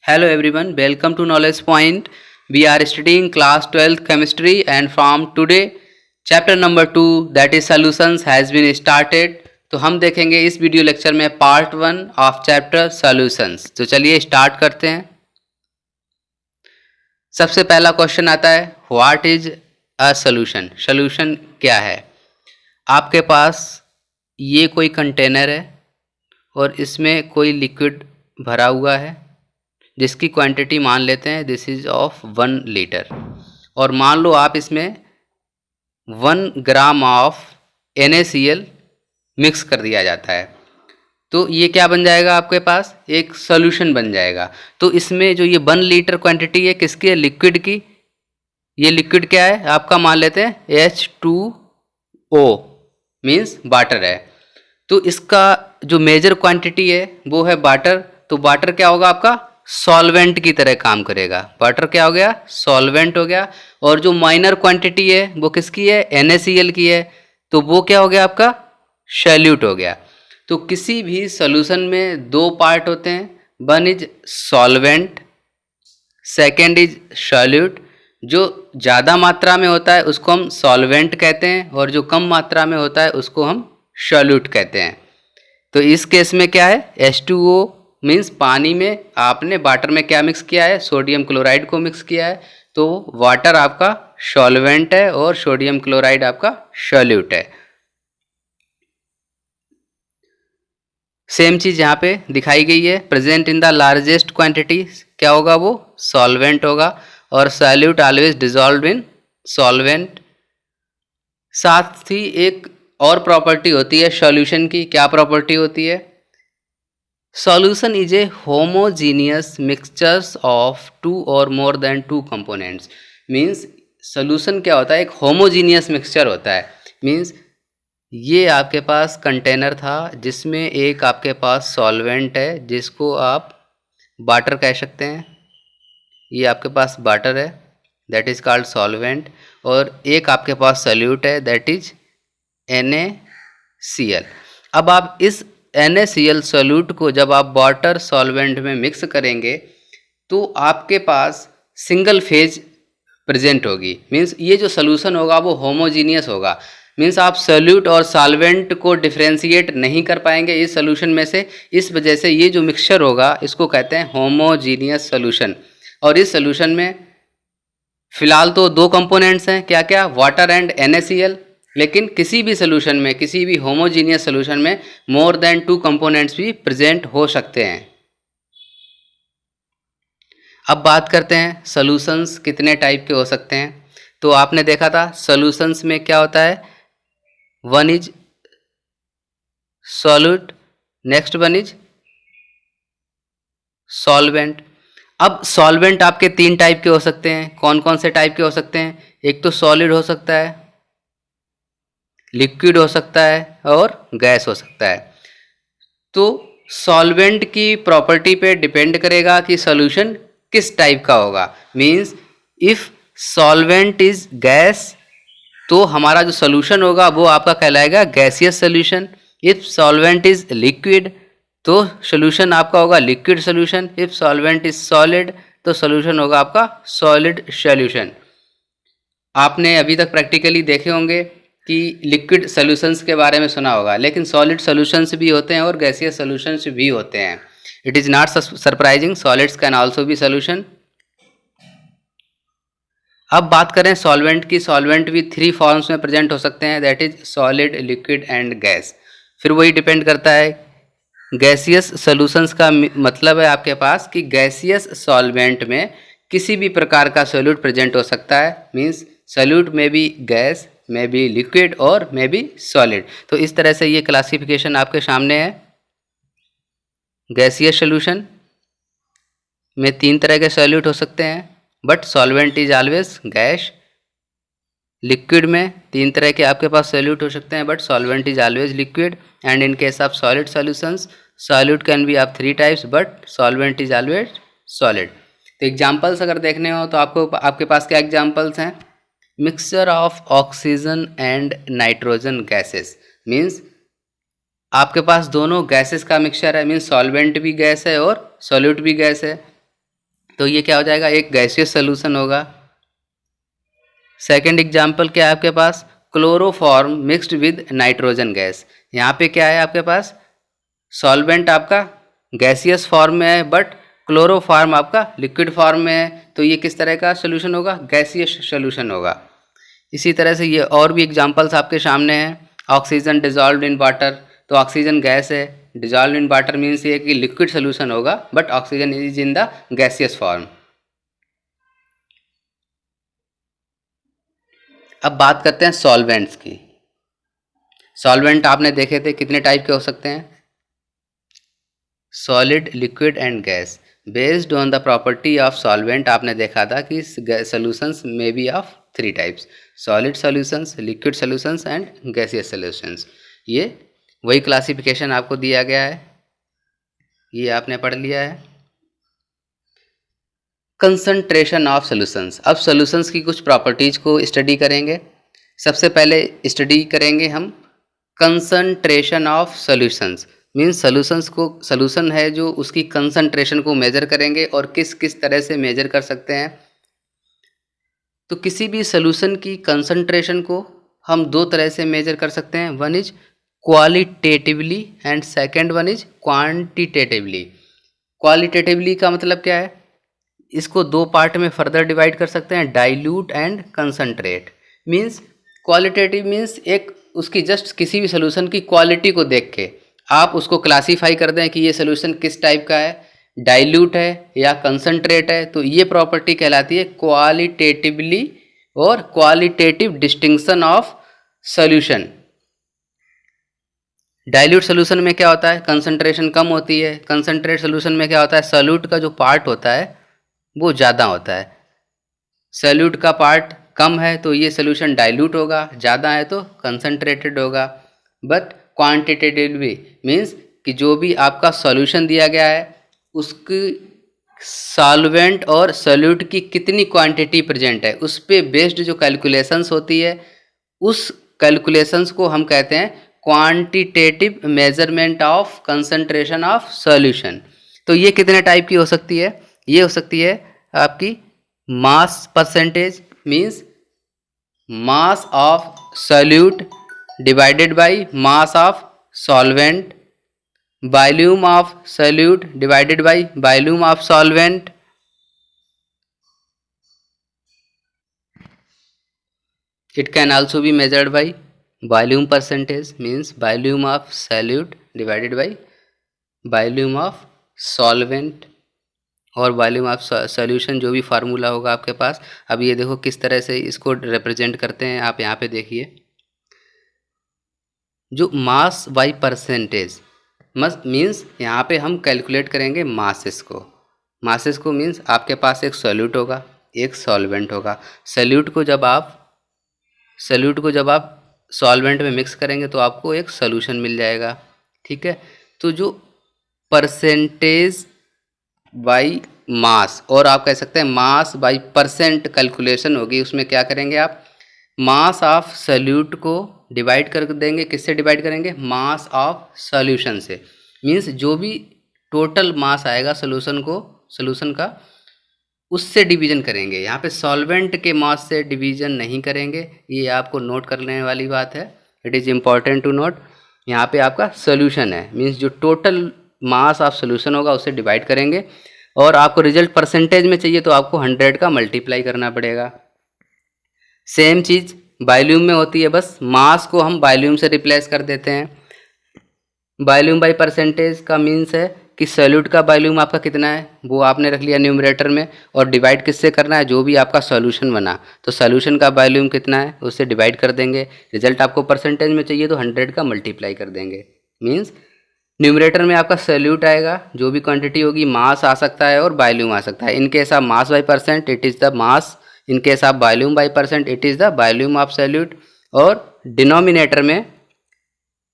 Hello everyone, welcome to Knowledge Point. We are studying class 12th chemistry and from today chapter number 2 that is solutions has been started. तो हम देखेंगे इस video lecture में part 1 of chapter solutions. तो चलिए start करते हैं। सबसे पहला क्वेश्चन आता है what is a solution. Solution क्या है। आपके पास ये कोई कंटेनर है और इसमें कोई लिक्विड भरा हुआ है जिसकी क्वांटिटी मान लेते हैं दिस इज ऑफ 1 लीटर और मान लो आप इसमें 1 ग्राम ऑफ NaCl मिक्स कर दिया जाता है तो ये क्या बन जाएगा, आपके पास एक सॉल्यूशन बन जाएगा। तो इसमें जो ये 1 लीटर क्वांटिटी है किसकी है, लिक्विड की। ये लिक्विड क्या है, आपका मान लेते हैं H2O मीन्स वाटर है। तो इसका जो मेजर क्वांटिटी है वो है वाटर। तो वाटर क्या होगा, आपका सॉल्वेंट की तरह काम करेगा। वाटर क्या हो गया, सॉल्वेंट हो गया। और जो माइनर क्वांटिटी है वो किसकी है, NaCl की है। तो वो क्या हो गया, आपका सॉल्यूट हो गया। तो किसी भी सॉल्यूशन में दो पार्ट होते हैं, one is solvent, second is solute. जो ज़्यादा मात्रा में होता है उसको हम सॉल्वेंट कहते हैं और जो कम मात्रा में होता है उसको हम सॉल्यूट कहते हैं। तो इस केस में क्या है, H2O मीन्स पानी में आपने वाटर में क्या मिक्स किया है, सोडियम क्लोराइड को मिक्स किया है। तो वाटर आपका सॉल्वेंट है और सोडियम क्लोराइड आपका सॉल्यूट है। सेम चीज़ यहाँ पे दिखाई गई है, present in the largest quantity क्या होगा, वो सॉल्वेंट होगा और solute always dissolve in solvent. साथ ही एक और प्रॉपर्टी होती है सॉल्यूशन की, क्या प्रॉपर्टी होती है, solution is a homogeneous mixtures of 2 और more than 2 components. Means solution क्या होता है, एक होमोजीनियस मिक्सचर होता है। मीन्स ये आपके पास कंटेनर था जिसमें एक आपके पास सॉल्वेंट है जिसको आप वाटर कह सकते हैं। ये आपके पास वाटर है दैट इज़ कॉल्ड सॉल्वेंट और एक आपके पास सॉल्यूट है दैट इज NaCl। अब आप इस NaCl सॉल्यूट को जब आप वाटर सॉल्वेंट में मिक्स करेंगे तो आपके पास सिंगल फेज प्रेजेंट होगी। मीन्स ये जो सॉल्यूशन होगा वो होमोजीनियस होगा। मीन्स आप सॉल्यूट और सॉल्वेंट को डिफ्रेंशिएट नहीं कर पाएंगे इस सॉल्यूशन में से। इस वजह से ये जो मिक्सचर होगा इसको कहते हैं होमोजीनियस सॉल्यूशन। और इस सॉल्यूशन में फिलहाल तो 2 कंपोनेंट्स हैं, क्या क्या, वाटर एंड NaCl। लेकिन किसी भी सॉल्यूशन में, किसी भी होमोजीनियस सॉल्यूशन में मोर देन 2 कंपोनेंट्स भी प्रेजेंट हो सकते हैं। अब बात करते हैं सॉल्यूशंस कितने टाइप के हो सकते हैं। तो आपने देखा था सॉल्यूशंस में क्या होता है, one is solute, next one is solvent. अब सॉल्वेंट आपके 3 टाइप के हो सकते हैं। कौन कौन से टाइप के हो सकते हैं, एक तो सॉलिड हो सकता है, लिक्विड हो सकता है और गैस हो सकता है। तो सॉल्वेंट की प्रॉपर्टी पे डिपेंड करेगा कि सॉल्यूशन किस टाइप का होगा। Means if solvent is gas तो हमारा जो सॉल्यूशन होगा वो आपका कहलाएगा gaseous solution. If solvent is liquid तो सॉल्यूशन आपका होगा liquid solution. If solvent is solid तो सॉल्यूशन होगा आपका सॉलिड सॉल्यूशन। आपने अभी तक प्रैक्टिकली देखे होंगे कि लिक्विड सॉल्यूशंस के बारे में सुना होगा, लेकिन सॉलिड सॉल्यूशंस भी होते हैं और गैसियस सॉल्यूशंस भी होते हैं। It is not surprising, solids can also be solution. अब बात करें सॉल्वेंट की, सॉल्वेंट भी 3 फॉर्म्स में प्रेजेंट हो सकते हैं that is solid, liquid and gas. फिर वही डिपेंड करता है, गैसियस सॉल्यूशंस का मतलब है आपके पास कि गैसियस सॉल्वेंट में किसी भी प्रकार का सॉल्यूट प्रेजेंट हो सकता है। मींस सॉल्यूट में भी गैस, में भी लिक्विड और में भी सॉलिड। तो इस तरह से ये क्लासिफिकेशन आपके सामने है। गैसियस सॉल्यूशन में 3 तरह के सॉल्यूट हो सकते हैं but solvent is always gas. Liquid में 3 तरह के आपके पास सॉल्यूट हो सकते हैं but solvent is always liquid. And in case of solid solutions solute can be of 3 types but solvent is always solid. तो एग्जांपल्स अगर देखने हो तो आपके पास क्या एग्जांपल्स हैं, mixture of oxygen and nitrogen gases. Means आपके पास दोनों गैसेस का मिक्सचर है। मीन्स सॉल्वेंट भी गैस है और सॉल्यूट भी गैस है। तो ये क्या हो जाएगा, एक गैसियस सोल्यूशन होगा। सेकंड एग्जांपल क्या है आपके पास, chloroform mixed with nitrogen gas. यहाँ पे क्या है आपके पास, सॉल्वेंट आपका गैसियस फॉर्म में है बट क्लोरोफॉर्म आपका लिक्विड फॉर्म में है, तो ये किस तरह का सोल्यूशन होगा, गैसियस सोल्यूशन होगा। इसी तरह से ये और भी एग्जांपल्स आपके सामने हैं। ऑक्सीजन डिजॉल्व इन वाटर, तो ऑक्सीजन गैस है, डिजॉल्व इन वाटर मीन्स ये कि लिक्विड सोल्यूशन होगा but oxygen is in the gaseous form. अब बात करते हैं सॉल्वेंट्स की। सॉल्वेंट आपने देखे थे कितने टाइप के हो सकते हैं, solid, liquid and gas. Based on the property of solvent आपने देखा था कि solutions may be of three types, solid solutions, liquid solutions and gaseous solutions. ये वही क्लासिफिकेशन आपको दिया गया है, ये आपने पढ़ लिया है। कंसंट्रेशन ऑफ सॉल्यूशंस, अब सॉल्यूशंस की कुछ प्रॉपर्टीज़ को स्टडी करेंगे। सबसे पहले स्टडी करेंगे हम concentration of solutions, means solutions को, सॉल्यूशन है जो उसकी कंसंट्रेशन को मेजर करेंगे और किस किस तरह से मेजर कर सकते हैं। तो किसी भी सॉल्यूशन की कंसंट्रेशन को हम दो तरह से मेजर कर सकते हैं, one is qualitatively and second one is quantitatively. Qualitatively का मतलब क्या है, इसको दो पार्ट में फर्दर डिवाइड कर सकते हैं, dilute and concentrate. Means qualitative means एक उसकी जस्ट किसी भी सोल्यूशन की क्वालिटी को देख के आप उसको क्लासीफाई कर दें कि ये सोल्यूशन किस टाइप का है, डाइल्यूट है या कंसंट्रेट है, तो ये प्रॉपर्टी कहलाती है क्वालिटेटिवली और qualitative distinction of solution. Dilute solution में क्या होता है, कंसंट्रेशन कम होती है, कंसंट्रेट सोल्यूशन में क्या होता है, सोल्यूट का जो पार्ट होता है वो ज़्यादा होता है। सोल्यूट का पार्ट कम है तो ये सोल्यूशन डाइल्यूट होगा, ज़्यादा है तो कंसंट्रेटेड होगा। बट क्वांटिटेटिवली मीन्स कि जो भी आपका सॉल्यूशन दिया गया है उसकी सॉल्वेंट और सोल्यूट की कितनी क्वांटिटी प्रेजेंट है उस पे बेस्ड जो कैलकुलेशंस होती है, उस कैलकुलेशंस को हम कहते हैं quantitative measurement of concentration of solution. तो ये कितने टाइप की हो सकती है, ये हो सकती है आपकी mass percentage, means mass of solute divided by mass of solvent, volume of solute divided by volume of solvent. It can also be measured by volume percentage, means volume of solute divided by volume of solvent और volume of solution, जो भी formula होगा आपके पास। अब ये देखो किस तरह से इसको रिप्रेजेंट करते हैं, आप यहाँ पे देखिए जो मास बाई परसेंटेज मस्ट मीन्स यहाँ पे हम कैलकुलेट करेंगे मासेस को। मासेस को मीन्स आपके पास एक सॉल्यूट होगा, एक सॉल्वेंट होगा। सॉल्यूट को जब आप सॉल्वेंट में मिक्स करेंगे तो आपको एक सॉल्यूशन मिल जाएगा, ठीक है। तो जो परसेंटेज बाई मास, और आप कह सकते हैं मास बाई परसेंट कैलकुलेशन होगी, उसमें क्या करेंगे आप, मास ऑफ सॉल्यूट को डिवाइड कर देंगे, किससे डिवाइड करेंगे, मास ऑफ सॉल्यूशन से। मीन्स जो भी टोटल मास आएगा सॉल्यूशन का उससे डिवीजन करेंगे। यहाँ पे सॉल्वेंट के मास से डिवीजन नहीं करेंगे, ये आपको नोट कर लेने वाली बात है, it is important to note. यहाँ पे आपका सॉल्यूशन है, मीन्स जो टोटल मास ऑफ सॉल्यूशन होगा उससे डिवाइड करेंगे, और आपको रिजल्ट परसेंटेज में चाहिए तो आपको 100 का मल्टीप्लाई करना पड़ेगा। सेम चीज़ वॉल्यूम में होती है, बस मास को हम वॉल्यूम से रिप्लेस कर देते हैं। वॉल्यूम बाई परसेंटेज का मीन्स है कि सॉल्यूट का वॉल्यूम आपका कितना है वो आपने रख लिया न्यूमरेटर में, और डिवाइड किससे करना है, जो भी आपका सॉल्यूशन बना तो सॉल्यूशन का वॉल्यूम कितना है उससे डिवाइड कर देंगे। रिजल्ट आपको परसेंटेज में चाहिए तो 100 का मल्टीप्लाई कर देंगे। मीन्स न्यूमरेटर में आपका सॉल्यूट आएगा, जो भी क्वांटिटी होगी, मास आ सकता है और वॉल्यूम आ सकता है। इन case of mass by percent it is the mass, in case of volume by percent it is the volume of solute. और डिनोमिनेटर में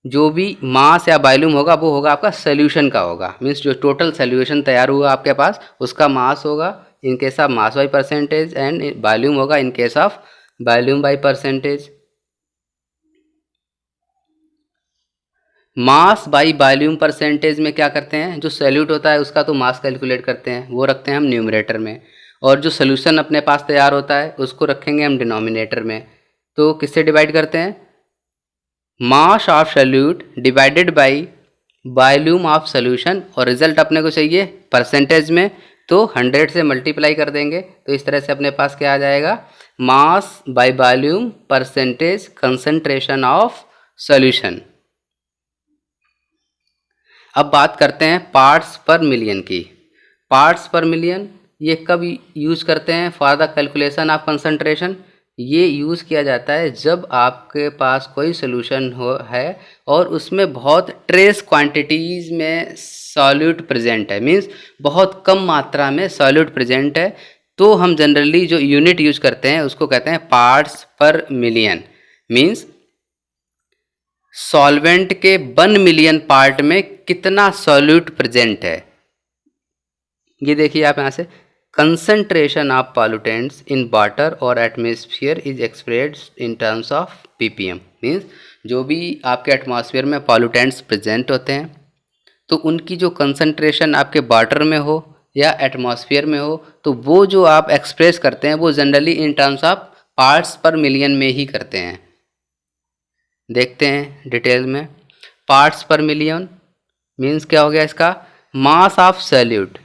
जो भी मास या वॉल्यूम होगा वो होगा आपका सोल्यूशन का होगा, मीन्स जो टोटल सोल्यूशन तैयार हुआ आपके पास उसका मास होगा in case of mass by percentage, and volume होगा in case of volume by percentage. Mass by volume percentage में क्या करते हैं, जो सॉल्यूट होता है उसका तो मास कैलकुलेट करते हैं, वो रखते हैं हम न्यूमरेटर में, और जो सोल्यूशन अपने पास तैयार होता है उसको रखेंगे हम डिनोमिनेटर में। तो किससे डिवाइड करते हैं, मास of solute divided by volume of solution, और रिजल्ट अपने को चाहिए परसेंटेज में, तो 100 से मल्टीप्लाई कर देंगे। तो इस तरह से अपने पास क्या आ जाएगा, mass by volume percentage concentration of solution. अब बात करते हैं पार्ट्स पर मिलियन की। पार्ट्स पर मिलियन ये कब यूज़ करते हैं for the calculation of concentration, ये यूज़ किया जाता है जब आपके पास कोई सोल्यूशन हो है और उसमें बहुत ट्रेस क्वांटिटीज़ में सॉल्यूट प्रेजेंट है, मींस बहुत कम मात्रा में सॉल्यूट प्रेजेंट है, तो हम जनरली जो यूनिट यूज करते हैं उसको कहते हैं पार्ट्स पर मिलियन। मींस सॉल्वेंट के 1 मिलियन पार्ट में कितना सॉल्यूट प्रेजेंट है। ये देखिए आप यहाँ से, concentration of pollutants in water और atmosphere is expressed in terms of ppm। Means जो भी आपके एटमॉस्फेयर में पॉल्यूटेंट्स प्रेजेंट होते हैं तो उनकी जो कंसंट्रेशन आपके वाटर में हो या एटमॉस्फेयर में हो, तो वो जो आप एक्सप्रेस करते हैं वो generally in terms of parts पर मिलियन में ही करते हैं। देखते हैं डिटेल में। पार्ट्स पर मिलियन मीन्स क्या हो गया इसका, मास ऑफ सॉल्यूट,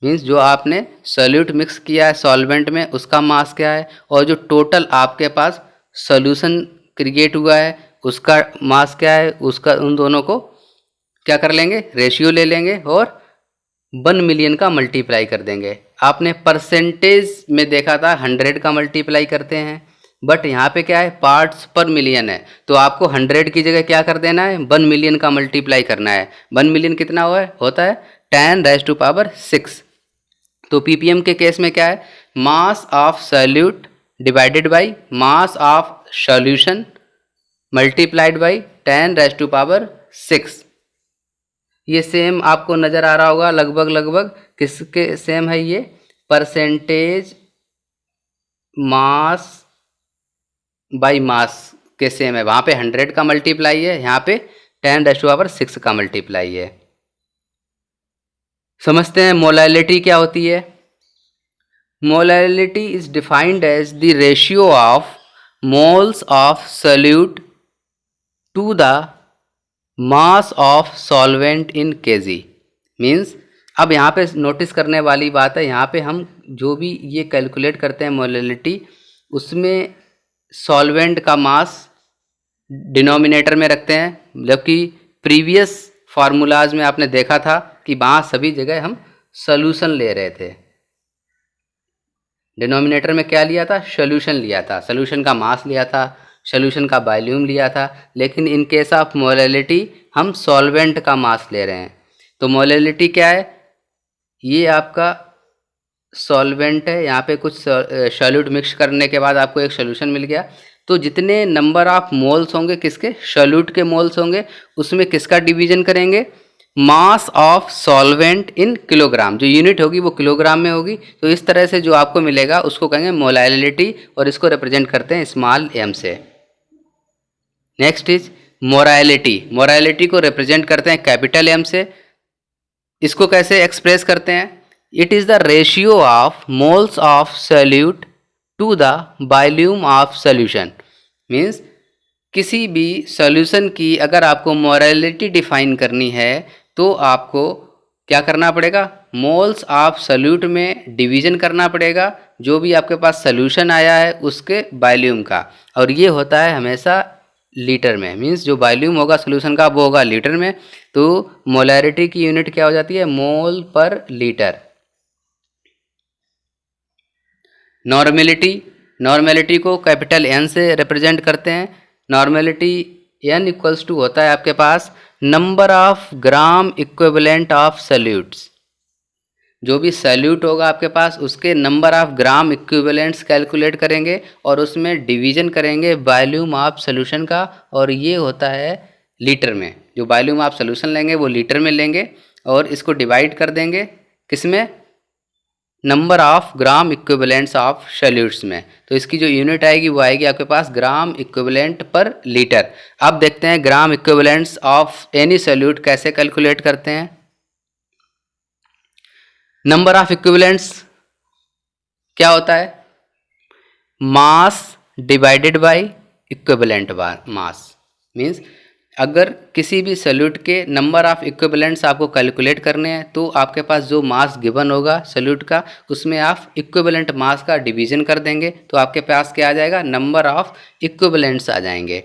मीन्स जो आपने सॉल्यूट मिक्स किया है सॉल्वेंट में उसका मास क्या है, और जो टोटल आपके पास सॉल्यूशन क्रिएट हुआ है उसका मास क्या है, उसका उन दोनों को क्या कर लेंगे, रेशियो ले लेंगे और 1 मिलियन का मल्टीप्लाई कर देंगे। आपने परसेंटेज में देखा था 100 का मल्टीप्लाई करते हैं, बट यहाँ पे क्या है पार्ट्स पर मिलियन है, तो आपको 100 की जगह क्या कर देना है, 1 मिलियन का मल्टीप्लाई करना है। 1 मिलियन कितना होता है 10⁻⁶। तो ppm के केस में क्या है, मास of solute divided by mass of solution multiplied by 10⁻⁶। ये सेम आपको नज़र आ रहा होगा लगभग किसके सेम है, ये परसेंटेज मास बाई मास के सेम है। वहाँ पे 100 का मल्टीप्लाई है, यहाँ पे 10⁻⁶ का मल्टीप्लाई है। समझते हैं मोलैलिटी क्या होती है। Molality is defined as the ratio of moles of solute to the mass of solvent in kg. Means अब यहाँ पे नोटिस करने वाली बात है, यहाँ पे हम जो भी ये कैलकुलेट करते हैं मोलैलिटी, उसमें सॉल्वेंट का मास डिनोमिनेटर में रखते हैं, जबकि प्रीवियस फार्मूलाज में आपने देखा था कि वहाँ सभी जगह हम सॉल्यूशन ले रहे थे। डिनोमिनेटर में क्या लिया था, सॉल्यूशन लिया था, सॉल्यूशन का मास लिया था, सॉल्यूशन का वॉल्यूम लिया था, लेकिन इन केस ऑफ मोलैलिटी हम सॉल्वेंट का मास ले रहे हैं। तो मोलैलिटी क्या है, ये आपका सॉल्वेंट है, यहाँ पे कुछ सॉल्यूट मिक्स करने के बाद आपको एक सॉल्यूशन मिल गया, तो जितने नंबर ऑफ मोल्स होंगे किसके, सॉल्यूट के मोल्स होंगे, उसमें किसका डिवीजन करेंगे, मास ऑफ सॉल्वेंट इन किलोग्राम, जो यूनिट होगी वो किलोग्राम में होगी। तो इस तरह से जो आपको मिलेगा उसको कहेंगे मोलैलिटी, और इसको रिप्रेजेंट करते हैं स्मॉल m से। Next is morality. मोरालिटी को रिप्रेजेंट करते हैं कैपिटल M से। इसको कैसे एक्सप्रेस करते हैं, it is the ratio of moles of solute to the volume of solution. Means किसी भी सॉल्यूशन की अगर आपको मोरालिटी डिफाइन करनी है तो आपको क्या करना पड़ेगा, मोल्स ऑफ सॉल्यूट में डिवीजन करना पड़ेगा जो भी आपके पास सॉल्यूशन आया है उसके वॉल्यूम का, और ये होता है हमेशा लीटर में। मीन्स जो वॉल्यूम होगा सॉल्यूशन का वो होगा लीटर में। तो मोलैरिटी की यूनिट क्या हो जाती है, mole per litre. Normality, normality को कैपिटल N से रिप्रेजेंट करते हैं। नॉर्मेलिटी N इक्वल्स टू होता है आपके पास number of gram equivalent of solutes. जो भी सॉल्यूट होगा आपके पास उसके number of gram equivalents calculate करेंगे और उसमें डिवीजन करेंगे वॉल्यूम ऑफ सॉल्यूशन का, और ये होता है लीटर में। जो वॉल्यूम ऑफ सॉल्यूशन लेंगे वो लीटर में लेंगे और इसको डिवाइड कर देंगे किस में, number of gram equivalents of solutes में। तो इसकी जो यूनिट आएगी वो आएगी आपके पास ग्राम इक्विवेलेंट पर लीटर। अब देखते हैं ग्राम इक्विवेलेंट्स ऑफ एनी सॉल्यूट कैसे कैलकुलेट करते हैं। नंबर ऑफ इक्विवेलेंट्स क्या होता है? Mass divided by equivalent mass. Means अगर किसी भी सॉल्यूट के नंबर ऑफ इक्विवेलेंट्स आपको कैलकुलेट करने हैं तो आपके पास जो मास गिवन होगा सॉल्यूट का, उसमें आप इक्विवेलेंट मास का डिवीजन कर देंगे तो आपके पास क्या आ जाएगा? नंबर ऑफ इक्विवेलेंट्स आ जाएंगे।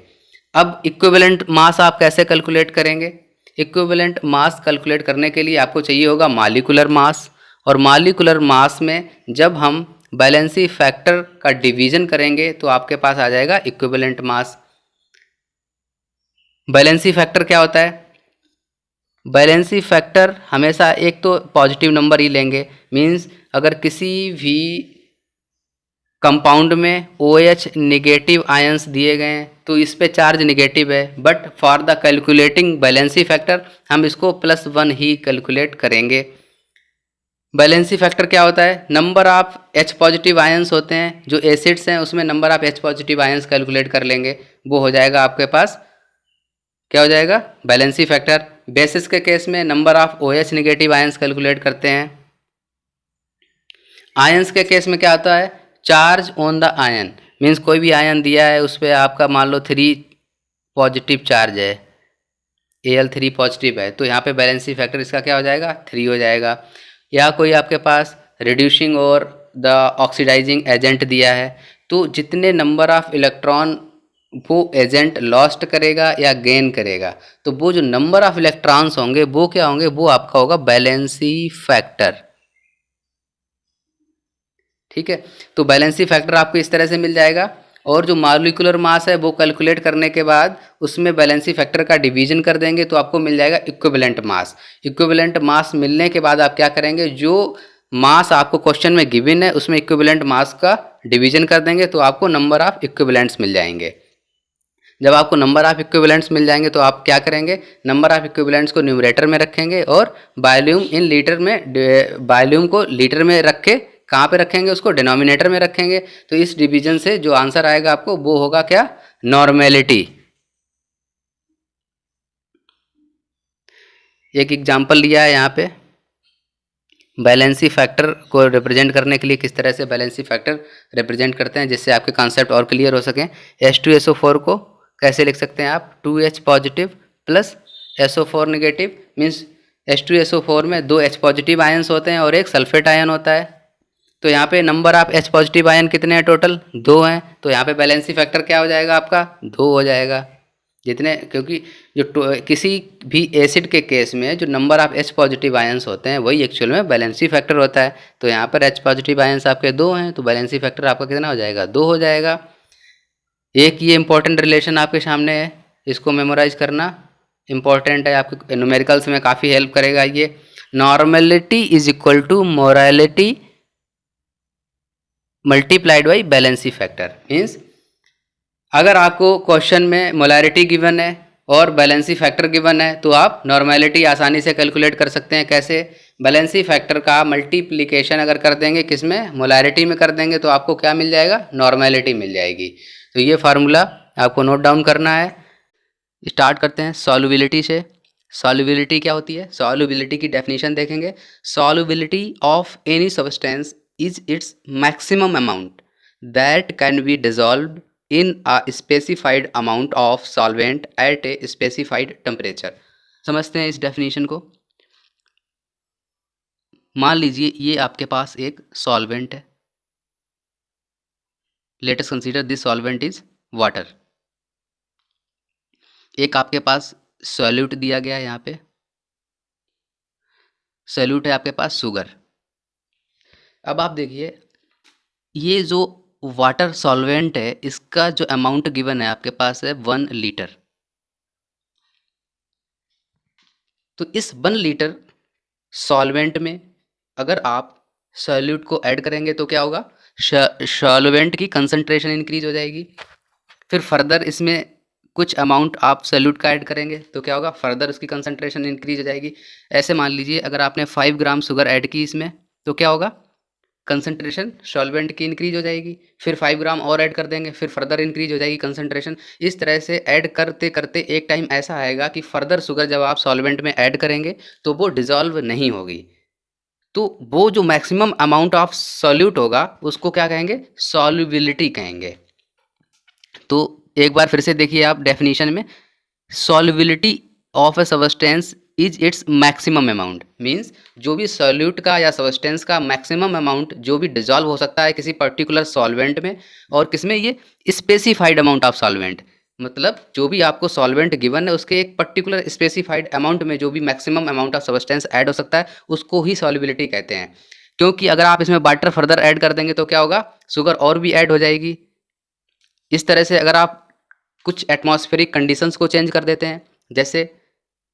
अब इक्विवेलेंट मास आप कैसे कैलकुलेट करेंगे? इक्विवेलेंट मास कैलकुलेट करने के लिए आपको चाहिए होगा मॉलिक्यूलर मास, और मॉलिक्यूलर मास में जब हम बैलेंसी फैक्टर का डिवीजन करेंगे तो आपके पास आ जाएगा इक्विवेलेंट मास। बैलेंसी फैक्टर क्या होता है? बैलेंसी फैक्टर हमेशा एक तो पॉजिटिव नंबर ही लेंगे। मीन्स अगर किसी भी कंपाउंड में OH निगेटिव आयंस दिए गए हैं तो इस पे चार्ज निगेटिव है, but for the calculating valency factor हम इसको +1 ही कैलकुलेट करेंगे। बैलेंसी फैक्टर क्या होता है? Number of H positive ions होते हैं जो एसिड्स हैं, उसमें number of H positive ions calculate कर लेंगे, वो हो जाएगा आपके पास क्या हो जाएगा? Valency factor. बेसिस के केस में number of OH negative ions calculate करते हैं। आयंस के केस में क्या होता है? Charge on the ion. Means कोई भी आयन दिया है उस पर आपका मान लो 3 पॉजिटिव चार्ज है, Al3 पॉजिटिव है, तो यहाँ पे बैलेंसी फैक्टर इसका क्या हो जाएगा? 3 हो जाएगा। या कोई आपके पास रिड्यूसिंग और द ऑक्सीडाइजिंग एजेंट दिया है तो जितने नंबर ऑफ इलेक्ट्रॉन वो एजेंट लॉस्ट करेगा या गेन करेगा, तो वो जो नंबर ऑफ इलेक्ट्रॉन्स होंगे वो क्या होंगे? वो आपका होगा बैलेंसी फैक्टर। ठीक है, तो बैलेंसी फैक्टर आपको इस तरह से मिल जाएगा। और जो मॉलिक्यूलर मास है वो कैलकुलेट करने के बाद उसमें बैलेंसी फैक्टर का डिवीजन कर देंगे तो आपको मिल जाएगा इक्विवेलेंट मास। इक्विवेलेंट मास मिलने के बाद आप क्या करेंगे? जो मास आपको क्वेश्चन में गिवन है उसमें इक्विवेलेंट मास का डिवीजन कर देंगे तो आपको नंबर ऑफ इक्विवेलेंट्स मिल जाएंगे। जब आपको नंबर ऑफ इक्विवेलेंट्स मिल जाएंगे तो आप क्या करेंगे? नंबर ऑफ इक्विवेलेंट्स को न्यूमरेटर में रखेंगे और वॉल्यूम इन लीटर में, वॉल्यूम को लीटर में रख के कहाँ पे रखेंगे? उसको डिनोमिनेटर में रखेंगे। तो इस डिवीजन से जो आंसर आएगा आपको वो होगा क्या? नॉर्मेलिटी। एक एग्जांपल लिया है यहाँ पे बैलेंसी फैक्टर को रिप्रेजेंट करने के लिए, किस तरह से बैलेंसी फैक्टर रिप्रेजेंट करते हैं जिससे आपके कॉन्सेप्ट और क्लियर हो सकें। H2SO4 को कैसे लिख सकते हैं आप? 2H positive plus SO4 negative. Means H2SO4 में 2 H पॉजिटिव आयंस होते हैं और एक सल्फेट आयन होता है। तो यहाँ पे number of H positive ion कितने हैं? टोटल 2 हैं। तो यहाँ पे बैलेंसी फैक्टर क्या हो जाएगा आपका? 2 हो जाएगा। जितने, क्योंकि जो किसी भी एसिड के केस में जो number of H positive ions होते हैं वही एक्चुअल में बैलेंसी फैक्टर होता है। तो यहाँ पर H पॉजिटिव आयंस आपके 2 हैं तो बैलेंसी फैक्टर आपका कितना हो जाएगा? 2 हो जाएगा। एक ये इंपॉर्टेंट रिलेशन आपके सामने है, इसको मेमोराइज करना इंपॉर्टेंट है, आपके न्यूमेरिकल्स में काफ़ी हेल्प करेगा ये। Normality is equal to molarity multiplied by valency factor. Means अगर आपको क्वेश्चन में मोलारिटी गिवन है और बैलेंसी फैक्टर गिवन है तो आप नॉर्मेलिटी आसानी से कैलकुलेट कर सकते हैं। कैसे? बैलेंसी फैक्टर का मल्टीप्लिकेशन अगर कर देंगे किसमें? मोलारिटी में कर देंगे तो आपको क्या मिल जाएगा? नॉर्मेलिटी मिल जाएगी। तो ये फार्मूला आपको नोट डाउन करना है। स्टार्ट करते हैं सॉल्युबिलिटी से। सॉल्युबिलिटी क्या होती है? सॉल्युबिलिटी की डेफिनेशन देखेंगे। Solubility of any substance is its maximum amount that can be dissolved in a specified amount of solvent at a specified temperature। समझते हैं इस डेफिनेशन को। मान लीजिए ये आपके पास एक सॉल्वेंट है। Let us consider this solvent is water. एक आपके पास सॉल्यूट दिया गया है, यहाँ पे सॉल्यूट है आपके पास शुगर। अब आप देखिए ये जो वाटर सॉल्वेंट है इसका जो अमाउंट गिवन है आपके पास है 1 लीटर। तो इस 1 लीटर सॉल्वेंट में अगर आप सॉल्यूट को ऐड करेंगे तो क्या होगा? सॉल्वेंट की कंसंट्रेशन इंक्रीज हो जाएगी। फिर फर्दर इसमें कुछ अमाउंट आप सॉल्यूट का ऐड करेंगे तो क्या होगा? फर्दर उसकी कंसंट्रेशन इंक्रीज हो जाएगी। ऐसे मान लीजिए अगर आपने 5 ग्राम शुगर ऐड की इसमें तो क्या होगा? कंसंट्रेशन सॉल्वेंट की इंक्रीज हो जाएगी, फिर 5 ग्राम और ऐड कर देंगे, फिर फर्दर इंक्रीज हो जाएगी कंसंट्रेशन। इस तरह से ऐड करते करते एक टाइम ऐसा आएगा कि फर्दर शुगर जब आप सॉल्वेंट में ऐड करेंगे तो वो डिज़ोल्व नहीं होगी। तो वो जो मैक्सिमम अमाउंट ऑफ सॉल्यूट होगा उसको क्या कहेंगे, सॉल्युबिलिटी कहेंगे। तो एक बार फिर से देखिए आप डेफिनेशन में, solubility of a substance is its maximum amount, means जो भी सॉल्यूट का या सब्सटेंस का मैक्सिमम अमाउंट जो भी डिजॉल्व हो सकता है किसी पर्टिकुलर सॉल्वेंट में, और किसमें, ये स्पेसिफाइड अमाउंट ऑफ सॉल्वेंट, मतलब जो भी आपको सॉल्वेंट गिवन है उसके एक पर्टिकुलर स्पेसिफाइड अमाउंट में जो भी maximum amount of substance add हो सकता है उसको ही सॉल्युबिलिटी कहते हैं। क्योंकि अगर आप इसमें वाटर फर्दर ऐड कर देंगे तो क्या होगा, शुगर और भी ऐड हो जाएगी। इस तरह से अगर आप कुछ एटमॉस्फेरिक कंडीशंस को चेंज कर देते हैं, जैसे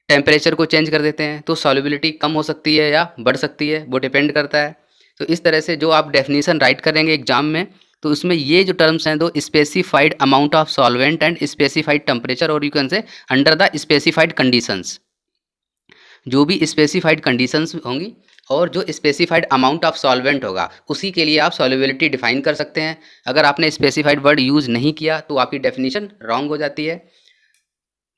टेम्परेचर को चेंज कर देते हैं, तो सॉल्युबिलिटी कम हो सकती है या बढ़ सकती है, वो डिपेंड करता है। तो इस तरह से जो आप डेफिनेशन राइट करेंगे एग्जाम में, तो उसमें ये जो टर्म्स हैं, दो specified amount of solvent and specified temperature, और you can say under the specified conditions, जो भी स्पेसिफाइड कंडीशंस होंगी और जो स्पेसिफाइड अमाउंट ऑफ सॉल्वेंट होगा उसी के लिए आप सॉल्युबिलिटी डिफाइन कर सकते हैं। अगर आपने स्पेसिफाइड वर्ड यूज़ नहीं किया तो आपकी डेफिनेशन रॉन्ग हो जाती है।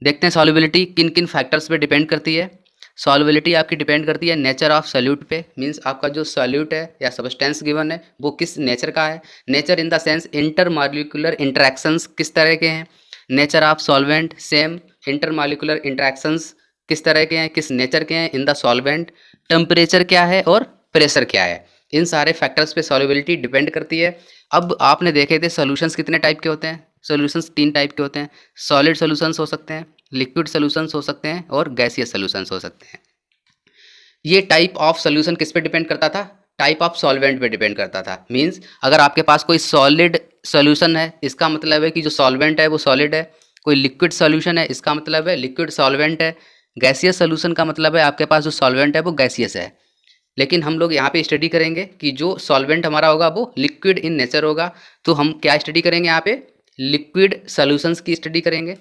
देखते हैं सॉल्युबिलिटी किन किन फैक्टर्स पे डिपेंड करती है। सॉल्युबिलिटी आपकी डिपेंड करती है नेचर ऑफ सॉल्यूट पे, मींस आपका जो सॉल्यूट है या सब्सटेंस गिवन है वो किस नेचर का है। Nature in the sense intermolecular interactions किस तरह के हैं। Nature of solvent same, intermolecular interactions किस तरह के हैं, किस नेचर के हैं इन द सॉल्वेंट। टेम्परेचर क्या है और प्रेशर क्या है, इन सारे फैक्टर्स पे सॉल्युबिलिटी डिपेंड करती है। अब आपने देखे थे सॉल्यूशंस कितने टाइप के होते हैं। सॉल्यूशंस 3 टाइप के होते हैं, सॉलिड सॉल्यूशंस हो सकते हैं, लिक्विड सॉल्यूशंस हो सकते हैं और गैसियस सॉल्यूशंस हो सकते हैं। ये टाइप ऑफ सॉल्यूशन किस पे डिपेंड करता था, टाइप ऑफ सॉल्वेंट पे डिपेंड करता था। मींस अगर आपके पास कोई सॉलिड सॉल्यूशन है इसका मतलब है कि जो सॉल्वेंट है वो सॉलिड है। कोई लिक्विड सॉल्यूशन है इसका मतलब है लिक्विड सॉल्वेंट है। गैसियस सॉल्यूशन का मतलब है आपके पास जो सॉल्वेंट है वो गैसियस है। लेकिन हम लोग यहाँ पे स्टडी करेंगे कि जो सॉल्वेंट हमारा होगा वो लिक्विड इन नेचर होगा। तो हम क्या स्टडी करेंगे यहाँ पे, लिक्विड सॉल्यूशंस की स्टडी करेंगे।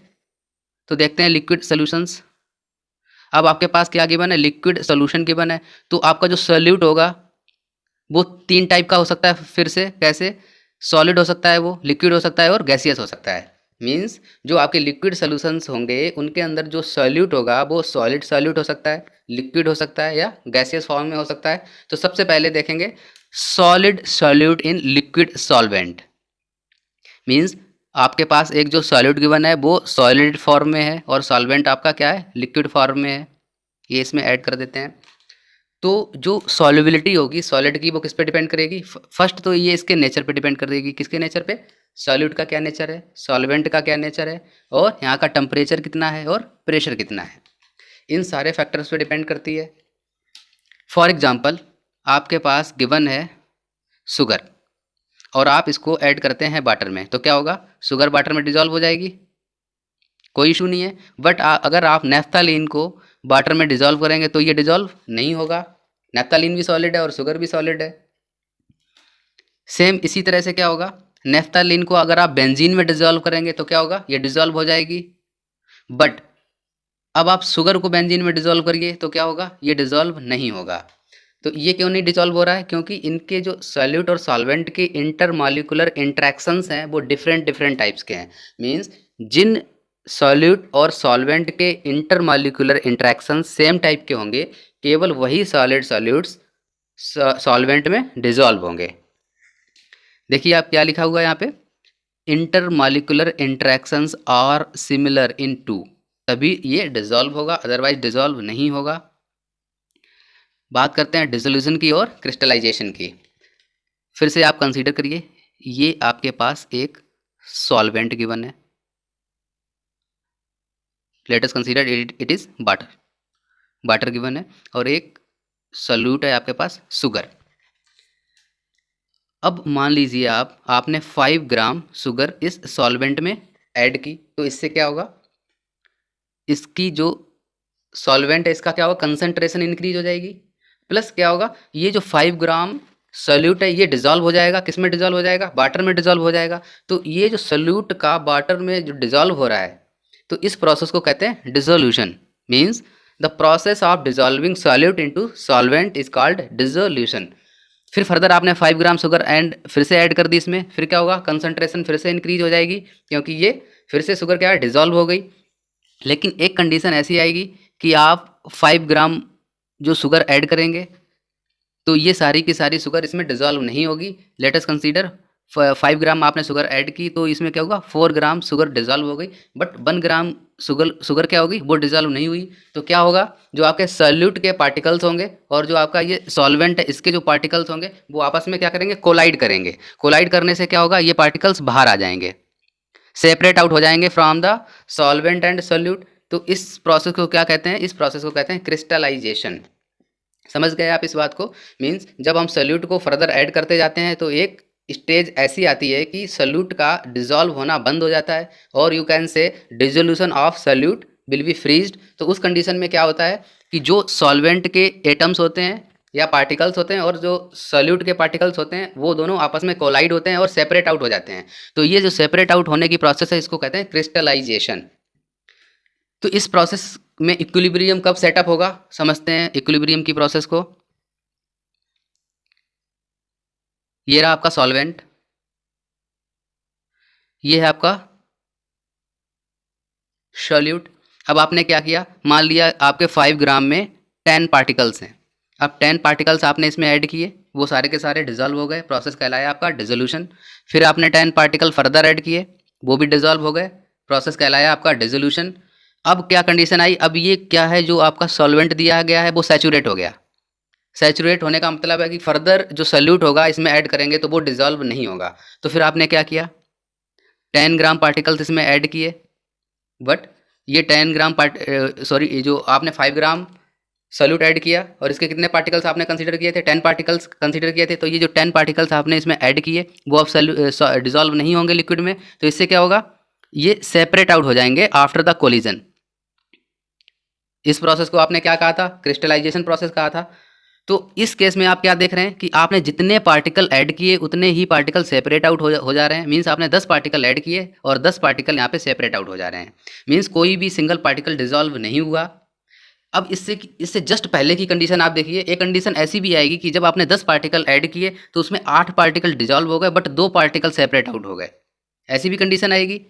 तो देखते हैं लिक्विड सॉल्यूशंस। अब आपके पास क्या गिवन है, लिक्विड सॉल्यूशन गिवन है। तो आपका जो सॉल्यूट होगा वो 3 टाइप का हो सकता है। फिर से कैसे, सॉलिड हो सकता है, वो लिक्विड हो सकता है और गैसियस हो सकता है। मींस जो आपके लिक्विड सॉल्यूशंस होंगे उनके अंदर जो सॉल्यूट होगा वो सॉलिड सॉल्यूट हो सकता है, लिक्विड हो सकता है या गैसियस फॉर्म में हो सकता है। तो सबसे पहले देखेंगे solid solute in liquid solvent. Means आपके पास एक जो सॉलिड गिवन है वो सॉलिड फॉर्म में है और सॉल्वेंट आपका क्या है, लिक्विड फॉर्म में है। ये इसमें ऐड कर देते हैं। तो जो सॉल्युबिलिटी होगी सॉलिड की वो किस पे डिपेंड करेगी, फर्स्ट तो ये इसके नेचर पे डिपेंड करेगी। किसके नेचर पे, सॉल्यूट का क्या नेचर है, सॉल्वेंट का क्या नेचर है, और यहाँ का टेम्परेचर कितना है और प्रेशर कितना है। इन सारे फैक्टर्स पे डिपेंड करती है। फॉर एग्जांपल आपके पास गिवन है शुगर और आप इसको ऐड करते हैं वाटर में, तो क्या होगा, शुगर वाटर में डिजॉल्व हो जाएगी, कोई इशू नहीं है। बट अगर आप नेफ्थालीन को वाटर में डिजॉल्व करेंगे तो ये डिजॉल्व नहीं होगा। नेफ्थालीन भी सॉलिड है और शुगर भी सॉलिड है। सेम इसी तरह से क्या होगा, नेफ्थालीन को अगर आप बेंजीन में डिजॉल्व करेंगे तो क्या होगा, ये डिजॉल्व हो जाएगी। बट अब आप शुगर को बेंजीन में डिजॉल्व करिए तो क्या होगा, ये डिजॉल्व नहीं होगा। तो ये क्यों नहीं डिजॉल्व हो रहा है, क्योंकि इनके जो सॉल्यूट और सॉल्वेंट के इंटरमॉलिक्यूलर इंटरेक्शंस हैं वो डिफरेंट टाइप्स के हैं। मींस जिन सॉल्यूट और सॉल्वेंट के इंटरमॉलिक्यूलर इंटरेक्शन सेम टाइप के होंगे, केवल वही सॉलिड सॉल्यूट्स सॉल्वेंट में डिजॉल्व होंगे। देखिए आप क्या लिखा हुआ है यहाँ पे, intermolecular interactions are similar in two, तभी ये डिजॉल्व होगा, अदरवाइज डिजॉल्व नहीं होगा। बात करते हैं डिसोल्यूशन की और क्रिस्टलाइजेशन की। फिर से आप कंसीडर करिए, ये आपके पास एक सॉल्वेंट गिवन है, let us consider it is water, water given है, और एक सॉल्यूट है आपके पास शुगर। अब मान लीजिए आपने 5 ग्राम शुगर इस सॉल्वेंट में ऐड की, तो इससे क्या होगा, इसकी जो सॉल्वेंट है इसका क्या होगा, कंसंट्रेशन इंक्रीज हो जाएगी। प्लस क्या होगा, ये जो 5 ग्राम सॉल्यूट है ये डिजॉल्व हो जाएगा, किस में डिजॉल्व हो जाएगा, वाटर में डिजॉल्व हो जाएगा। तो ये जो सॉल्यूट का वाटर में जो डिजॉल्व हो रहा है, तो इस प्रोसेस को कहते हैं dissolution. Means the process of dissolving solute into solvent is called dissolution. फिर फर्दर आपने 5 ग्राम शुगर एंड फिर से ऐड कर दी इसमें, फिर क्या होगा, कंसंट्रेशन फिर से इंक्रीज हो जाएगी क्योंकि ये फिर से शुगर क्या है, डिजॉल्व हो गई। लेकिन एक कंडीशन ऐसी आएगी कि आप 5 ग्राम जो शुगर ऐड करेंगे तो ये सारी की सारी शुगर इसमें डिजॉल्व नहीं होगी। लेट अस कंसीडर 5 ग्राम आपने शुगर ऐड की तो इसमें क्या होगा, 4 ग्राम शुगर डिजॉल्व हो गई, बट 1 ग्राम शुगर क्या होगी, वो डिजॉल्व नहीं हुई। तो क्या होगा, जो आपके सॉल्यूट के पार्टिकल्स होंगे और जो आपका ये सॉल्वेंट है इसके जो पार्टिकल्स होंगे वो आपस में क्या करेंगे, कोलाइड करेंगे। कोलाइड करने से क्या होगा, ये पार्टिकल्स बाहर आ जाएंगे, सेपरेट आउट हो जाएंगे from the solvent and solute. तो इस प्रोसेस को क्या कहते हैं, इस प्रोसेस को कहते हैं क्रिस्टलाइजेशन। समझ गए आप इस बात को? मीन्स जब हम सॉल्यूट को फर्दर ऐड करते जाते हैं तो एक स्टेज ऐसी आती है कि सॉल्यूट का डिजॉल्व होना बंद हो जाता है और यू कैन से dissolution of solute will be freezed. तो उस कंडीशन में क्या होता है कि जो सॉल्वेंट के एटम्स होते हैं या पार्टिकल्स होते हैं और जो सॉल्यूट के पार्टिकल्स होते हैं वो दोनों आपस में कोलाइड होते हैं और सेपरेट आउट हो जाते हैं। तो ये जो सेपरेट आउट होने की प्रोसेस है इसको कहते हैं क्रिस्टलाइजेशन। तो इस प्रोसेस में इक्विलिब्रियम कब सेटअप होगा, समझते हैं इक्विलिब्रियम की प्रोसेस को। ये रहा आपका सॉल्वेंट, ये है आपका सॉल्यूट। अब आपने क्या किया, मान लिया आपके 5 ग्राम में 10 पार्टिकल्स हैं। अब 10 पार्टिकल्स आपने इसमें ऐड किए, वो सारे के सारे डिजॉल्व हो गए, प्रोसेस कहलाया आपका डिसोल्यूशन। फिर आपने 10 पार्टिकल फर्दर ऐड किए, वो भी डिजॉल्व हो गए, प्रोसेस कहलाया आपका डिसोल्यूशन। अब क्या कंडीशन आई, अब ये क्या है, जो आपका सॉल्वेंट दिया गया है वो सैचुरेट हो गया। सैचुरेट होने का मतलब है कि फर्दर जो सॉल्यूट होगा इसमें ऐड करेंगे तो वो डिजॉल्व नहीं होगा। तो फिर आपने क्या किया, 10 ग्राम पार्टिकल्स इसमें ऐड किए, बट ये 10 ग्राम ये जो आपने 5 ग्राम सॉल्यूट ऐड किया और इसके कितने पार्टिकल्स आपने कंसीडर किए थे, 10 पार्टिकल्स कंसीडर किए थे। तो ये जो 10 पार्टिकल्स आपने इसमें ऐड किए वो अब डिजॉल्व नहीं होंगे लिक्विड में, तो इससे क्या होगा, ये सेपरेट आउट हो जाएंगे आफ्टर द कोलिजन। इस प्रोसेस को आपने क्या कहा था, क्रिस्टलाइजेशन प्रोसेस कहा था। तो इस केस में आप क्या देख रहे हैं कि आपने जितने पार्टिकल ऐड किए उतने ही पार्टिकल सेपरेट आउट हो जा रहे हैं। मींस आपने 10 पार्टिकल ऐड किए और 10 पार्टिकल यहाँ पे सेपरेट आउट हो जा रहे हैं। मींस कोई भी सिंगल पार्टिकल डिजॉल्व नहीं हुआ। अब इससे जस्ट पहले की कंडीशन आप देखिए, एक कंडीशन ऐसी भी आएगी कि जब आपने 10 पार्टिकल ऐड किए तो उसमें 8 पार्टिकल डिजॉल्व हो गए बट 2 पार्टिकल सेपरेट आउट हो गए, ऐसी भी कंडीशन आएगी।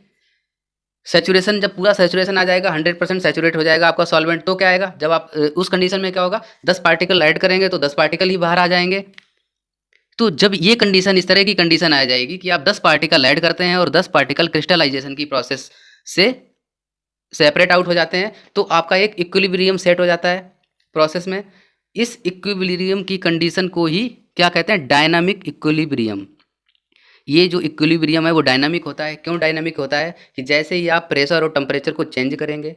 सैचुरेशन, जब पूरा सैचुरेशन आ जाएगा, 100% सैचुरेट हो जाएगा आपका सॉल्वेंट, तो क्या आएगा, जब आप उस कंडीशन में क्या होगा, 10 पार्टिकल ऐड करेंगे तो 10 पार्टिकल ही बाहर आ जाएंगे। तो जब ये कंडीशन, इस तरह की कंडीशन आ जाएगी कि आप 10 पार्टिकल ऐड करते हैं और 10 पार्टिकल क्रिस्टलाइजेशन की प्रोसेस से सेपरेट आउट हो जाते हैं, तो आपका एक इक्विलिब्रियम सेट हो जाता है प्रोसेस में। इस इक्विलिब्रियम की कंडीशन को ही क्या कहते हैं, डायनामिक इक्विलिब्रियम। ये जो इक्विलिब्रियम है वो डायनामिक होता है। क्यों डायनामिक होता है कि जैसे ही आप प्रेशर और टेम्परेचर को चेंज करेंगे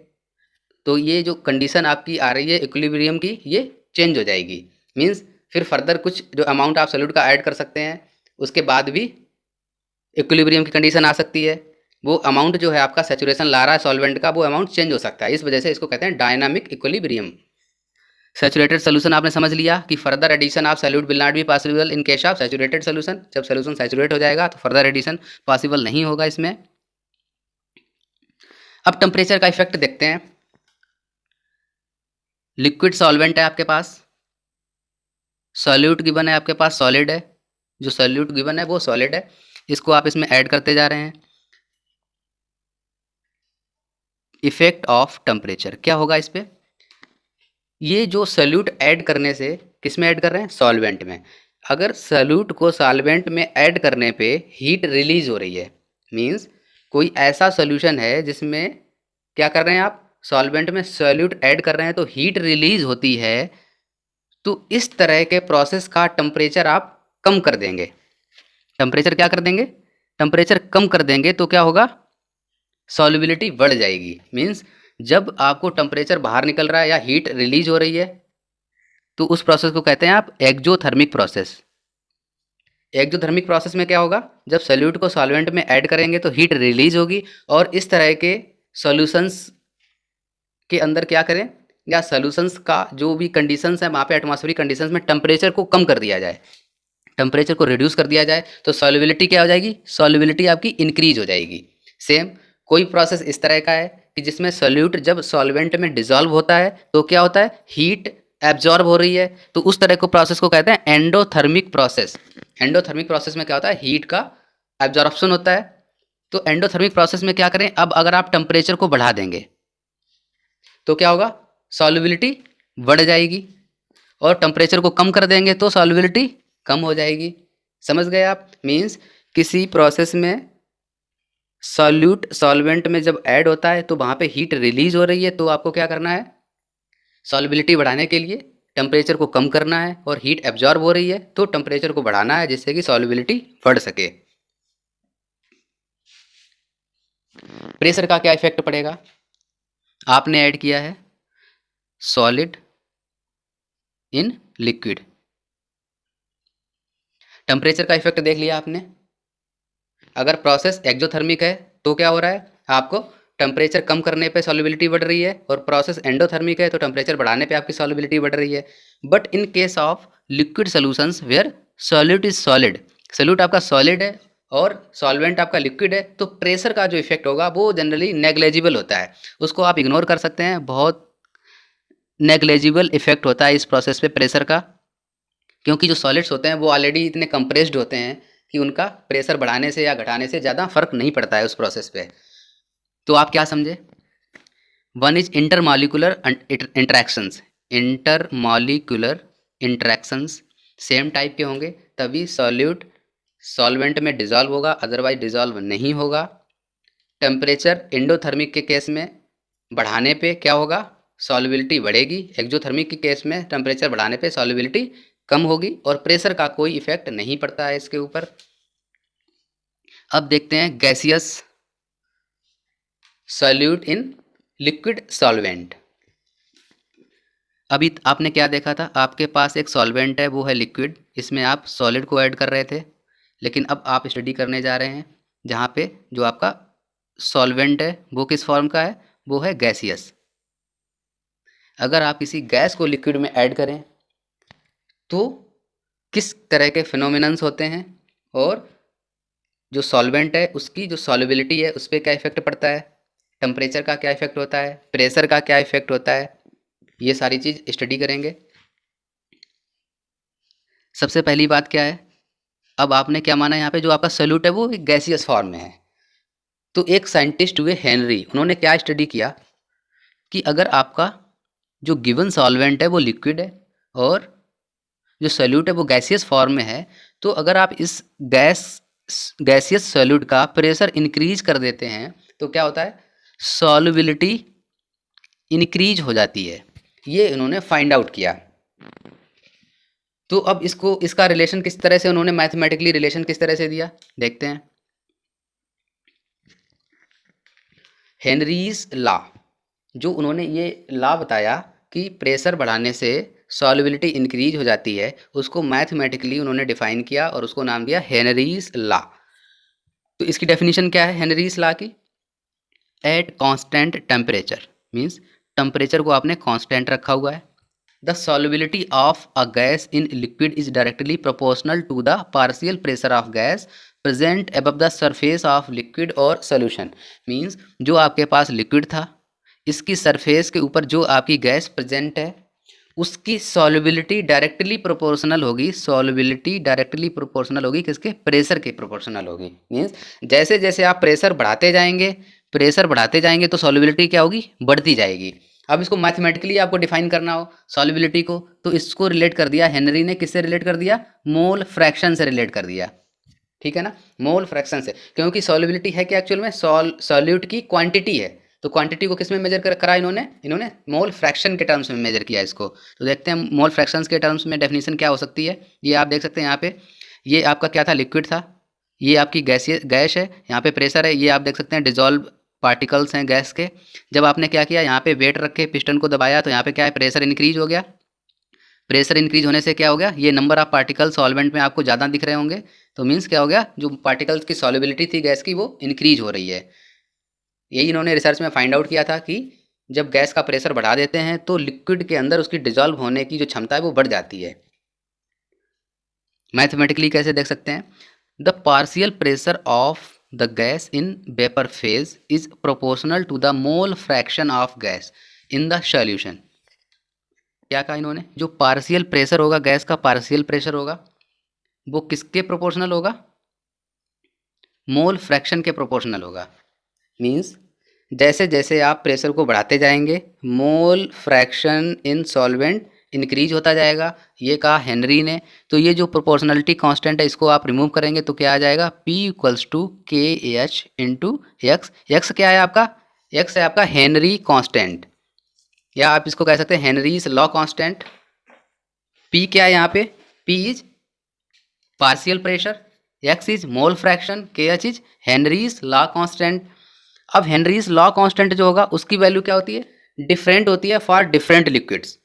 तो ये जो कंडीशन आपकी आ रही है इक्विलिब्रियम की, ये चेंज हो जाएगी। मींस फिर फर्दर कुछ जो अमाउंट आप सॉल्यूट का ऐड कर सकते हैं उसके बाद भी इक्विलिब्रियम की कंडीशन आ सकती है। वो अमाउंट जो है आपका सैचुरेशन ला रहा है सॉल्वेंट का, वो अमाउंट चेंज हो सकता है। इस वजह से इसको कहते हैं डायनामिक इक्विलिब्रियम। सैचुरेटेड सोल्यूशन आपने समझ लिया कि further addition of solute will not be possible in case of saturated solution. जब सोल्यूशन सैचुरेट हो जाएगा तो फर्दर एडिशन पॉसिबल नहीं होगा इसमें। अब टेम्परेचर का इफेक्ट देखते हैं। लिक्विड सॉल्वेंट है आपके पास, सॉल्यूट गिवन है आपके पास, सॉलिड है, जो सॉल्यूट गिवन है वो सॉलिड है, इसको आप इसमें ऐड करते जा रहे हैं। इफेक्ट ऑफ टेम्परेचर क्या होगा इस पर, ये जो सॉल्यूट ऐड करने से, किस में ऐड कर रहे हैं, सॉल्वेंट में। अगर सॉल्यूट को सॉल्वेंट में ऐड करने पे हीट रिलीज हो रही है, मींस कोई ऐसा सॉल्यूशन है जिसमें क्या कर रहे हैं आप, सॉल्वेंट में सॉल्यूट ऐड कर रहे हैं तो हीट रिलीज होती है, तो इस तरह के प्रोसेस का टेम्परेचर आप कम कर देंगे। टेम्परेचर क्या कर देंगे, टेम्परेचर कम कर देंगे तो क्या होगा, सॉल्युबिलिटी बढ़ जाएगी। मींस जब आपको टेम्परेचर बाहर निकल रहा है या हीट रिलीज हो रही है तो उस प्रोसेस को कहते हैं आप एक्जोथर्मिक प्रोसेस। एक्जोथर्मिक प्रोसेस में क्या होगा, जब सॉल्यूट को सॉल्वेंट में ऐड करेंगे तो हीट रिलीज होगी और इस तरह के सॉल्यूशंस के अंदर क्या करें, या सॉल्यूशंस का जो भी कंडीशंस है वहाँ पे एटमॉस्फेरिक कंडीशंस में टेम्परेचर को कम कर दिया जाए, टेम्परेचर को रिड्यूस कर दिया जाए, तो सॉल्युबिलिटी क्या हो जाएगी, सॉल्युबिलिटी आपकी इंक्रीज हो जाएगी। सेम कोई प्रोसेस इस तरह का है कि जिसमें सॉल्यूट जब सॉल्वेंट में डिसॉल्व होता है तो क्या होता है, हीट एब्जॉर्ब हो रही है, तो उस तरह को प्रोसेस को कहते हैं एंडोथर्मिक प्रोसेस। एंडोथर्मिक प्रोसेस में क्या होता है, हीट का एब्जॉर्प्शन होता है। तो एंडोथर्मिक प्रोसेस में क्या करें, अब अगर आप टेम्परेचर को बढ़ा देंगे तो क्या होगा, सॉल्युबिलिटी बढ़ जाएगी, और टेम्परेचर को कम कर देंगे तो सॉल्युबिलिटी कम हो जाएगी। समझ गए आप? मीन्स किसी प्रोसेस में सॉल्यूट सॉल्वेंट में जब ऐड होता है तो वहाँ पे हीट रिलीज हो रही है, तो आपको क्या करना है, सॉल्युबिलिटी बढ़ाने के लिए टेम्परेचर को कम करना है, और हीट एब्जॉर्ब हो रही है तो टेम्परेचर को बढ़ाना है जिससे कि सॉल्युबिलिटी बढ़ सके। प्रेशर का क्या इफेक्ट पड़ेगा, आपने ऐड किया है सॉलिड इन लिक्विड, टेम्परेचर का इफेक्ट देख लिया आपने। अगर प्रोसेस एक्जोथर्मिक है तो क्या हो रहा है, आपको टेम्परेचर कम करने पे सॉल्युबिलिटी बढ़ रही है, और प्रोसेस एंडोथर्मिक है तो टेम्परेचर बढ़ाने पे आपकी सॉल्युबिलिटी बढ़ रही है। But in case of liquid solutions where solute is solid, solute आपका सॉलिड है और सॉल्वेंट आपका लिक्विड है, तो प्रेशर का जो इफेक्ट होगा वो जनरली नेग्लेजिबल होता है, उसको आप इग्नोर कर सकते हैं। बहुत नेग्लेजिबल इफेक्ट होता है इस प्रोसेस पे प्रेशर का, क्योंकि जो सॉलिड्स होते हैं वो ऑलरेडी इतने कंप्रेस्ड होते हैं कि उनका प्रेशर बढ़ाने से या घटाने से ज़्यादा फर्क नहीं पड़ता है उस प्रोसेस पे। तो आप क्या समझे, one is intermolecular interactions, intermolecular interactions same type के होंगे तभी सॉल्यूट सॉल्वेंट में डिजॉल्व होगा, अदरवाइज डिजॉल्व नहीं होगा। टेम्परेचर एंडोथर्मिक के केस में बढ़ाने पे क्या होगा, सॉल्युबिलिटी बढ़ेगी, एक्जोथर्मिक के केस में टेम्परेचर बढ़ाने पे सॉल्युबिलिटी कम होगी, और प्रेशर का कोई इफेक्ट नहीं पड़ता है इसके ऊपर। अब देखते हैं gaseous solute in liquid solvent. अभी आपने क्या देखा था, आपके पास एक सॉल्वेंट है वो है लिक्विड, इसमें आप सॉलिड को ऐड कर रहे थे, लेकिन अब आप स्टडी करने जा रहे हैं जहाँ पे जो आपका सॉल्वेंट है वो किस फॉर्म का है, वो है गैसियस। अगर आप किसी गैस को लिक्विड में ऐड करें तो किस तरह के फिनोमिनन्स होते हैं, और जो सॉल्वेंट है उसकी जो सॉल्युबिलिटी है उस पर क्या इफेक्ट पड़ता है, टेम्परेचर का क्या इफेक्ट होता है, प्रेशर का क्या इफेक्ट होता है, ये सारी चीज़ स्टडी करेंगे। सबसे पहली बात क्या है, अब आपने क्या माना यहाँ पे जो आपका सॉल्यूट है वो एक गैसियस फॉर्म में है, तो एक साइंटिस्ट हुए हेनरी, उन्होंने क्या स्टडी किया कि अगर आपका जो गिवन सॉल्वेंट है वो लिक्विड है और जो सॉल्यूट है वो गैसियस फॉर्म में है, तो अगर आप इस गैसियस सॉल्यूट का प्रेशर इंक्रीज कर देते हैं तो क्या होता है, सॉल्युबिलिटी इंक्रीज हो जाती है। ये इन्होंने फाइंड आउट किया। तो अब इसका रिलेशन किस तरह से उन्होंने मैथमेटिकली रिलेशन किस तरह से दिया, देखते हैं। हेनरीज लॉ, जो उन्होंने ये लॉ बताया कि प्रेशर बढ़ाने से सॉल्युबिलिटी इंक्रीज हो जाती है, उसको मैथमेटिकली उन्होंने डिफाइन किया और उसको नाम दिया हेनरीज लॉ। तो इसकी डेफिनेशन क्या है हेनरीज लॉ की, at constant temperature, means temperature को आपने कांस्टेंट रखा हुआ है, the solubility of a gas in liquid is directly proportional to the partial pressure of gas present above the surface of liquid और solution. Means जो आपके पास liquid था, इसकी सरफेस के ऊपर जो आपकी गैस प्रेजेंट है उसकी सॉल्युबिलिटी डायरेक्टली प्रोपोर्शनल होगी, सॉल्युबिलिटी डायरेक्टली प्रोपोर्शनल होगी किसके, प्रेशर के प्रोपोर्शनल होगी। मींस जैसे जैसे आप प्रेशर बढ़ाते जाएंगे तो सॉल्युबिलिटी क्या होगी, बढ़ती जाएगी। अब इसको मैथमेटिकली आपको डिफाइन करना हो सॉल्युबिलिटी को, तो इसको रिलेट कर दिया हेनरी ने, किससे रिलेट कर दिया, मोल फ्रैक्शन से रिलेट कर दिया। ठीक है ना, मोल फ्रैक्शन से, क्योंकि सॉल्युबिलिटी है क्या एक्चुअल में, सॉल्यूट की क्वांटिटी है, तो क्वांटिटी को किस में मेजर करा इन्होंने मोल फ्रैक्शन के टर्म्स में मेजर किया इसको। तो देखते हैं मोल फ्रैक्शंस के टर्म्स में डेफिनेशन क्या हो सकती है। ये आप देख सकते हैं यहाँ पे, ये आपका क्या था, लिक्विड था, ये आपकी गैस है, यहाँ पे प्रेशर है, ये आप देख सकते हैं डिजॉल्व पार्टिकल्स हैं गैस के। जब आपने क्या किया, यहाँ पे वेट रख के पिस्टन को दबाया तो यहाँ पे क्या है, प्रेशर इंक्रीज हो गया। प्रेशर इंक्रीज होने से क्या हो गया, ये नंबर ऑफ पार्टिकल सॉल्वेंट में आपको ज़्यादा दिख रहे होंगे, तो मीन्स क्या हो गया, जो पार्टिकल्स की सॉल्युबिलिटी थी गैस की वो इंक्रीज हो रही है। यही इन्होंने रिसर्च में फाइंड आउट किया था कि जब गैस का प्रेशर बढ़ा देते हैं तो लिक्विड के अंदर उसकी डिजॉल्व होने की जो क्षमता है वो बढ़ जाती है। मैथमेटिकली कैसे देख सकते हैं, the partial pressure of the gas in vapour phase is proportional to the mole fraction of gas in the solution. क्या कहा इन्होंने, जो पार्शियल प्रेशर होगा, गैस का पार्शियल प्रेशर होगा, वो किसके प्रोपोर्शनल होगा, मोल फ्रैक्शन के प्रोपोर्शनल होगा। मीन्स जैसे जैसे आप प्रेशर को बढ़ाते जाएंगे mole fraction in solvent increase होता जाएगा, ये कहा हेनरी ने। तो ये जो प्रोपोर्शनलिटी कांस्टेंट है इसको आप रिमूव करेंगे तो क्या आ जाएगा, P इक्वल्स टू के एच इंटू एक्स। एक्स क्या है आपका, एक्स है आपका हेनरी कांस्टेंट, या आप इसको कह सकते हैं हेनरीज लॉ कांस्टेंट। P क्या है यहाँ पे, P is partial pressure, x is mole fraction, K H is Henry's law constant. अब हेनरीज लॉ कांस्टेंट जो होगा उसकी वैल्यू क्या होती है, डिफरेंट होती है फॉर डिफरेंट लिक्विड्स,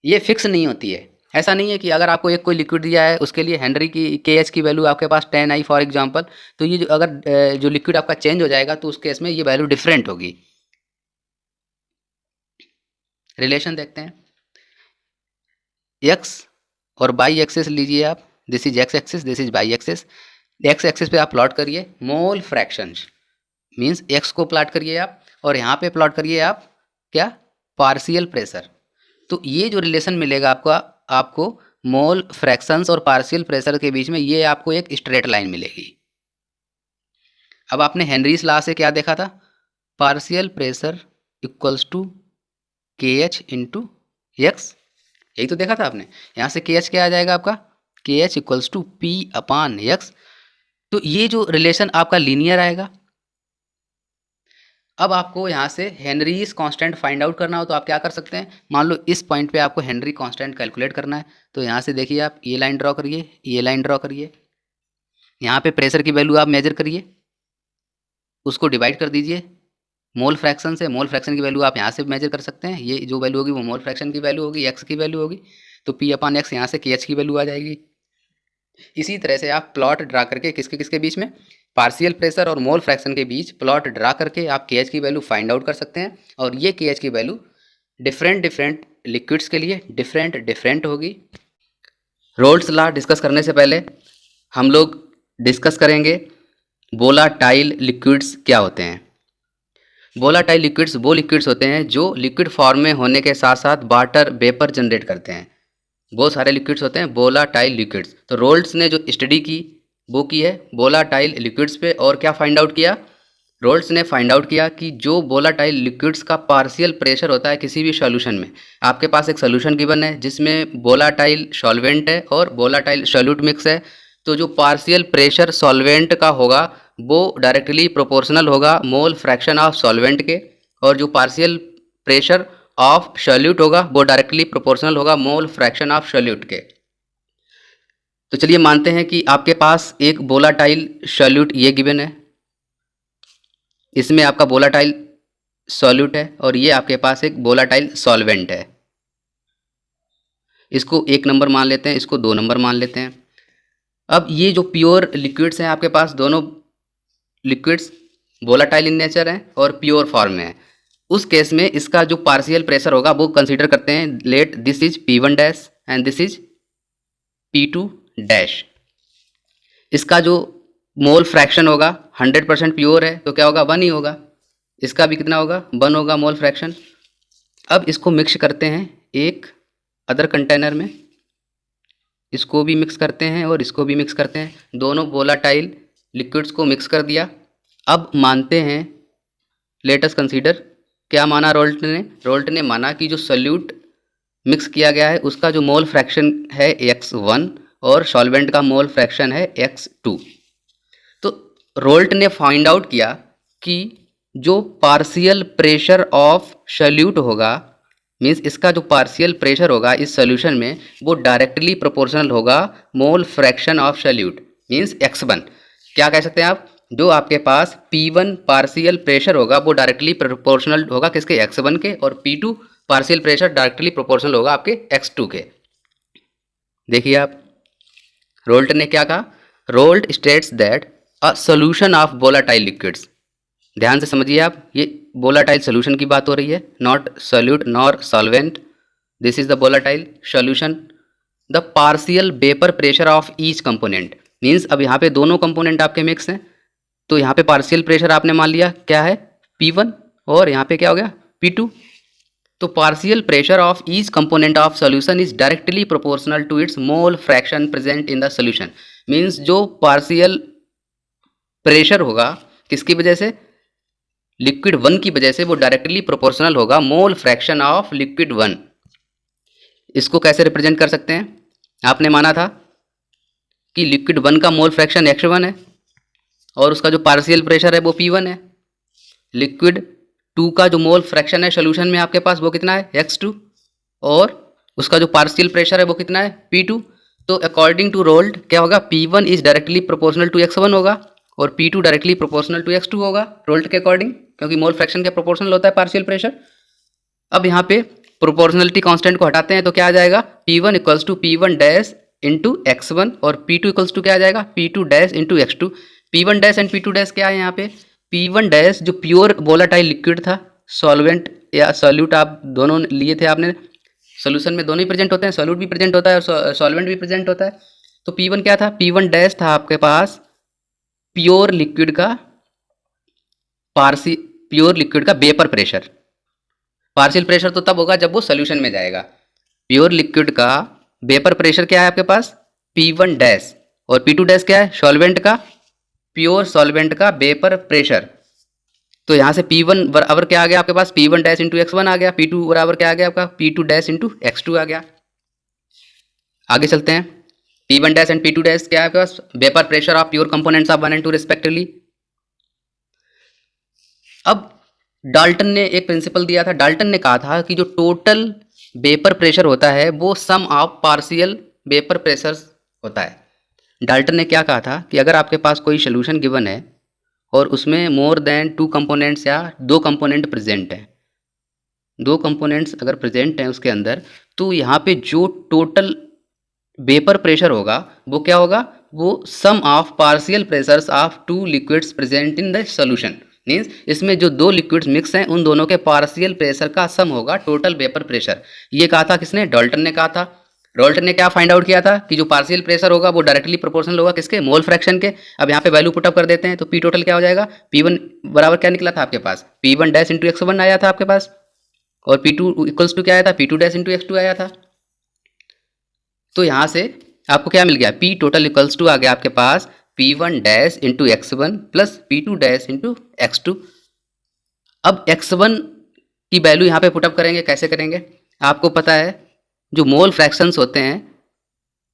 ये फिक्स नहीं होती है। ऐसा नहीं है कि अगर आपको एक कोई लिक्विड दिया है उसके लिए हेनरी की के एच की वैल्यू आपके पास 10 आई फॉर एग्जांपल, तो ये जो अगर जो लिक्विड आपका चेंज हो जाएगा तो उस केस में ये वैल्यू डिफरेंट होगी। रिलेशन देखते हैं, एक्स और बाई एक्सिस लीजिए आप, this is x axis, this is by axis. X axis पे आप प्लॉट करिए मोल फ्रैक्शंस, मीन्स एक्स को प्लॉट करिए आप, और यहाँ पे प्लॉट करिए आप क्या, पार्शियल प्रेशर। तो ये जो रिलेशन मिलेगा आपको मोल फ्रैक्शंस और पार्शियल प्रेशर के बीच में, ये आपको एक स्ट्रेट लाइन मिलेगी। अब आपने हेनरीज लॉ से क्या देखा था, पार्शियल प्रेशर इक्वल्स टू के एच इंटू एक्स, यही तो देखा था आपने। यहाँ से के एच क्या आ जाएगा आपका, K H equals to P upon X. तो ये जो रिलेशन आपका लीनियर आएगा। अब आपको यहाँ से हेनरीज कांस्टेंट फाइंड आउट करना हो तो आप क्या कर सकते हैं, मान लो इस पॉइंट पे आपको हेनरी कांस्टेंट कैलकुलेट करना है, तो यहाँ से देखिए आप ये लाइन ड्रॉ करिए, ये लाइन ड्रॉ करिए, यहाँ पे प्रेशर की वैल्यू आप मेजर करिए, उसको डिवाइड कर दीजिए मोल फ्रैक्शन से, मोल फ्रैक्शन की वैल्यू आप यहाँ से मेजर कर सकते हैं, ये जो वैल्यू होगी वो मोल फ्रैक्शन की वैल्यू होगी, एक्स की वैल्यू होगी, तो पी अपान एक्स, यहाँ से के एच की वैल्यू आ जाएगी। इसी तरह से आप प्लॉट ड्रा करके किसके किसके बीच में, पार्शियल प्रेशर और मोल फ्रैक्शन के बीच प्लॉट ड्रा करके आप के एच की वैल्यू फाइंड आउट कर सकते हैं, और ये के एच की वैल्यू डिफरेंट डिफरेंट लिक्विड्स के लिए डिफरेंट डिफरेंट होगी। रोल्स लॉ डिस्कस करने से पहले हम लोग डिस्कस करेंगे वोलाटाइल लिक्विड्स क्या होते हैं। वोलाटाइल लिक्विड्स वो लिक्विड्स होते हैं जो लिक्विड फॉर्म में होने के साथ साथ वाटर वेपर जनरेट करते हैं। बहुत सारे लिक्विड्स होते हैं वोलाटाइल लिक्विड्स। तो रोल्स ने जो स्टडी की वो की है वोलाटाइल लिक्विड्स पे, और क्या फाइंड आउट किया, रोल्स ने फाइंड आउट किया कि जो वोलाटाइल लिक्विड्स का पार्शियल प्रेशर होता है किसी भी सॉल्यूशन में, आपके पास एक सॉल्यूशन गिवन है जिसमें वोलाटाइल सॉल्वेंट है और वोलाटाइल सॉल्यूट मिक्स है, तो जो पार्शियल प्रेशर सॉल्वेंट का होगा वो डायरेक्टली प्रोपोर्शनल होगा मोल फ्रैक्शन ऑफ सॉल्वेंट के, और जो पार्शियल प्रेशर ऑफ सॉल्यूट होगा वो डायरेक्टली प्रोपोर्शनल होगा मोल फ्रैक्शन ऑफ सॉल्यूट के। तो चलिए मानते हैं कि आपके पास एक वोलाटाइल सॉल्यूट ये गिवन है, इसमें आपका वोलाटाइल सॉल्यूट है और ये आपके पास एक वोलाटाइल सॉल्वेंट है। इसको 1 नंबर मान लेते हैं, इसको 2 नंबर मान लेते हैं। अब ये जो प्योर लिक्विड्स हैं आपके पास, दोनों लिक्विड्स वोलाटाइल इन नेचर हैं और प्योर फॉर्म में है, उस केस में इसका जो पार्शियल प्रेशर होगा वो कंसीडर करते हैं, let this is P1 dash and this is P2 dash. इसका जो मोल फ्रैक्शन होगा 100% प्योर है तो क्या होगा, 1 ही होगा। इसका भी कितना होगा, 1 होगा मोल फ्रैक्शन। अब इसको मिक्स करते हैं एक अदर कंटेनर में, इसको भी मिक्स करते हैं और इसको भी मिक्स करते हैं, दोनों वोलाटाइल लिक्विड्स को मिक्स कर दिया। अब मानते हैं, लेट अस कंसीडर, क्या माना रोल्ट ने माना कि जो सॉल्यूट मिक्स किया गया है उसका जो मोल फ्रैक्शन है x1 और सॉल्वेंट का मोल फ्रैक्शन है x2। तो रोल्ट ने फाइंड आउट किया कि जो पार्शियल प्रेशर ऑफ सॉल्यूट होगा, मीन्स इसका जो पार्शियल प्रेशर होगा इस सॉल्यूशन में वो डायरेक्टली प्रोपोर्शनल होगा mole fraction of solute, means x1। क्या कह सकते हैं आप, जो आपके पास P1 पार्शियल प्रेशर होगा वो डायरेक्टली प्रोपोर्शनल होगा किसके, x1 के, और P2 partial pressure directly proportional होगा आपके x2 के। देखिए आप, रोल्ट ने क्या कहा, Raoult states that a solution of volatile liquids, ध्यान से समझिए आप, ये वोलाटाइल सॉल्यूशन की बात हो रही है, not solute nor solvent, this is the volatile solution. The partial vapour pressure of each component, means अब यहाँ पे दोनों कंपोनेंट आपके मिक्स हैं, तो यहाँ पे पार्शियल प्रेशर आपने मान लिया क्या है P1 और यहाँ पे क्या हो गया P2। तो partial pressure of each component of solution is directly proportional to its mole fraction present in the solution. Means जो पार्शियल प्रेशर होगा किसकी वजह से, लिक्विड 1 की वजह से, वो डायरेक्टली प्रोपोर्शनल होगा मोल फ्रैक्शन ऑफ लिक्विड 1। इसको कैसे रिप्रेजेंट कर सकते हैं, आपने माना था कि लिक्विड 1 का मोल फ्रैक्शन x1 है और उसका जो पार्शियल प्रेशर है वो P1 है। लिक्विड 2 का जो मोल फ्रैक्शन है सोल्यूशन में आपके पास वो कितना है x2 और उसका जो पार्शियल प्रेशर है वो कितना है P2। तो अकॉर्डिंग टू रोल्ट क्या होगा, P1 is directly proportional to x1 होगा और P2 directly proportional to x2 होगा रोल्ट के अकॉर्डिंग, क्योंकि मोल फ्रैक्शन के प्रोपोर्शनल होता है पार्शियल प्रेशर। अब यहाँ पे प्रोपोर्शनलिटी कांस्टेंट को हटाते हैं तो क्या आ जाएगा, P1 equals to P1 dash into x1 और P2 इक्वल्स टू क्या आ जाएगा, P2 dash into x2। P1 dash and P2 dash क्या है यहाँ पे, P1 डैश जो प्योर वोलाटाइल लिक्विड था, सॉल्वेंट या सॉल्यूट आप दोनों लिए थे आपने, सोल्यूशन में दोनों ही प्रेजेंट होते हैं, सॉल्यूट भी प्रेजेंट होता है और सॉल्वेंट भी प्रेजेंट होता है। तो P1 क्या था, P1 डैश था आपके पास प्योर लिक्विड का वेपर प्रेशर। पार्शियल प्रेशर तो तब होगा जब वो सोल्यूशन में जाएगा। प्योर लिक्विड का वेपर प्रेशर क्या है आपके पास, P1 डैश, और P2 डैश क्या है, सॉल्वेंट का, प्योर सॉल्वेंट का वेपर प्रेशर। तो यहाँ से P1 बराबर क्या आ गया आपके पास, P1 डैश इंटू x1 आ गया, P2 बराबर क्या आ गया आपका, P2 डैश इंटू x2 आ गया। आगे चलते हैं, P1 dash and P2 dash क्या है आपके पास, vapour pressure of pure components of 1 and 2 respectively. अब डाल्टन ने एक प्रिंसिपल दिया था, डाल्टन ने कहा था कि जो टोटल वेपर प्रेशर होता है वो sum of partial vapour pressures होता है। डाल्टन ने क्या कहा था कि अगर आपके पास कोई सोल्यूशन गिवन है और उसमें मोर देन 2 कंपोनेंट्स या 2 कंपोनेंट प्रेजेंट हैं, 2 कंपोनेंट्स अगर प्रेजेंट हैं उसके अंदर, तो यहाँ पे जो टोटल वेपर प्रेशर होगा वो क्या होगा, वो sum of partial pressures of 2 liquids present in the solution. Means इसमें जो 2 लिक्विड्स मिक्स हैं उन दोनों के पार्शियल प्रेशर का सम होगा टोटल वेपर प्रेशर। ये कहा था किसने, डाल्टन ने कहा था। डाल्टन ने क्या फाइंड आउट किया था कि जो पार्शियल प्रेशर होगा वो डायरेक्टली प्रोपोर्शनल होगा किसके, मोल फ्रैक्शन के। अब यहाँ पे वैल्यू पुटअप कर देते हैं तो P टोटल क्या हो जाएगा, P1 बराबर क्या निकला था आपके पास, P1 डैश इंटू x1 आया था आपके पास और P2 इक्वल्स टू क्या आया था, P2 डैश इंटू x2 आया था। तो यहाँ से आपको क्या मिल गया, P टोटल इक्वल्स टू आ गया आपके पास P1 dash into x1 plus P2 dash into x2। अब x1 की वैल्यू यहाँ पे पुटअप करेंगे, कैसे करेंगे, आपको पता है जो मोल फ्रैक्शंस होते हैं,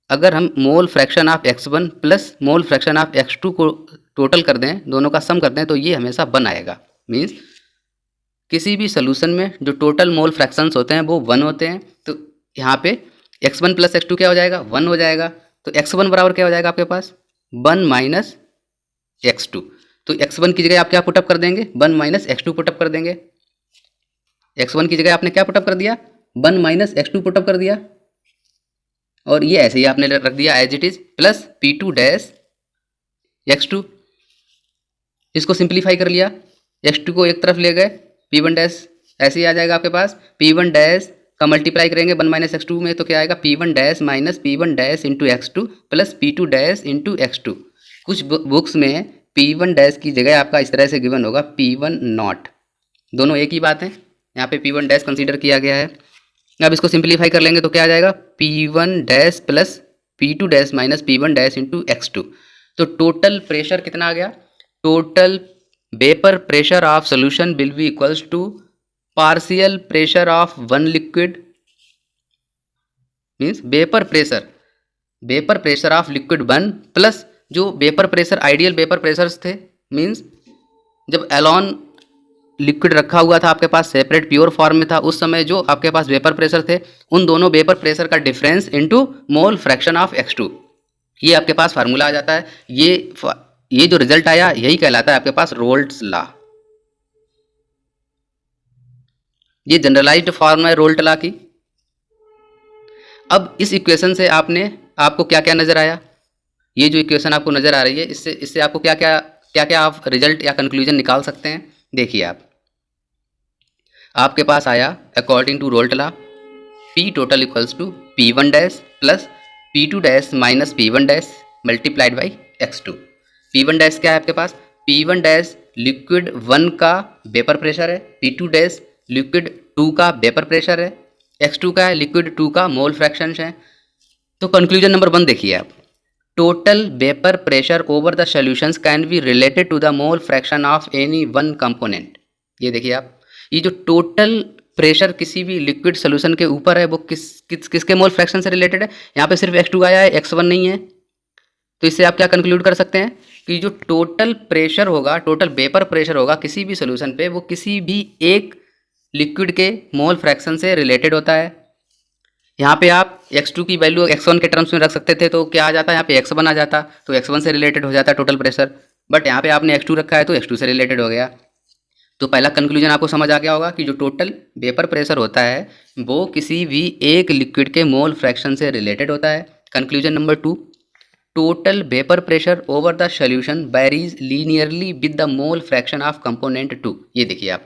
अगर हम मोल fraction of x1 plus mole fraction of x2 को टोटल कर दें, दोनों का सम कर दें, तो ये हमेशा 1 आएगा। मीन्स किसी भी सोल्यूशन में जो टोटल मोल फ्रैक्शंस होते हैं वो 1 होते हैं। तो यहाँ पे x1 प्लस x2 क्या हो जाएगा, 1 हो जाएगा। तो x1 बराबर क्या हो जाएगा आपके पास, 1 माइनस x2। तो x1 की जगह आप क्या पुटअप कर देंगे, 1 माइनस x2 पुटअप कर देंगे। x1 की जगह आपने क्या पुटअप कर दिया, 1 माइनस x2 पुटअप कर दिया, और ये ऐसे ही आपने रख दिया as it is, plus P2 dash x2। इसको सिंप्लीफाई कर लिया, x2 को एक तरफ ले गए, P1 डैश ऐसे ही आ जाएगा आपके पास। P1 डैश का मल्टीप्लाई करेंगे 1 माइनस x2 में तो क्या आएगा, P1 dash minus P1 dash into x2 plus P2 dash into x2। कुछ बुक्स में P1 डैश की जगह आपका इस तरह से गिवन होगा P1 नॉट, दोनों एक ही बात है, यहाँ पे P1 डैश कंसीडर किया गया है। अब इसको सिंप्लीफाई कर लेंगे तो क्या आ जाएगा, P1 dash plus P2 dash minus P1 dash into x2। तो टोटल प्रेशर कितना आ गया, total vapour pressure of solution will be equals to partial pressure of 1 liquid, means vapour pressure of liquid 1 plus जो vapour pressure ideal vapour pressures थे, means जब alone liquid रखा हुआ था आपके पास सेपरेट प्योर फॉर्म में था, उस समय जो आपके पास वेपर प्रेशर थे उन दोनों वेपर प्रेशर का difference into mole fraction of x2, ये आपके पास फार्मूला आ जाता है। ये जो रिजल्ट आया यही कहलाता है आपके पास रोल्ट्स लॉ। ये जनरलाइज्ड फॉर्म है रोल्ट लॉ की। अब इस इक्वेशन से आपको क्या क्या नजर आया, ये जो इक्वेशन आपको नजर आ रही है इससे आपको क्या क्या आप रिजल्ट या कंक्लूजन निकाल सकते हैं। देखिए आपके पास आया according to Raoult law P total equals to P1 dash plus P2 dash minus P1 dash multiplied by x2। P1 dash क्या है आपके पास, P1 डैश लिक्विड 1 का वेपर प्रेशर है, P2 डैश लिक्विड टू का वेपर प्रेशर है, x2 का है, liquid 2 का मोल फ्रैक्शंस है। तो कंक्लूजन नंबर 1 देखिए आप, total vapour pressure over the solutions can be related to the mole fraction of any one component. ये देखिए आप, ये जो टोटल प्रेशर किसी भी लिक्विड सोल्यूशन के ऊपर है वो किसके मोल फ्रैक्शन से रिलेटेड है। यहाँ पे सिर्फ x2 आया है, x1 नहीं है। तो इससे आप क्या कंक्लूड कर सकते हैं कि जो टोटल प्रेशर होगा, टोटल वेपर प्रेशर होगा किसी भी सोल्यूशन पे, वो किसी भी एक लिक्विड के मोल फ्रैक्शन से रिलेटेड होता है। यहाँ पे आप x2 की वैल्यू x1 के टर्म्स में रख सकते थे, तो क्या आ जाता है यहाँ पे x1 आ जाता, तो x1 से रिलेटेड हो जाता है टोटल प्रेशर। बट यहाँ पे आपने x2 रखा है तो x2 से रिलेटेड हो गया। तो पहला कंक्लूजन आपको समझ आ गया होगा कि जो टोटल वेपर प्रेशर होता है वो किसी भी एक लिक्विड के मोल फ्रैक्शन से रिलेटेड होता है। Conclusion number 2, total vapour pressure over the solution varies linearly with the mole fraction of component 2। ये देखिए आप,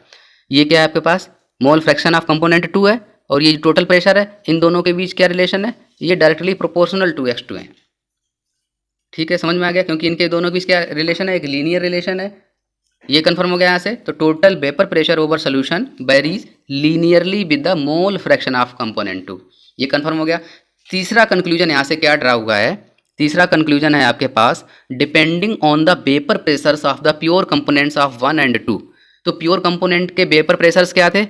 ये क्या है आपके पास, मोल फ्रैक्शन ऑफ कंपोनेंट 2 है, और ये टोटल प्रेशर है, इन दोनों के बीच क्या रिलेशन है, ये डायरेक्टली प्रोपोर्शनल टू x2 है। ठीक है, समझ में आ गया, क्योंकि इनके दोनों के बीच क्या रिलेशन है, एक लीनियर रिलेशन है। ये कंफर्म हो गया यहाँ से। तो total vapour pressure over solution varies linearly with the mole fraction of component 2, ये कंफर्म हो गया। तीसरा कंक्लूजन यहाँ से क्या ड्रा हुआ है, तीसरा कंक्लूजन है आपके पास, depending on the vapour pressures of the pure components of 1 and 2। तो प्योर कंपोनेंट के वेपर प्रेशर्स क्या थे,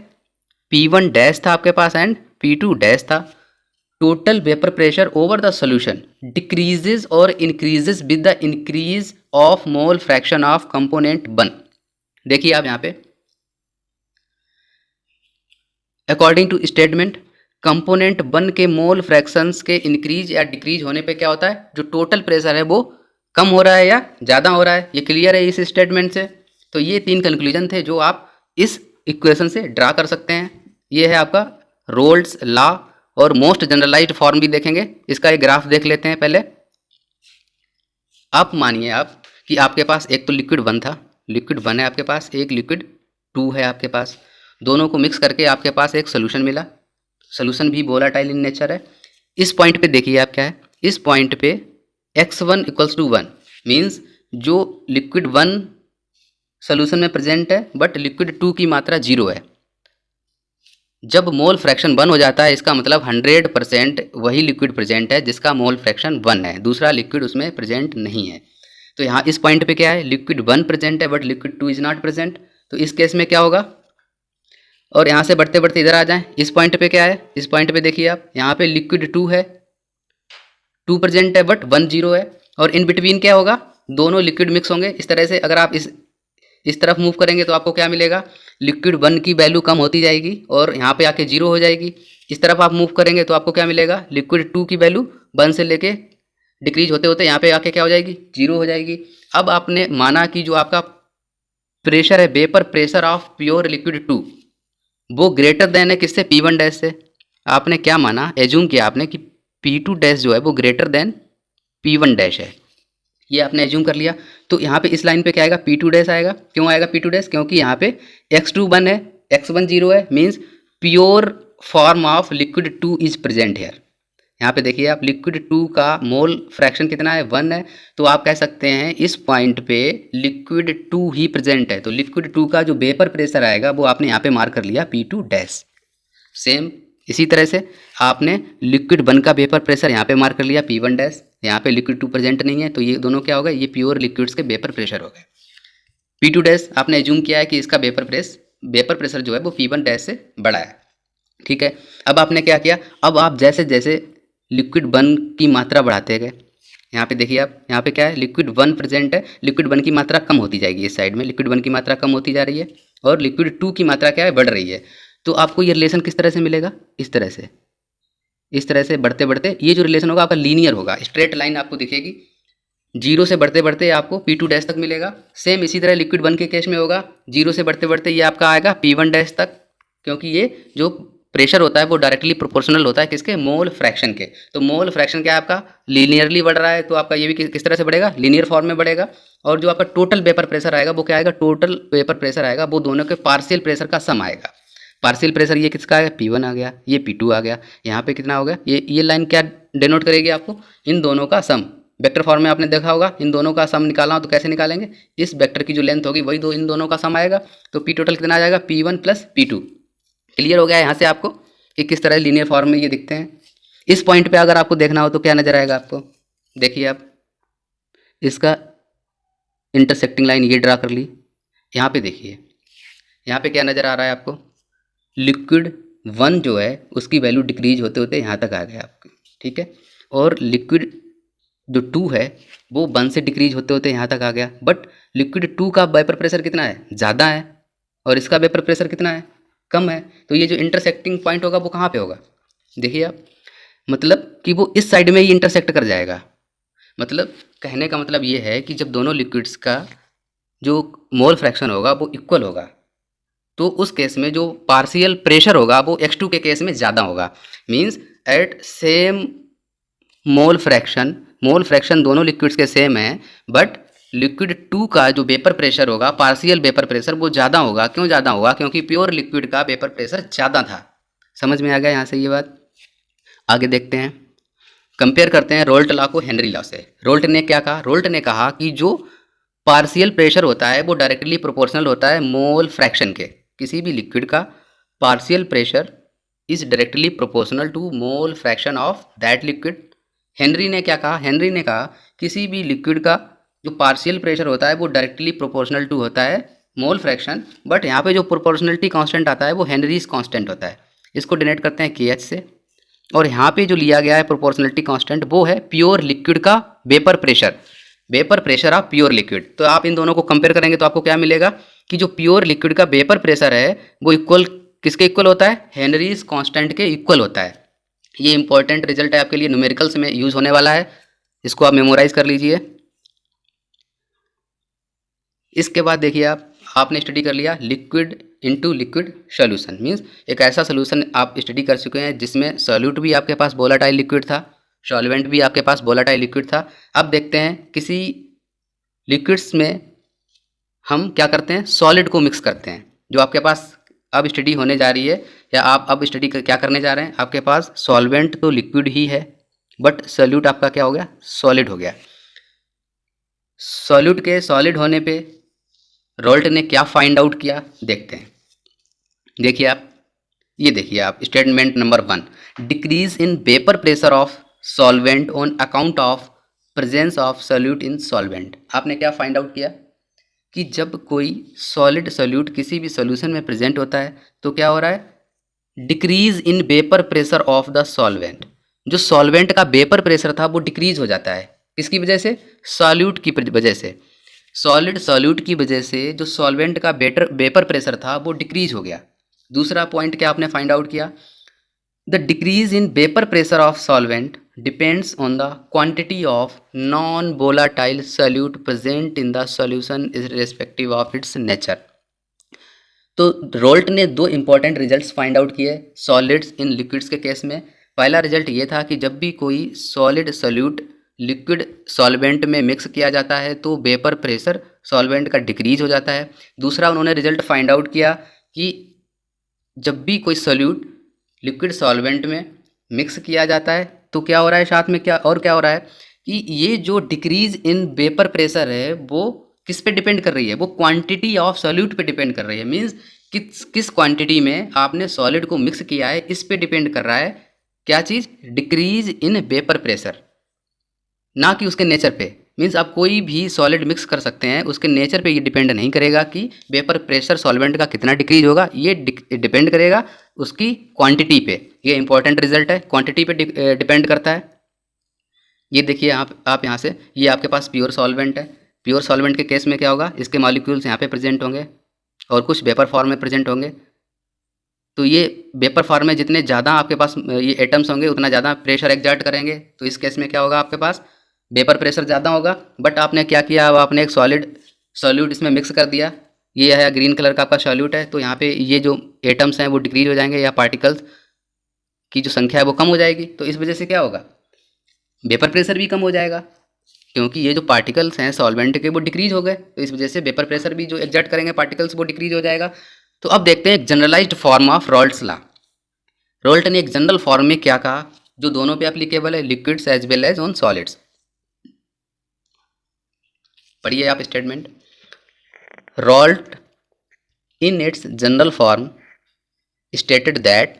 P1 डैश था आपके पास एंड P2 डैश था। Total vapour pressure over the solution decreases और increases with the increase of mole fraction of component 1। देखिए आप यहाँ पे, अकॉर्डिंग टू स्टेटमेंट, कंपोनेंट 1 के मोल फ्रैक्शंस के इंक्रीज या डिक्रीज होने पे क्या होता है, जो टोटल प्रेशर है वो कम हो रहा है या ज़्यादा हो रहा है। ये क्लियर है इस स्टेटमेंट से। तो ये 3 कंक्लूजन थे जो आप इस इक्वेशन से ड्रा कर सकते हैं। ये है आपका रोल्स लॉ, और मोस्ट जनरलाइज्ड फॉर्म भी देखेंगे। इसका एक ग्राफ देख लेते हैं पहले। आप मानिए आप कि आपके पास एक तो लिक्विड 1 था, लिक्विड 1 है आपके पास, एक लिक्विड 2 है आपके पास, दोनों को मिक्स करके आपके पास एक सोल्यूशन मिला। सोल्यूशन भी वोलाटाइल इन नेचर है। इस पॉइंट पे देखिए आप क्या है, इस पॉइंट पे x1 इक्वल्स टू 1 मीन्स जो लिक्विड 1 सोल्यूशन में प्रेजेंट है बट लिक्विड 2 की मात्रा 0 है। जब मोल फ्रैक्शन 1 हो जाता है इसका मतलब 100% वही लिक्विड प्रेजेंट है जिसका मोल फ्रैक्शन 1 है, दूसरा लिक्विड उसमें प्रेजेंट नहीं है। तो यहाँ इस पॉइंट पे क्या है, लिक्विड 1 प्रेजेंट है but liquid 2 is not present. तो इस केस में क्या होगा, और यहाँ से बढ़ते बढ़ते इधर आ जाएं, इस पॉइंट पे क्या है, इस पॉइंट पे देखिए आप, यहाँ पे लिक्विड 2 है, 2 प्रेजेंट है बट 1 0 है, और इन बिटवीन क्या होगा, दोनों लिक्विड मिक्स होंगे। इस तरह से अगर आप इस तरफ मूव करेंगे तो आपको क्या मिलेगा, लिक्विड 1 की वैल्यू कम होती जाएगी और यहाँ पे आके 0 हो जाएगी। इस तरफ आप मूव करेंगे तो आपको क्या मिलेगा, लिक्विड 2 की वैल्यू 1 से लेके डिक्रीज होते होते यहाँ पे आके क्या हो जाएगी, 0 हो जाएगी। अब आपने माना कि जो आपका प्रेशर है, vapour pressure of pure liquid 2, वो ग्रेटर देन है किससे, P1 डैश से। आपने क्या माना, एज्यूम किया आपने कि P2 डैश जो है वो ग्रेटर देन P1 डैश है, ये आपने एज्यूम कर लिया। तो यहाँ पे इस लाइन पे क्या आएगा, P2 डैश आएगा। क्यों आएगा P2 डैश, क्योंकि यहाँ पे x2 1 है, x1 0 है, means pure form of liquid 2 is present here. यहाँ पे देखिए आप, लिक्विड 2 का मोल फ्रैक्शन कितना है, 1 है। तो आप कह सकते हैं इस पॉइंट पे लिक्विड 2 ही प्रेजेंट है। तो लिक्विड 2 का जो वेपर प्रेशर आएगा वो आपने यहाँ पे मार्क कर लिया P2 डैश। सेम इसी तरह से आपने लिक्विड 1 का वेपर प्रेशर यहाँ पे मार्क कर लिया P1 डैश, यहाँ पे लिक्विड 2 प्रेजेंट नहीं है, तो ये दोनों क्या हो गए, ये प्योर लिक्विड्स के वेपर प्रेशर हो गए। P2 डैश आपने एज्यूम किया है कि इसका वेपर प्रेशर जो है वो P1 डैश से बड़ा है। ठीक है, अब आपने क्या किया, अब आप जैसे जैसे लिक्विड 1 की मात्रा बढ़ाते गए, यहाँ पे देखिए आप, यहाँ पे क्या है, लिक्विड 1 प्रेजेंट है, लिक्विड 1 की मात्रा कम होती जाएगी, इस साइड में लिक्विड 1 की मात्रा कम होती जा रही है और लिक्विड 2 की मात्रा क्या है, बढ़ रही है। तो आपको ये रिलेशन किस तरह से मिलेगा, इस तरह से, इस तरह से बढ़ते बढ़ते ये जो रिलेशन होगा आपका लीनियर होगा, स्ट्रेट लाइन आपको दिखेगी, 0 से बढ़ते बढ़ते आपको P2 डैश तक मिलेगा। सेम इसी तरह लिक्विड 1 के केस में होगा, 0 से बढ़ते बढ़ते ये आपका आएगा P1 डैश तक, क्योंकि ये जो प्रेशर होता है वो डायरेक्टली प्रोपोर्शनल होता है किसके, मोल फ्रैक्शन के। तो मोल फ्रैक्शन क्या है आपका, लीनियरली बढ़ रहा है, तो आपका ये भी किस तरह से बढ़ेगा, लीनियर फॉर्म में बढ़ेगा। और जो आपका टोटल वेपर प्रेशर आएगा वो क्या आएगा, टोटल वेपर प्रेशर आएगा वो दोनों के पार्शियल प्रेशर का सम आएगा। पार्शियल प्रेशर ये किसका है, P1 आ गया, ये P2 आ गया, यहाँ पे कितना हो गया, ये लाइन क्या डिनोट करेगी आपको, इन दोनों का सम। वेक्टर फॉर्म में आपने देखा होगा, इन दोनों का सम निकालना हो तो कैसे निकालेंगे, इस वेक्टर की जो लेंथ होगी वही इन दोनों का सम आएगा। तो P टोटल कितना आ जाएगा, P1 प्लस P2। क्लियर हो गया यहाँ से आपको कि किस तरह लीनियर फॉर्म में ये दिखते हैं। इस पॉइंट पे अगर आपको देखना हो तो क्या नज़र आएगा आपको, देखिए आप इसका इंटरसेक्टिंग लाइन ये ड्रा कर ली। यहाँ पे देखिए, यहाँ पे क्या नज़र आ रहा है आपको, लिक्विड 1 जो है उसकी वैल्यू डिक्रीज होते होते यहाँ तक आ गया आपके, ठीक है। और लिक्विड जो 2 है वो 1 से डिक्रीज होते होते यहाँ तक आ गया। बट लिक्विड 2 का वेपर प्रेशर कितना है, ज़्यादा है, और इसका वेपर प्रेशर कितना है, कम है। तो ये जो इंटरसेक्टिंग पॉइंट होगा वो कहाँ पे होगा, देखिए आप, मतलब कि वो इस साइड में ही इंटरसेक्ट कर जाएगा। मतलब कहने का मतलब ये है कि जब दोनों लिक्विड्स का जो मोल फ्रैक्शन होगा वो इक्वल होगा, तो उस केस में जो पार्शियल प्रेशर होगा वो x2 के केस में ज़्यादा होगा। Means at same mole fraction दोनों लिक्विड्स के सेम है, बट लिक्विड 2 का जो वेपर प्रेशर होगा, पार्शियल वेपर प्रेशर, वो ज़्यादा होगा। क्यों ज़्यादा होगा, क्योंकि प्योर लिक्विड का वेपर प्रेशर ज़्यादा था। समझ में आ गया यहाँ से ये बात। आगे देखते हैं, कंपेयर करते हैं रोल्ट लॉ को हेनरी लॉ से। रोल्ट ने क्या कहा, रोल्ट ने कहा कि जो पार्शियल प्रेशर होता है वो डायरेक्टली प्रोपोर्शनल होता है मोल फ्रैक्शन के। किसी भी लिक्विड का partial pressure is directly proportional to mole fraction of that liquid. Henry ने क्या कहा, हेनरी ने कहा किसी भी लिक्विड का जो पार्शियल प्रेशर होता है वो डायरेक्टली प्रोपोर्शनल टू होता है मोल फ्रैक्शन, बट यहाँ पे जो प्रोपोर्शनलिटी कांस्टेंट आता है वो हेनरीज कांस्टेंट होता है। इसको डिनोट करते हैं KH से। और यहाँ पे जो लिया गया है प्रोपोर्शनलिटी कांस्टेंट वो है प्योर लिक्विड का vapour pressure of pure liquid. तो आप इन दोनों को कंपेयर करेंगे तो आपको क्या मिलेगा कि जो प्योर लिक्विड का वेपर प्रेशर है वो इक्वल किसके इक्वल होता है, हेनरीज कांस्टेंट के इक्वल होता है। ये इंपॉर्टेंट रिजल्ट है आपके लिए, न्यूमेरिकल्स में यूज होने वाला है, इसको आप मेमोराइज कर लीजिए। इसके बाद देखिए आपने स्टडी कर लिया liquid into liquid solution. Means एक ऐसा सोल्यूशन आप स्टडी कर चुके हैं जिसमें सॉल्यूट भी आपके पास वोलेटाइल लिक्विड था, सॉल्वेंट भी आपके पास वोलेटाइल लिक्विड था। अब देखते हैं किसी लिक्विड्स में हम क्या करते हैं, सॉलिड को मिक्स करते हैं। जो आपके पास अब स्टडी होने जा रही है, या आप अब स्टडी क्या करने जा रहे हैं, आपके पास सॉल्वेंट तो लिक्विड ही है बट सॉल्यूट आपका क्या हो गया, सॉलिड हो गया। सॉल्यूट के सॉलिड होने पे रोल्ट ने क्या फाइंड आउट किया, देखते हैं। देखिए आप, ये देखिए आप statement number 1, decrease in vapour pressure of solvent on account of presence of solute in solvent. आपने क्या फाइंड आउट किया कि जब कोई सॉलिड सॉल्यूट किसी भी सॉल्यूशन में प्रेजेंट होता है तो क्या हो रहा है, decrease in vapour pressure of the solvent. जो सॉल्वेंट का वेपर प्रेशर था वो डिक्रीज हो जाता है, किसकी वजह से, सॉल्यूट की वजह से। सॉलिड सॉल्यूट की वजह से जो सॉल्वेंट का वेपर प्रेशर था वो डिक्रीज हो गया। दूसरा पॉइंट क्या आपने फाइंड आउट किया, the decrease in vapour pressure of solvent depends on the quantity of non volatile solute present in the solution is respective of its nature. तो रोल्ट ने 2 इंपॉर्टेंट रिजल्ट्स फाइंड आउट किए solids in liquids के case में। पहला result ये था कि जब भी कोई सॉलिड सॉल्यूट लिक्विड सॉल्वेंट में मिक्स किया जाता है तो वेपर प्रेशर सॉल्वेंट का डिक्रीज हो जाता है। दूसरा उन्होंने रिजल्ट फाइंड आउट किया कि जब भी कोई सॉल्यूट लिक्विड सॉल्वेंट में मिक्स किया जाता है तो क्या हो रहा है, साथ में क्या हो रहा है कि ये जो डिक्रीज इन वेपर प्रेशर है वो किस पे डिपेंड कर रही है, वो क्वांटिटी ऑफ सॉल्यूट पे डिपेंड कर रही है। मींस किस क्वांटिटी में आपने सॉलिड को मिक्स किया है इस पे डिपेंड कर रहा है क्या चीज़, डिक्रीज इन वेपर प्रेशर, ना कि उसके नेचर पे। मींस आप कोई भी सॉलिड मिक्स कर सकते हैं, उसके नेचर पे ये डिपेंड नहीं करेगा कि वेपर प्रेशर सॉल्वेंट का कितना डिक्रीज होगा, ये डिपेंड करेगा उसकी क्वांटिटी पे। ये इंपॉर्टेंट रिजल्ट है, क्वांटिटी पे डिपेंड करता है। ये देखिए आप यहाँ से, ये आपके पास प्योर सॉल्वेंट है। प्योर सॉल्वेंट के केस में क्या होगा, इसके मॉलिक्यूल्स यहाँ पे प्रेजेंट होंगे और कुछ वेपर फॉर्म में प्रेजेंट होंगे। तो ये वेपर फॉर्म में जितने ज़्यादा आपके पास ये एटम्स होंगे उतना ज़्यादा प्रेशर एक्सर्ट करेंगे। तो इस केस में क्या होगा, आपके पास वेपर प्रेशर ज़्यादा होगा। बट आपने क्या किया, अब आपने एक सॉल्यूट इसमें मिक्स कर दिया। ये है ग्रीन कलर का आपका सॉल्यूट है, तो यहाँ पे ये जो एटम्स हैं वो डिक्रीज हो जाएंगे या पार्टिकल्स की जो संख्या है वो कम हो जाएगी। तो इस वजह से क्या होगा, वेपर प्रेशर भी कम हो जाएगा, क्योंकि ये जो पार्टिकल्स हैं सॉल्वेंट के वो डिक्रीज हो गए। तो इस वजह से वेपर प्रेशर भी जो एक्सर्ट करेंगे पार्टिकल्स वो डिक्रीज हो जाएगा। तो अब देखते हैं एक generalized form of Raoult's law. Raoult ने एक जनरल फॉर्म में क्या कहा जो दोनों पे एप्लीकेबल है, liquids as well as on solids. पढ़िए आप statement, Raoult in its general form stated that,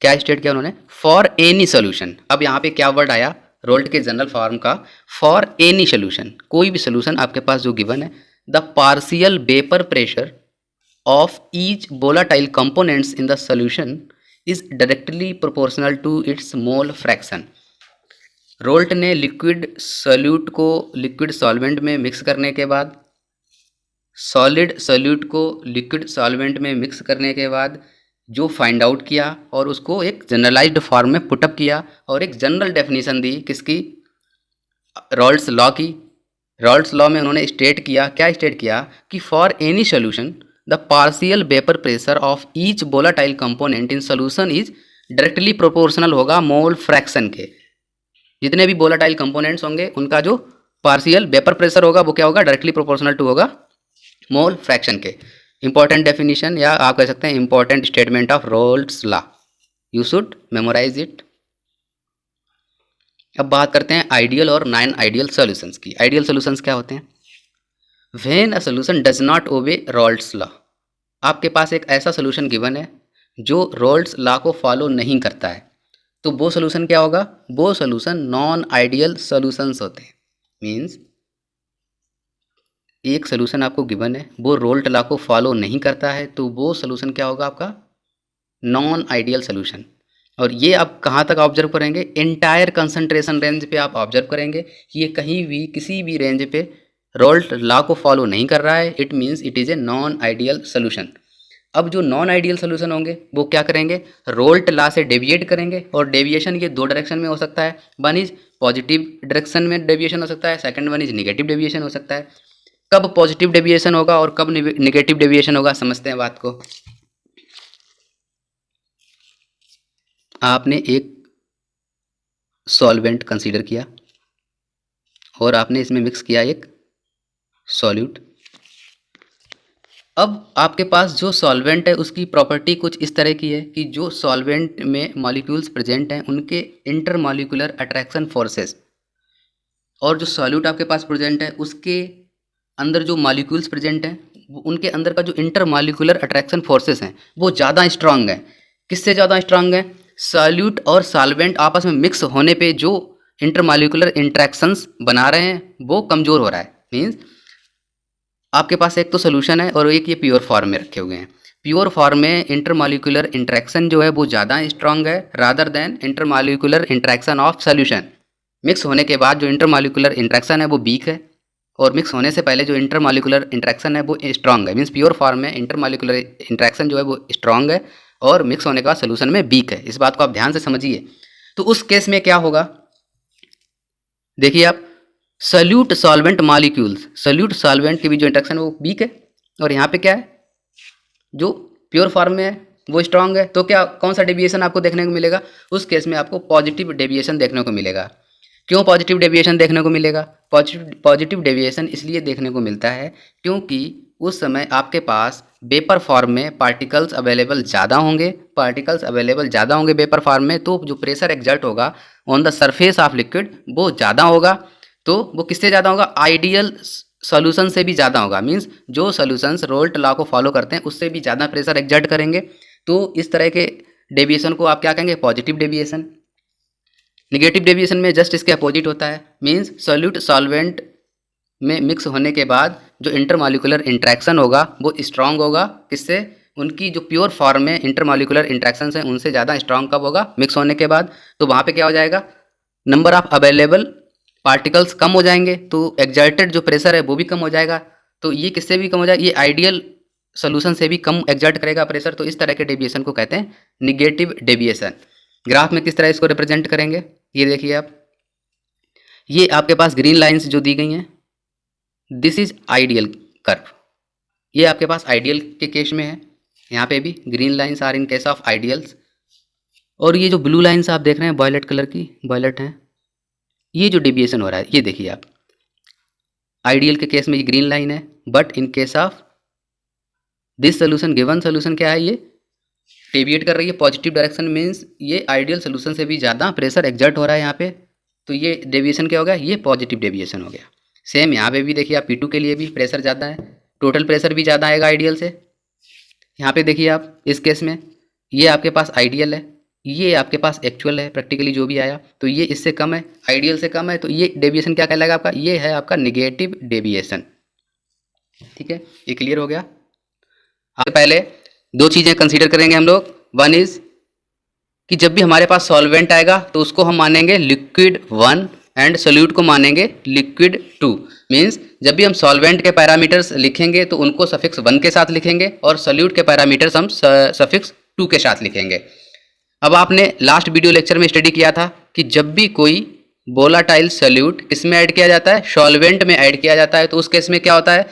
क्या स्टेट किया उन्होंने, फॉर एनी सोल्यूशन। अब यहाँ पे क्या वर्ड आया रोल्ट के जनरल फॉर्म का, फॉर एनी सोल्यूशन, कोई भी सोल्यूशन आपके पास जो गिवन है, the partial vapour pressure of each volatile components in the solution is directly proportional to its mole fraction। Raoult ने लिक्विड सॉल्यूट को लिक्विड सॉल्वेंट में मिक्स करने के बाद, सॉलिड सॉल्यूट को लिक्विड सॉल्वेंट में मिक्स करने के बाद जो फाइंड आउट किया और उसको एक जनरलाइज्ड फॉर्म में पुटअप किया और एक जनरल डेफिनेशन दी किसकी, रॉल्ट्स लॉ की। रॉल्ट्स लॉ में उन्होंने स्टेट किया, क्या स्टेट किया कि for any solution the partial vapour pressure of each volatile component in solution is directly proportional होगा मोल फ्रैक्शन के। जितने भी वोलाटाइल कंपोनेंट्स होंगे उनका जो पार्शियल वेपर प्रेशर होगा वो क्या होगा, डायरेक्टली प्रोपोर्शनल टू होगा मोल फ्रैक्शन के। इंपॉर्टेंट डेफिनेशन या आप कह सकते हैं important statement of Raoult's law, you should memorise it. अब बात करते हैं आइडियल और नॉन आइडियल सॉल्यूशंस की। आइडियल सॉल्यूशंस क्या होते हैं, when a solution does not obey Raoult's law, आपके पास एक ऐसा सोल्यूशन गिवन है जो रोल्ट्स लॉ को फॉलो नहीं करता है, तो वो सोल्यूशन क्या होगा, वो सोल्यूशन नॉन आइडियल सोल्यूशंस होते हैं। मीन्स एक सोल्यूशन आपको गिवन है वो रोल्ट लॉ को फॉलो नहीं करता है, तो वो सोल्यूशन क्या होगा आपका, नॉन आइडियल सोल्यूशन। और ये आप कहाँ तक ऑब्जर्व करेंगे, एंटायर कंसंट्रेशन रेंज पे आप ऑब्जर्व करेंगे, ये कहीं भी किसी भी रेंज पे रोल्ट लॉ को फॉलो नहीं कर रहा है, it means it is a non ideal solution. अब जो नॉन आइडियल सोल्यूशन होंगे वो क्या करेंगे, रोल्ट लॉ से डेविएट करेंगे, और डेविएशन ये दो डायरेक्शन में हो सकता है, वन इज पॉजिटिव डायरेक्शन में डेविएशन हो सकता है, second one is negative deviation हो सकता है। कब पॉजिटिव डेविएशन होगा और कब निगेटिव डेविएशन होगा, समझते हैं बात को। आपने एक सॉल्वेंट कंसीडर किया और आपने इसमें मिक्स किया एक सॉल्यूट। अब आपके पास जो सॉल्वेंट है उसकी प्रॉपर्टी कुछ इस तरह की है कि जो सॉल्वेंट में मॉलिक्यूल्स प्रेजेंट हैं उनके इंटरमॉलिक्यूलर अट्रैक्शन फोर्सेस, और जो सॉल्यूट आपके पास प्रेजेंट है उसके अंदर जो मॉलिक्यूल्स प्रेजेंट हैं उनके अंदर का जो इंटरमॉलिक्यूलर अट्रैक्शन फोर्सेस हैं वो ज़्यादा स्ट्रांग है। किससे ज़्यादा स्ट्रांग है, सॉल्यूट और सॉल्वेंट आपस में मिक्स होने पे जो इंटरमॉलिक्यूलर इंट्रैक्शंस बना रहे हैं वो कमज़ोर हो रहा है। मीन्स आपके पास एक तो सोल्यूशन है और एक ये प्योर फॉर्म में रखे हुए हैं। प्योर फॉर्म में इंटरमॉलिक्यूलर इंट्रैक्शन जो है वो ज़्यादा स्ट्रांग है rather than intermolecular interaction of solution. Mix होने के बाद जो इंटरमॉलिक्यूलर इंट्रैक्शन है वो वीक है, और मिक्स होने से पहले जो इंटरमॉलिक्यूलर इंट्रैक्शन है वो स्ट्रांग है। मीन्स प्योर फॉर्म में इंटरमॉलिक्यूलर इंट्रैक्शन जो है वो स्ट्रांग है और मिक्स होने के बाद सोल्यूशन में वीक है। इस बात को आप ध्यान से समझिए। तो उस केस में क्या होगा, देखिए आप, solute solvent molecules, solute solvent की भी जो इंट्रैक्शन है वो वीक है, और यहाँ पे क्या है, जो प्योर फॉर्म में है वो स्ट्रांग है। तो क्या कौन सा डेविएशन आपको देखने को मिलेगा, उस केस में आपको पॉजिटिव डेविएशन देखने को मिलेगा। क्यों पॉजिटिव डेविएशन देखने को मिलेगा, पॉजिटिव डेविएशन इसलिए देखने को मिलता है क्योंकि उस समय आपके पास वेपर फॉर्म में पार्टिकल्स अवेलेबल ज़्यादा होंगे। पार्टिकल्स अवेलेबल ज़्यादा होंगे वेपर फॉर्म में, तो जो प्रेशर एक्सर्ट होगा on the surface of liquid वो ज़्यादा होगा। तो वो किससे ज़्यादा होगा, आइडियल सॉल्यूशन से भी ज़्यादा होगा। मीन्स जो सॉल्यूशंस रोल्ट लॉ को फॉलो करते हैं उससे भी ज़्यादा प्रेशर एक्सर्ट करेंगे। तो इस तरह के डेविएशन को आप क्या कहेंगे, पॉजिटिव डेविएशन। निगेटिव डेविएशन में जस्ट इसके अपोजिट होता है। मीन्स सॉल्यूट सॉल्वेंट में मिक्स होने के बाद जो इंटरमॉलिक्यूलर इंट्रैक्शन होगा वो स्ट्रांग होगा। किससे, उनकी जो प्योर फॉर्म में इंटरमॉलिक्यूलर इंट्रैक्शन हैं उनसे ज़्यादा स्ट्रांग कब होगा, मिक्स होने के बाद। तो वहाँ पे क्या हो जाएगा, नंबर ऑफ अवेलेबल पार्टिकल्स कम हो जाएंगे, तो एक्सर्टेड जो प्रेशर है वो भी कम हो जाएगा। तो ये किससे भी कम हो जाएगा, ये आइडियल सोल्यूशन से भी कम एक्सर्ट करेगा प्रेशर। तो इस तरह के डेविएशन को कहते हैं निगेटिव डेविएशन। ग्राफ में किस तरह इसको रिप्रेजेंट करेंगे, ये देखिए आप, ये आपके पास ग्रीन लाइंस जो दी गई हैं, दिस इज आइडियल कर्व। ये आपके पास आइडियल के केस में है, यहाँ पे भी green lines are in case of ideals. और ये जो ब्लू लाइंस आप देख रहे हैं वॉयलेट कलर की, वॉयलेट हैं, ये जो डेविएशन हो रहा है ये देखिए आप, आइडियल के केस में ये ग्रीन लाइन है, but in case of this solution, given solution क्या है, ये डेविएट कर रही है पॉजिटिव डायरेक्शन। मीन्स ये आइडियल सोल्यूशन से भी ज़्यादा प्रेशर एक्सर्ट हो रहा है यहाँ पे। तो ये डेविएशन क्या हो गया, ये पॉजिटिव डेविएशन हो गया। सेम यहाँ पे भी देखिए आप, P2 के लिए भी प्रेशर ज़्यादा है, टोटल प्रेशर भी ज़्यादा आएगा आइडियल से। यहाँ पे देखिए आप इस केस में ये आपके पास आइडियल है, ये आपके पास एक्चुअल है, प्रैक्टिकली जो भी आया, तो ये इससे कम है, आइडियल से कम है, तो ये डेविएशन क्या कहलाएगा आपका, ये है आपका निगेटिव डेविएशन। ठीक है, ये क्लियर हो गया। अब पहले दो चीज़ें कंसीडर करेंगे हम लोग। वन इज कि जब भी हमारे पास सॉल्वेंट आएगा तो उसको हम मानेंगे लिक्विड 1 एंड सोल्यूट को मानेंगे लिक्विड 2। मीन्स जब भी हम सॉल्वेंट के पैरामीटर्स लिखेंगे तो उनको सफिक्स 1 के साथ लिखेंगे और सोल्यूट के पैरामीटर्स हम सफिक्स 2 के साथ लिखेंगे। अब आपने लास्ट वीडियो लेक्चर में स्टडी किया था कि जब भी कोई वोलाटाइल सोल्यूट किसमें ऐड किया जाता है, सॉल्वेंट में ऐड किया जाता है, तो उस केस में क्या होता है,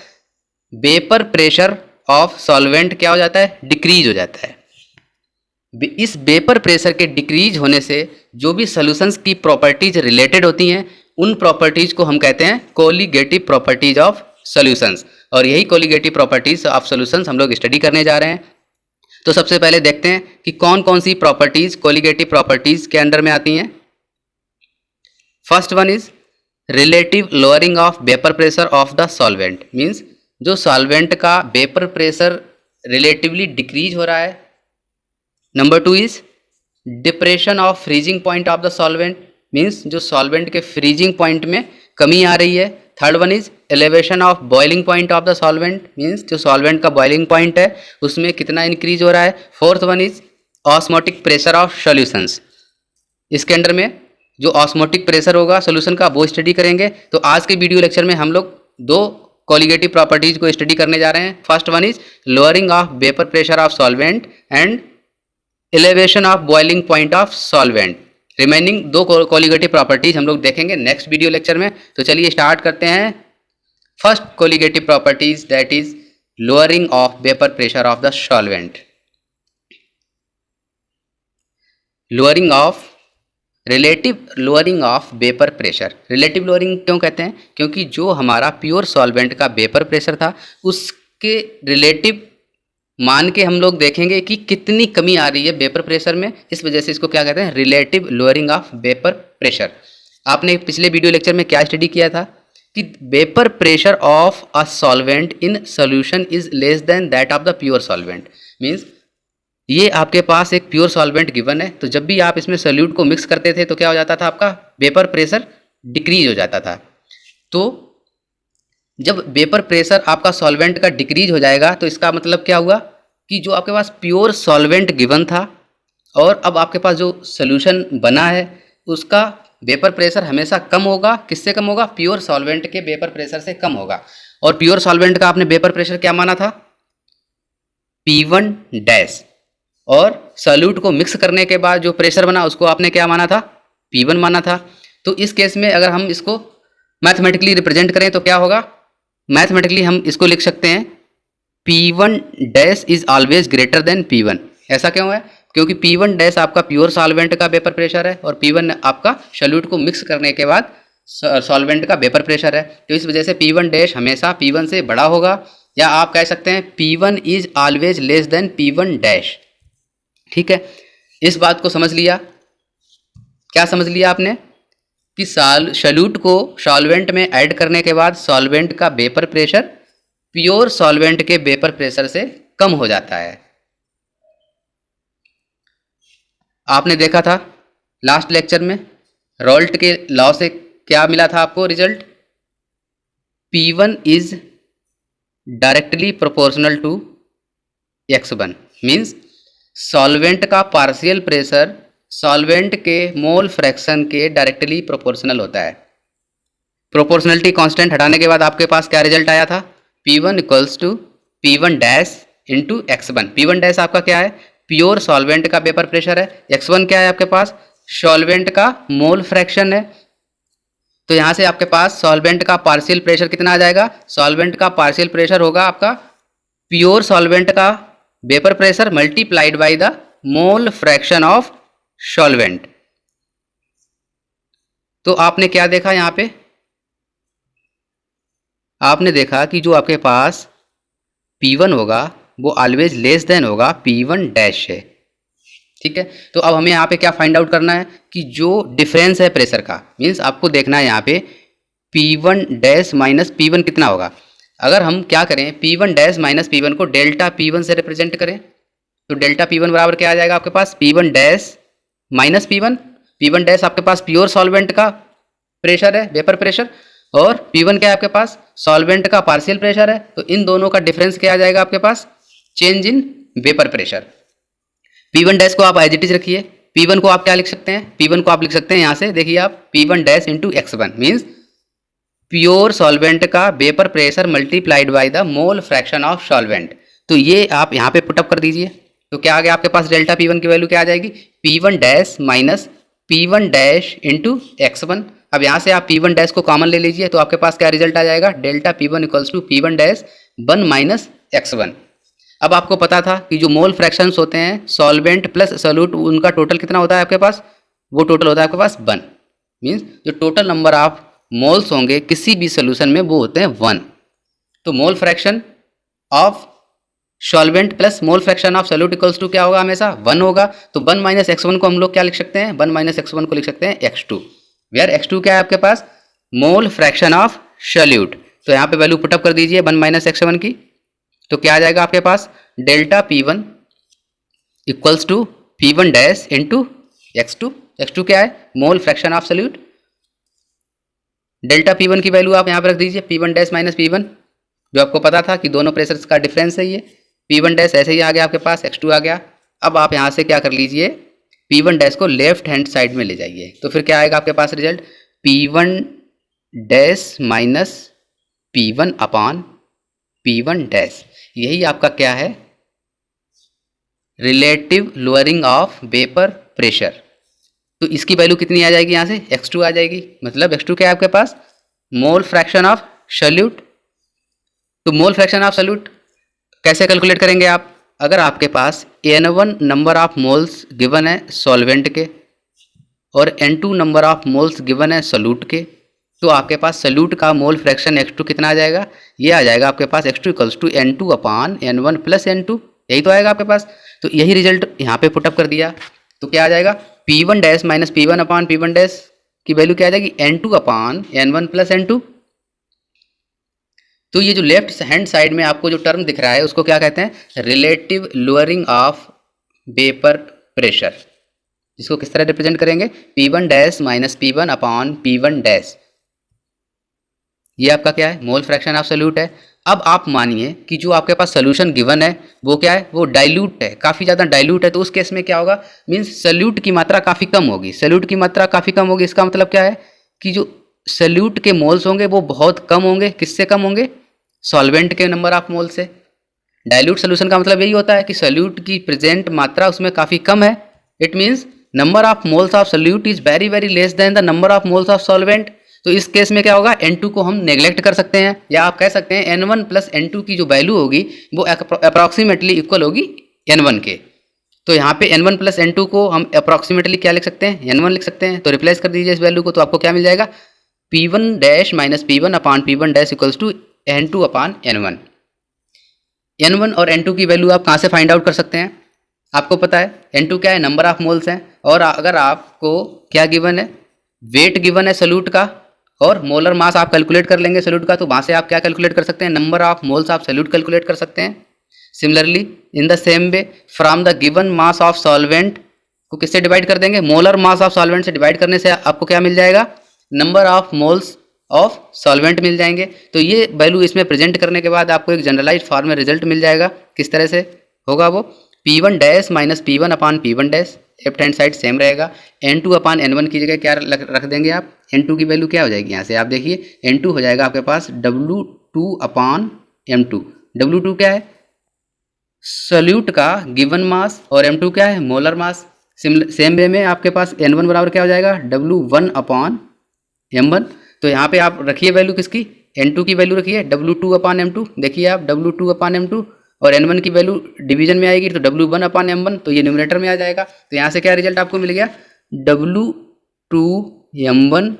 वेपर प्रेशर ऑफ सॉल्वेंट क्या हो जाता है, डिक्रीज हो जाता है। इस वेपर प्रेशर के डिक्रीज होने से जो भी सॉल्यूशंस की प्रॉपर्टीज रिलेटेड होती हैं उन प्रॉपर्टीज को हम कहते हैं कोलिगेटिव प्रॉपर्टीज ऑफ सॉल्यूशंस, और यही कोलिगेटिव प्रॉपर्टीज ऑफ सॉल्यूशंस हम लोग स्टडी करने जा रहे हैं। तो सबसे पहले देखते हैं कि कौन कौन सी प्रॉपर्टीज कोलिगेटिव प्रॉपर्टीज के अंडर में आती हैं। First one is relative lowering of vapour pressure of the solvent. Means जो सॉल्वेंट का वेपर प्रेशर रिलेटिवली डिक्रीज हो रहा है। Number 2 is depression of freezing point of the solvent. Means जो सॉल्वेंट के फ्रीजिंग पॉइंट में कमी आ रही है। Third one is elevation of boiling point of the solvent. Means जो सॉल्वेंट का बॉइलिंग पॉइंट है उसमें कितना इंक्रीज हो रहा है। Fourth one is osmotic pressure of solutions. इसके अंडर में जो ऑस्मोटिक प्रेशर होगा सोल्यूशन का वो स्टडी करेंगे। तो आज के वीडियो लेक्चर में हम लोग दो कोलिगेटिव प्रॉपर्टीज को स्टडी करने जा रहे हैं। First one is lowering of vapour pressure of solvent and elevation of boiling point of solvent. Remaining दो कोलिगेटिव प्रॉपर्टीज हम लोग देखेंगे नेक्स्ट वीडियो लेक्चर में। तो चलिए स्टार्ट करते हैं। First colligative properties that is lowering of vapour pressure of the solvent. Lowering of relative lowering of vapour pressure. Relative lowering क्यों कहते हैं, क्योंकि जो हमारा प्योर सॉल्वेंट का वेपर प्रेशर था उसके रिलेटिव मान के हम लोग देखेंगे कि कितनी कमी आ रही है वेपर प्रेशर में। इस वजह से इसको क्या कहते हैं, relative lowering of vapour pressure. आपने पिछले वीडियो लेक्चर में क्या स्टडी किया था कि vapour pressure of a solvent in solution is less than that of the pure solvent. Means ये आपके पास एक प्योर सॉल्वेंट गिवन है, तो जब भी आप इसमें सोल्यूट को मिक्स करते थे तो क्या हो जाता था, आपका वेपर प्रेशर डिक्रीज हो जाता था। तो जब वेपर प्रेशर आपका सॉल्वेंट का डिक्रीज हो जाएगा तो इसका मतलब क्या हुआ कि जो आपके पास प्योर सॉल्वेंट गिवन था और अब आपके पास जो सोल्यूशन बना है उसका वेपर प्रेशर हमेशा कम होगा। किससे कम होगा, प्योर सॉल्वेंट के वेपर प्रेशर से कम होगा। और प्योर सॉल्वेंट का आपने वेपर प्रेशर क्या माना था, P1 डैश, और सोल्यूट को मिक्स करने के बाद जो प्रेशर बना उसको आपने क्या माना था, P1 माना था। तो इस केस में अगर हम इसको मैथमेटिकली रिप्रेजेंट करें तो क्या होगा, मैथमेटिकली हम इसको लिख सकते हैं P1 dash is always greater than P1। ऐसा क्यों है, क्योंकि P1 डैश आपका प्योर सॉल्वेंट का वेपर प्रेशर है और P1 आपका सोल्यूट को मिक्स करने के बाद सॉल्वेंट का वेपर प्रेशर है। तो इस वजह से P1 डैश हमेशा P1 से बड़ा होगा, या आप कह सकते हैं P1 is always less than P1 dash. ठीक है, इस बात को समझ लिया। क्या समझ लिया आपने कि सोल्यूट को सॉल्वेंट में ऐड करने के बाद सॉल्वेंट का वेपर प्रेशर प्योर सॉल्वेंट के वेपर प्रेशर से कम हो जाता है। आपने देखा था लास्ट लेक्चर में रॉल्ट के लॉ से क्या मिला था आपको result, P1 is directly proportional to X1। Means solvent का पार्शियल प्रेशर सॉल्वेंट के मोल फ्रैक्शन के डायरेक्टली प्रोपोर्शनल होता है। प्रोपोर्शनलिटी कांस्टेंट हटाने के बाद आपके पास क्या रिजल्ट आया था, P1 equals to P1 dash into X1। P1 dash आपका क्या है, प्योर सॉल्वेंट का वेपर प्रेशर है। X1 क्या है आपके पास, सॉल्वेंट का मोल फ्रैक्शन है। तो यहाँ से आपके पास सॉल्वेंट का पार्शियल प्रेशर कितना आ जाएगा, सॉल्वेंट का पार्शियल प्रेशर होगा आपका प्योर सॉल्वेंट का vapour pressure multiplied by the mole fraction of solvent. तो आपने क्या देखा, यहाँ पे आपने देखा कि जो आपके पास P1 होगा वो ऑलवेज लेस देन होगा P1 डैश है। ठीक है, तो अब हमें यहाँ पे क्या फाइंड आउट करना है कि जो डिफरेंस है प्रेशर का, मीन्स आपको देखना है यहाँ पे P1 डैश माइनस P1 कितना होगा। अगर हम क्या करें, P1 डैश माइनस P1 को डेल्टा P1 से रिप्रेजेंट करें तो डेल्टा P1 बराबर क्या आ जाएगा आपके पास, P1 dash minus P1। P1 dash आपके पास प्योर सॉल्वेंट का प्रेशर है, वेपर प्रेशर, और P1 क्या है आपके पास, सॉल्वेंट का पार्शियल प्रेशर है। तो इन दोनों का डिफरेंस क्या आ जाएगा आपके पास, change in vapour pressure. P1 dash को आप एज इट इज रखिए, P1 को आप क्या लिख सकते हैं, P1 को आप लिख सकते हैं यहाँ से, देखिए आप P1 dash into x1 means pure solvent का vapour pressure multiplied by the mole fraction of solvent. तो ये आप यहाँ पे पुटअप कर दीजिए। तो क्या आ गया आपके पास, डेल्टा P1 की वैल्यू क्या आ जाएगी, P1 dash minus P1 dash into x1। अब यहाँ से आप P1 डैश को कॉमन ले लीजिए, तो आपके पास क्या रिजल्ट आ जाएगा, delta P1 equals to P1 dash 1 minus x1। अब आपको पता था कि जो मोल फ्रैक्शंस होते हैं सॉल्वेंट प्लस सॉल्यूट, उनका टोटल कितना होता है आपके पास, वो टोटल होता है आपके पास 1। मीन्स जो टोटल नंबर ऑफ मोल्स होंगे किसी भी सोल्यूशन में वो होते हैं 1। तो mole fraction of solvent plus mole fraction of solute equals to क्या होगा, हमेशा 1 होगा। तो 1 माइनस x1 को हम लोग क्या लिख सकते हैं, 1 माइनस x1 को लिख सकते हैं x2, वेयर x2 क्या है आपके पास, मोल फ्रैक्शन ऑफ सॉल्यूट। तो यहाँ पे वैल्यू पुटअप कर दीजिए 1 माइनस x1 की, तो क्या आ जाएगा आपके पास, delta P1 equals to P1 dash into x2। x2 क्या है, mole fraction of solute. Delta P1 की वैल्यू आप यहाँ पर रख दीजिए, P1 डैश माइनस P1, जो आपको पता था कि दोनों प्रेशर्स का डिफरेंस है ये। P1 डैश ऐसे ही आ गया आपके पास, x2 आ गया। अब आप यहाँ से क्या कर लीजिए, P1 डैश को लेफ्ट हैंड साइड में ले जाइए, तो फिर क्या आएगा आपके पास result, P1 dash minus P1 upon P1 dash. यही आपका क्या है, relative lowering of vapour pressure. तो इसकी वैल्यू कितनी आ जाएगी, यहाँ से x2 आ जाएगी। मतलब x2 क्या है आपके पास, मोल फ्रैक्शन ऑफ सॉल्यूट। तो मोल फ्रैक्शन ऑफ सॉल्यूट कैसे कैलकुलेट करेंगे आप, अगर आपके पास N1 number of moles given है सॉल्वेंट के और N2 number of moles given है सॉल्यूट के, तो आपके पास सॉल्यूट का मोल फ्रैक्शन x2 कितना आ जाएगा, ये आ जाएगा आपके पास x2 equals to N2 upon N1 plus N2, यही तो आएगा आपके पास। तो यही रिजल्ट यहाँ पे पुटअप कर दिया, तो क्या आ जाएगा, P1 dash minus P1 upon P1 dash की वैल्यू क्या आ जाएगी, N2 upon N1 plus N2। तो ये जो लेफ्ट हैंड साइड में आपको जो टर्म दिख रहा है उसको क्या कहते हैं, relative lowering of vapour pressure. इसको किस तरह रिप्रेजेंट करेंगे, P1 dash minus P1 upon P1 dash. ये आपका क्या है, मोल फ्रैक्शन ऑफ सॉल्यूट है। अब आप मानिए कि जो आपके पास सोल्यूशन गिवन है वो क्या है, वो डाइल्यूट है, काफ़ी ज़्यादा डाइल्यूट है। तो उस केस में क्या होगा, मीन्स सॉल्यूट की मात्रा काफ़ी कम होगी। सॉल्यूट की मात्रा काफ़ी कम होगी, इसका मतलब क्या है कि जो सॉल्यूट के मोल्स होंगे वो बहुत कम होंगे। किससे कम होंगे, सॉल्वेंट के नंबर ऑफ मोल से। डाइल्यूट सोल्यूशन का मतलब यही होता है कि सॉल्यूट की प्रेजेंट मात्रा उसमें काफ़ी कम है। It means number of moles of solute is very very less than the number of moles of solvent. तो इस केस में क्या होगा, N2 को हम नेग्लेक्ट कर सकते हैं, या आप कह सकते हैं N1 प्लस N2 की जो वैल्यू होगी वो अप्रॉक्सीमेटली इक्वल होगी N1 के। तो यहाँ पे N1 प्लस N2 को हम अप्रॉक्सीमेटली क्या लिख सकते हैं, N1 लिख सकते हैं। तो रिप्लेस कर दीजिए इस वैल्यू को, तो आपको क्या मिल जाएगा, P1 dash minus P1 upon P1 dash equals to N2 upon N1। N1 और N2 की वैल्यू आप कहाँ से फाइंड आउट कर सकते हैं, आपको पता है N2 क्या है, नंबर ऑफ मोल्स हैं, और अगर आपको क्या गिवन है, वेट गिवन है सॉल्यूट का, और मोलर मास आप कैलकुलेट कर लेंगे सॉल्यूट का, तो वहाँ से आप क्या कैलकुलेट कर सकते हैं, नंबर ऑफ मोल्स आप सॉल्यूट कैलकुलेट कर सकते हैं। Similarly in the same way from the given mass of solvent को किससे डिवाइड कर देंगे, मोलर मास ऑफ सॉल्वेंट से डिवाइड करने से आपको क्या मिल जाएगा, number of moles of solvent मिल जाएंगे। तो ये वैल्यू इसमें प्रेजेंट करने के बाद आपको एक जनरलाइज फॉर्म में रिजल्ट मिल जाएगा। किस तरह से होगा वो, P1 dash minus P1 upon P1 dash, left hand side same रहेगा। N2 अपॉन N1 की जगह क्या रख देंगे आप, N2 की वैल्यू क्या हो जाएगी, यहाँ से आप देखिए N2 हो जाएगा आपके पास W2 अपॉन M2। W2 क्या है, सॉल्यूट का गिवन मास, और M2 क्या है, मोलर मास। सेम वे में आपके पास N1 बराबर क्या हो जाएगा, W1 अपॉन M1। तो यहाँ पे आप रखिए वैल्यू किसकी, N2 की वैल्यू रखिए W2 अपॉन M2। देखिए आप W2 अपॉन M2, और N1 की वैल्यू डिवीजन में आएगी तो W1 अपॉन M1, तो ये न्यूमरेटर में आ जाएगा। तो यहाँ से क्या रिजल्ट आपको मिल गया, W2 M1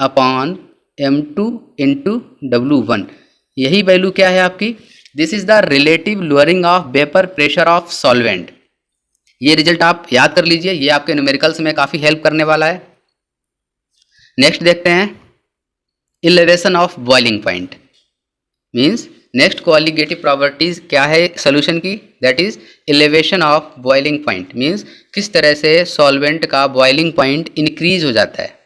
upon M2 into W1। यही वैल्यू क्या है आपकी, this is the relative lowering of vapour pressure of solvent. ये रिजल्ट आप याद कर लीजिए, ये आपके न्यूमेरिकल्स में काफ़ी हेल्प करने वाला है। नेक्स्ट देखते हैं, elevation of boiling point. Means next colligative properties क्या है सॉल्यूशन की, that is elevation of boiling point, means किस तरह से सॉल्वेंट का बॉइलिंग पॉइंट इंक्रीज हो जाता है।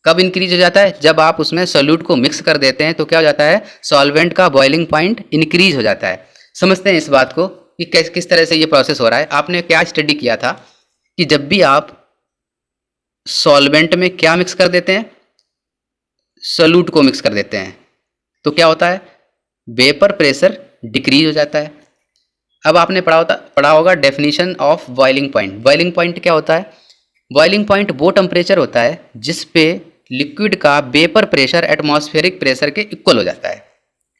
कब इंक्रीज हो जाता है, जब आप उसमें सोल्यूट को मिक्स कर देते हैं तो क्या हो जाता है, सॉल्वेंट का बॉइलिंग पॉइंट इंक्रीज हो जाता है। समझते हैं इस बात को कि किस तरह से ये प्रोसेस हो रहा है। आपने क्या स्टडी किया था कि जब भी आप सॉल्वेंट में क्या मिक्स कर देते हैं, सोल्यूट को मिक्स कर देते हैं, तो क्या होता है, वेपर प्रेशर डिक्रीज हो जाता है। अब आपने पढ़ा होगा definition of boiling point. Boiling point क्या होता है, बॉइलिंग पॉइंट वो टेम्परेचर होता है जिस पे लिक्विड का वेपर प्रेशर एटमॉस्फेरिक प्रेशर के इक्वल हो जाता है।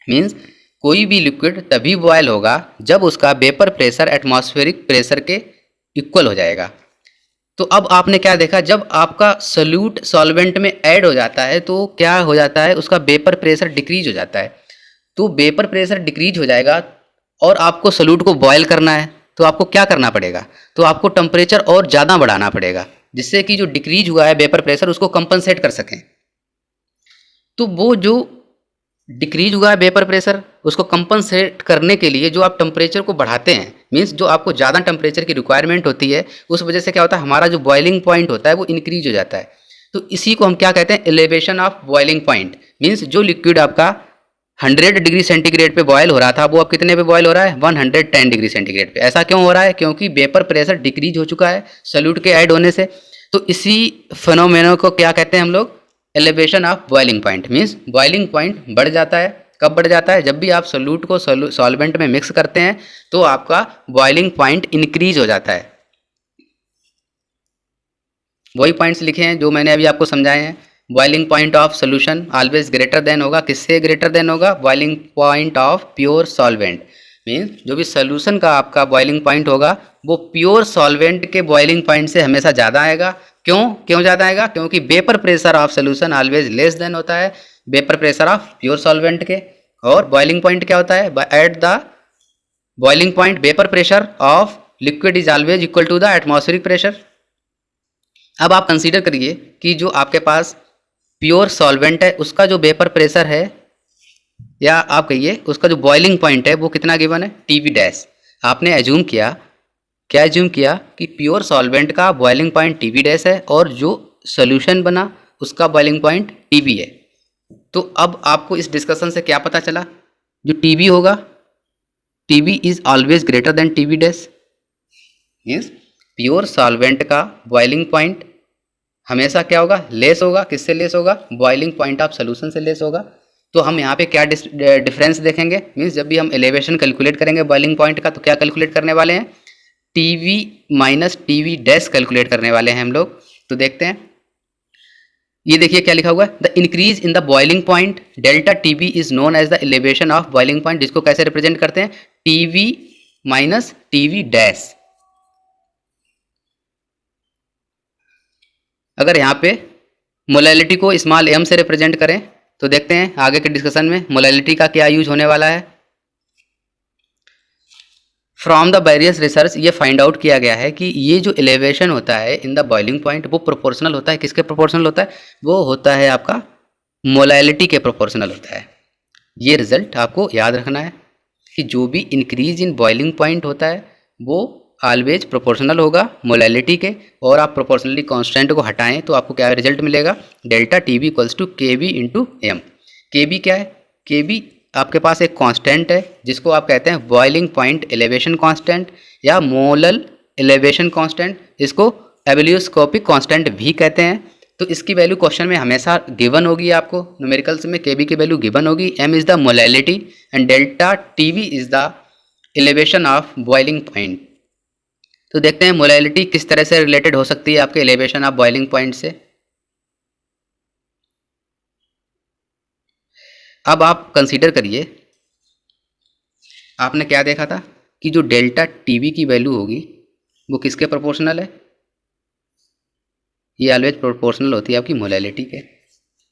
मीन्स कोई भी लिक्विड तभी बॉयल होगा जब उसका वेपर प्रेशर एटमॉस्फेरिक प्रेशर के इक्वल हो जाएगा। तो अब आपने क्या देखा, जब आपका सोल्यूट सॉल्वेंट में ऐड हो जाता है तो क्या हो जाता है, उसका वेपर प्रेशर डिक्रीज हो जाता है। तो वेपर प्रेशर डिक्रीज हो जाएगा और आपको सोल्यूट को बॉयल करना है तो आपको क्या करना पड़ेगा, तो आपको टेम्परेचर और ज़्यादा बढ़ाना पड़ेगा जिससे कि जो डिक्रीज हुआ है वेपर प्रेशर उसको कंपनसेट कर सकें। तो वो जो डिक्रीज हुआ है वेपर प्रेशर उसको कंपनसेट करने के लिए जो आप टेम्परेचर को बढ़ाते हैं, मीन्स जो आपको ज़्यादा टेम्परेचर की रिक्वायरमेंट होती है, उस वजह से क्या होता है, हमारा जो बॉइलिंग पॉइंट होता है वो इंक्रीज हो जाता है। तो इसी को हम क्या कहते हैं, elevation of boiling point. Means जो लिक्विड आपका 100 डिग्री सेंटीग्रेड पे बॉयल हो रहा था वो अब कितने पे बॉयल हो रहा है, 110 डिग्री सेंटीग्रेड पे। ऐसा क्यों हो रहा है, क्योंकि वेपर प्रेशर डिक्रीज हो चुका है सोल्यूट के ऐड होने से। तो इसी फिनोमेना को क्या कहते हैं हम लोग, elevation of boiling point. Means boiling point बढ़ जाता है। कब बढ़ जाता है, जब भी आप सोल्यूट को सॉल्वेंट में मिक्स करते हैं तो आपका बॉइलिंग पॉइंट इंक्रीज हो जाता है। वही पॉइंट्स लिखे हैं जो मैंने अभी आपको समझाए हैं। Boiling point of solution always greater than होगा, किससे ग्रेटर देन होगा, boiling point of pure solvent. Means जो भी सोल्यूशन का आपका बॉइलिंग पॉइंट होगा वो प्योर सॉल्वेंट के बॉइलिंग पॉइंट से हमेशा ज़्यादा आएगा। क्यों ज़्यादा आएगा, क्योंकि vapour pressure of solution always less than होता है vapour pressure of pure solvent के। और बॉइलिंग पॉइंट क्या होता है, at the boiling point vapour pressure of liquid is always equal to the atmospheric pressure. अब आप कंसीडर करिए कि जो आपके पास प्योर सॉल्वेंट है उसका जो वेपर प्रेशर है, या आप कहिए उसका जो बॉइलिंग पॉइंट है वो कितना गिवन है, टीवी डैश। आपने एज्यूम किया, क्या एज्यूम किया कि प्योर सॉल्वेंट का बॉइलिंग पॉइंट टीवी डैश है और जो सोल्यूशन बना उसका बॉइलिंग पॉइंट टीवी है। तो अब आपको इस डिस्कशन से क्या पता चला, जो टीवी होगा, TV is always greater than TV dash. Means pure solvent का बॉइलिंग पॉइंट हमेशा क्या होगा, लेस होगा। किससे लेस होगा, बॉइलिंग पॉइंट ऑफ सोल्यूशन से लेस होगा। तो हम यहाँ पे क्या डिफरेंस देखेंगे, मीन्स जब भी हम एलिवेशन कैलकुलेट करेंगे बॉइलिंग पॉइंट का तो क्या कैलकुलेट करने वाले हैं, TV minus TV dash calculate करने वाले हैं हम लोग। तो देखते हैं, ये देखिए क्या लिखा हुआ है, the increase in the boiling point delta TB is known as the elevation of boiling point, जिसको कैसे रिप्रेजेंट करते हैं, टीवी माइनस टीवी डैश। अगर यहाँ पे मोलैलिटी को स्मॉल एम से रिप्रेजेंट करें तो देखते हैं आगे के डिस्कशन में मोलैलिटी का क्या यूज होने वाला है। फ्रॉम द वेरियस रिसर्च ये फाइंड आउट किया गया है कि ये जो एलिवेशन होता है इन द बॉइलिंग पॉइंट वो प्रोपोर्शनल होता है, किसके प्रोपोर्शनल होता है, वो होता है आपका मोलैलिटी के प्रोपोर्शनल होता है। ये रिजल्ट आपको याद रखना है कि जो भी इंक्रीज इन बॉइलिंग पॉइंट होता है वो ऑलवेज प्रोपोर्शनल होगा मोलैलिटी के। और आप प्रोपोर्शनली कांस्टेंट को हटाएं तो आपको क्या रिजल्ट मिलेगा, delta T B equals to K B into M. K B क्या है, के बी आपके पास एक कांस्टेंट है जिसको आप कहते हैं बॉइलिंग पॉइंट एलिवेशन कांस्टेंट या मोलल एलिवेशन कांस्टेंट, इसको एबेलियोस्कोपिक कांस्टेंट भी कहते हैं। तो इसकी वैल्यू क्वेश्चन में हमेशा गिवन होगी, आपको न्यूमेरिकल्स में के बी की वैल्यू गिवन होगी। M is the molality and delta T B is the elevation of boiling point. तो देखते हैं मोलैलिटी किस तरह से रिलेटेड हो सकती है आपके एलिवेशन ऑफ बॉइलिंग पॉइंट से। अब आप कंसीडर करिए, आपने क्या देखा था कि जो डेल्टा टीवी की वैल्यू होगी वो किसके प्रोपोर्शनल है, ये ऑलवेज प्रोपोर्शनल होती है आपकी मोलैलिटी के।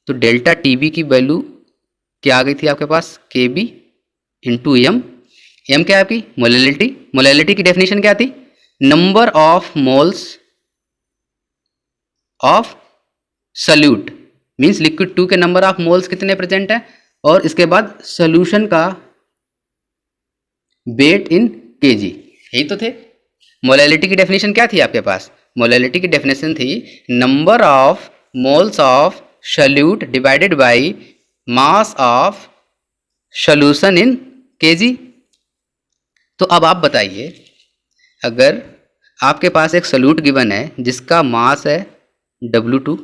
तो डेल्टा टीवी की वैल्यू क्या आ गई थी आपके पास, के बी इंटू एम। एम क्या है आपकी मोलैलिटी, मोलैलिटी की डेफिनेशन क्या थी, number of moles of solute, means liquid 2 के नंबर ऑफ मोल्स कितने प्रेजेंट है, और इसके बाद सोल्यूशन का वेट इन केजी, यही तो थे। मोलैलिटी की डेफिनेशन क्या थी आपके पास? मोलैलिटी की डेफिनेशन थी number of moles of solute divided by mass of solution in KG. तो अब आप बताइए, अगर आपके पास एक सॉल्यूट गिवन है जिसका मास है W2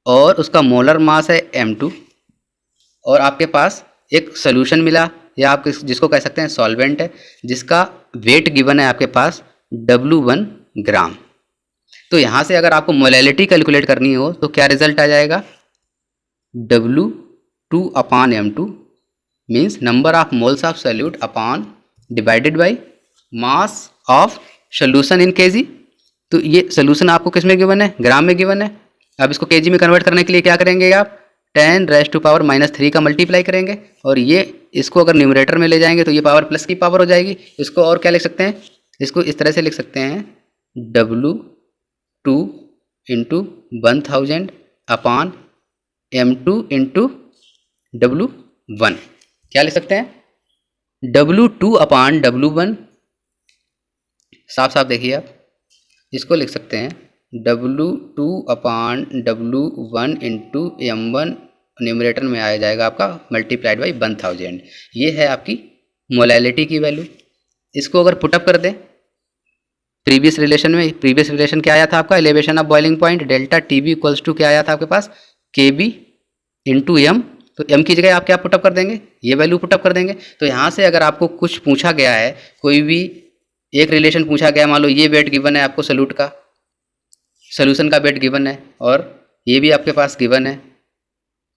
और उसका मोलर मास है M2, और आपके पास एक सॉल्यूशन मिला, या आप जिसको कह सकते हैं सॉल्वेंट है, जिसका वेट गिवन है आपके पास W1 ग्राम। तो यहाँ से अगर आपको मोलैलिटी कैलकुलेट करनी हो तो क्या रिजल्ट आ जाएगा? W2 upon M2 means number of moles of solute upon divided by mass of solution in KG. तो ये सॉल्यूशन आपको किस में गिवन है? ग्राम में गिवन है। अब इसको केजी में कन्वर्ट करने के लिए क्या करेंगे आप? 10⁻³ का मल्टीप्लाई करेंगे, और ये इसको अगर न्यूमरेटर में ले जाएंगे तो ये पावर प्लस की पावर हो जाएगी। इसको और क्या लिख सकते हैं? इसको इस तरह से लिख सकते हैं W2 into 1000 upon M2 into W1। क्या लिख सकते हैं? W2 अपॉन W1, साफ साफ देखिए आप, इसको लिख सकते हैं W2 upon W1 into M1, numerator में आ जाएगा आपका मल्टीप्लाइड बाई 1000। ये है आपकी मोलैलिटी की वैल्यू। इसको अगर पुटअप कर दें प्रीवियस रिलेशन क्या आया था आपका? Elevation of boiling point delta TB equals to क्या आया था आपके पास? KB into M। तो M की जगह आप क्या पुटअप कर देंगे? ये वैल्यू पुटअप कर देंगे। तो यहाँ से अगर आपको कुछ पूछा गया है, कोई भी एक रिलेशन पूछा गया, मान लो ये वेट गिवन है आपको सॉल्यूट का, सोल्यूशन का वेट गिवन है और ये भी आपके पास गिवन है,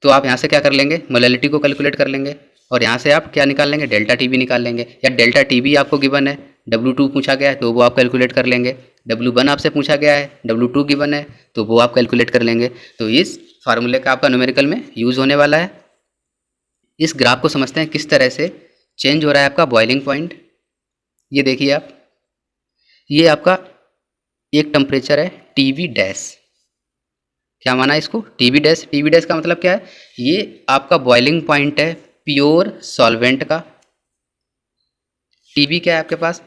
तो आप यहाँ से क्या कर लेंगे? मोलैलिटी को कैलकुलेट कर लेंगे, और यहाँ से आप क्या निकाल लेंगे? डेल्टा टीबी निकाल लेंगे। या डेल्टा टीबी आपको गिवन है, W2 पूछा गया है तो वो आप कैलकुलेट कर लेंगे। W1 आपसे पूछा गया है, W2 गिवन है तो वो आप कैलकुलेट कर लेंगे। तो इस फार्मूले का आपका न्यूमेरिकल में यूज़ होने वाला है। इस ग्राफ को समझते हैं किस तरह से चेंज हो रहा है आपका बॉइलिंग पॉइंट। ये देखिए आप, ये आपका एक टेम्परेचर है TB डैश। क्या माना इसको? TB dash. TB डैश का मतलब क्या है? ये आपका बॉइलिंग पॉइंट है प्योर सॉल्वेंट का। TB क्या है आपके पास?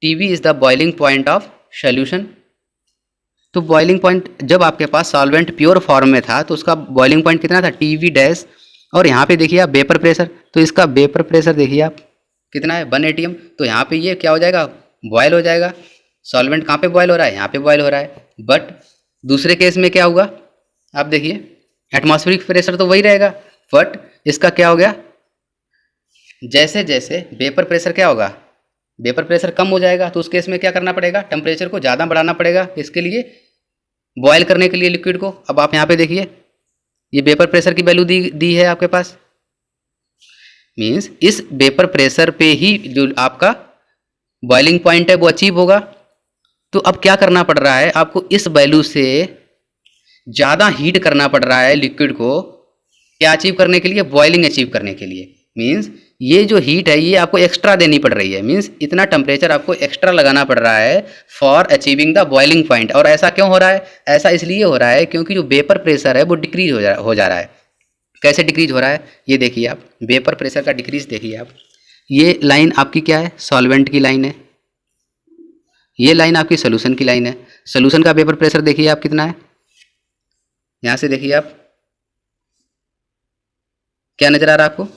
TB is the boiling point of solution. तो बॉइलिंग पॉइंट जब आपके पास सॉल्वेंट प्योर फॉर्म में था तो उसका बॉइलिंग पॉइंट कितना था? TB dash. और यहाँ पे देखिए आप वेपर प्रेशर, तो इसका वेपर प्रेशर देखिए आप कितना है? 1 atm। तो यहाँ पे ये क्या हो जाएगा? बॉयल हो जाएगा। सॉल्वेंट कहाँ पे बॉयल हो रहा है? यहाँ पे बॉयल हो रहा है। बट दूसरे केस में क्या होगा? आप देखिए एटमॉस्फेरिक प्रेशर तो वही रहेगा, बट इसका क्या हो गया? जैसे जैसे वेपर प्रेशर क्या होगा? वेपर प्रेशर कम हो जाएगा। तो उस केस में क्या करना पड़ेगा? टेम्परेचर को ज़्यादा बढ़ाना पड़ेगा इसके लिए, बॉयल करने के लिए लिक्विड को। अब आप यहाँ पे देखिए ये वेपर प्रेशर की वैल्यू दी है आपके पास, मीन्स इस वेपर प्रेशर पे ही जो आपका बॉइलिंग पॉइंट है वो अचीव होगा। तो अब क्या करना पड़ रहा है आपको? इस वैल्यू से ज़्यादा हीट करना पड़ रहा है लिक्विड को, क्या अचीव करने के लिए? बॉइलिंग अचीव करने के लिए। मीन्स ये जो हीट है ये आपको एक्स्ट्रा देनी पड़ रही है, मीन्स इतना टेम्परेचर आपको एक्स्ट्रा लगाना पड़ रहा है for achieving the boiling point. और ऐसा क्यों हो रहा है? ऐसा इसलिए हो रहा है क्योंकि जो वेपर प्रेशर है वो डिक्रीज हो जा रहा है। कैसे डिक्रीज हो रहा है? ये देखिए आप, वेपर प्रेशर का डिक्रीज देखिए आप। ये लाइन आपकी क्या है? सॉल्वेंट की लाइन है। ये लाइन आपकी सोल्यूशन की लाइन है। सोल्यूशन का वेपर प्रेशर देखिए आप कितना है। यहाँ से देखिए आप, क्या नजर आ रहा है आपको?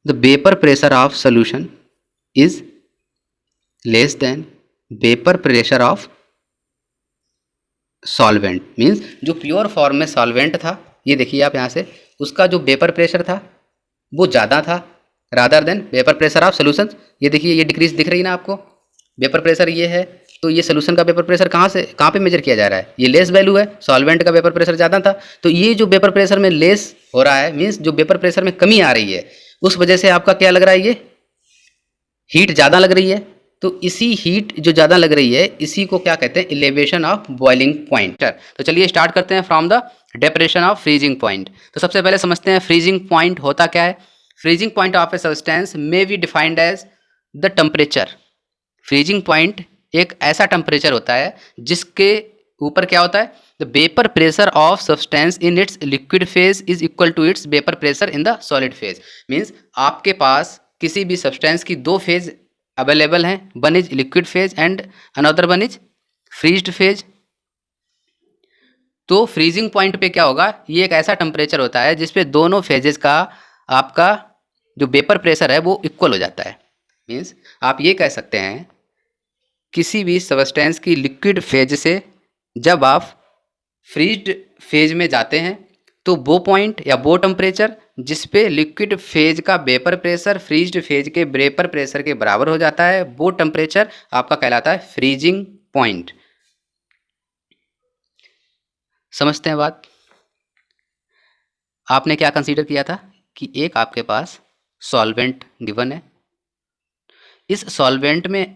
The vapour pressure of solution is less than vapour pressure of solvent. Means जो प्योर फॉर्म में सॉल्वेंट था, ये देखिए आप यहाँ से, उसका जो वेपर प्रेशर था वो ज़्यादा था rather than vapour pressure of solution. ये देखिए ये डिक्रीज दिख रही ना आपको? वेपर प्रेशर ये है, तो ये सोल्यूशन का वेपर प्रेशर कहाँ पे मेजर किया जा रहा है? ये लेस वैल्यू है, सॉल्वेंट का वेपर प्रेशर ज़्यादा था। तो ये जो वेपर प्रेशर में लेस हो रहा है, मीन्स जो वेपर प्रेशर में कमी आ रही है, उस वजह से आपका क्या लग रहा है? ये हीट ज़्यादा लग रही है। तो इसी हीट जो ज़्यादा लग रही है इसी को क्या कहते हैं? Elevation of boiling point. तो चलिए स्टार्ट करते हैं from the definition of freezing point. तो सबसे पहले समझते हैं फ्रीजिंग पॉइंट होता क्या है। Freezing point of a substance may be defined as the temperature. Freezing point एक ऐसा टेम्परेचर होता है जिसके ऊपर क्या होता है? The vapour pressure of substance in its liquid phase is equal to its vapour pressure in the solid phase. Means आपके पास किसी भी सब्सटेंस की दो फेज अवेलेबल हैं, one is liquid phase and another one is freezed phase, तो freezing point पे क्या होगा, ये एक ऐसा टेम्परेचर होता है जिसपे दोनों फेजेस का आपका जो वेपर प्रेशर है वो इक्वल हो जाता है। मीन्स आप ये कह सकते हैं किसी भी सब्सटेंस की लिक्विड फेज से जब आप फ्रीज्ड फेज में जाते हैं तो वो पॉइंट या वो टेम्परेचर जिस पे लिक्विड फेज का वेपर प्रेशर फ्रीज्ड फेज के वेपर प्रेशर के बराबर हो जाता है, वो टेम्परेचर आपका कहलाता है फ्रीजिंग पॉइंट। समझते हैं बात? आपने क्या कंसीडर किया था कि एक आपके पास सॉल्वेंट गिवन है, इस सॉल्वेंट में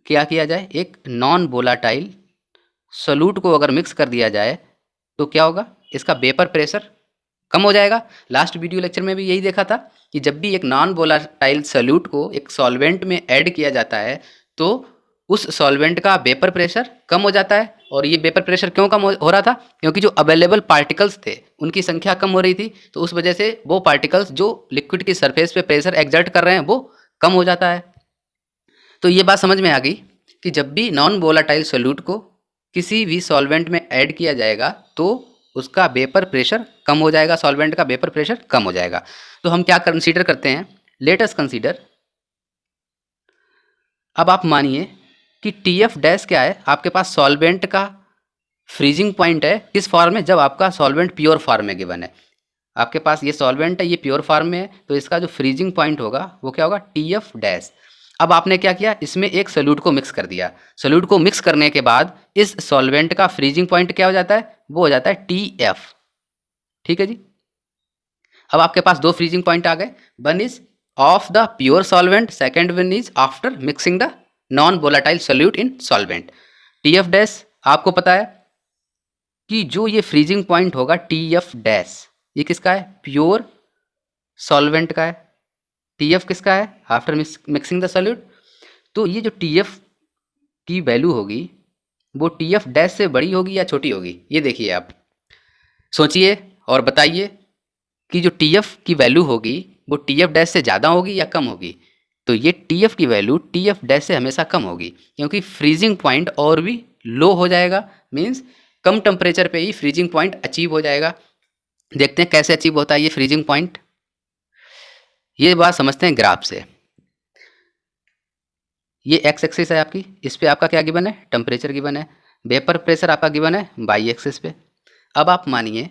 क्या किया जाए, एक नॉन वोलाटाइल सोल्यूट को अगर मिक्स कर दिया जाए तो क्या होगा, इसका वेपर प्रेशर कम हो जाएगा। लास्ट वीडियो लेक्चर में भी यही देखा था कि जब भी एक नॉन वोलाटाइल सोल्यूट को एक सॉल्वेंट में ऐड किया जाता है तो उस सॉल्वेंट का वेपर प्रेशर कम हो जाता है। और ये वेपर प्रेशर क्यों कम हो रहा था, क्योंकि जो अवेलेबल पार्टिकल्स थे उनकी संख्या कम हो रही थी, तो उस वजह से वो पार्टिकल्स जो लिक्विड की सरफेस पे प्रेशर एग्जर्ट कर रहे हैं वो कम हो जाता है। तो ये बात समझ में आ गई कि जब भी नॉन वोलाटाइल सोल्यूट को किसी भी सॉल्वेंट में ऐड किया जाएगा तो उसका वेपर प्रेशर कम हो जाएगा, सॉल्वेंट का वेपर प्रेशर कम हो जाएगा। तो हम क्या कंसीडर करते हैं, लेट अस कंसीडर, अब आप मानिए कि TF डैश क्या है, आपके पास सॉल्वेंट का फ्रीजिंग पॉइंट है किस फॉर्म में, जब आपका सॉल्वेंट प्योर फॉर्म में गिवन है। आपके पास ये सॉल्वेंट है, ये प्योर फॉर्म में है, तो इसका जो फ्रीजिंग पॉइंट होगा वो क्या होगा, TF डैश। अब आपने क्या किया, इसमें एक सोल्यूट को मिक्स कर दिया, सोल्यूट को मिक्स करने के बाद इस सॉल्वेंट का फ्रीजिंग पॉइंट क्या हो जाता है, वो हो जाता है TF। ठीक है जी। अब आपके पास दो फ्रीजिंग पॉइंट आ गए, one is of the pure solvent, second one is after mixing the non volatile solute in solvent. TF dash आपको पता है कि जो ये फ्रीजिंग पॉइंट होगा TF डैश, ये किसका है, प्योर सॉल्वेंट का है। TF किसका है, आफ्टर मिक्सिंग द सोल्यूट। तो ये जो TF की वैल्यू होगी वो TF डैश से बड़ी होगी या छोटी होगी, ये देखिए आप सोचिए और बताइए कि जो TF की वैल्यू होगी वो TF डैश से ज़्यादा होगी या कम होगी। तो ये TF की वैल्यू TF डैश से हमेशा कम होगी, क्योंकि फ्रीजिंग पॉइंट और भी लो हो जाएगा, मीन्स कम टेम्परेचर पे ही फ्रीजिंग पॉइंट अचीव हो जाएगा। देखते हैं कैसे अचीव होता है ये फ्रीजिंग पॉइंट, ये बात समझते हैं ग्राफ से। ये एक्स एक्सिस है आपकी, इस पे आपका क्या गिवन है, टेम्परेचर गिवन है, वेपर प्रेशर आपका गिवन है वाई एक्सिस पे। अब आप मानिए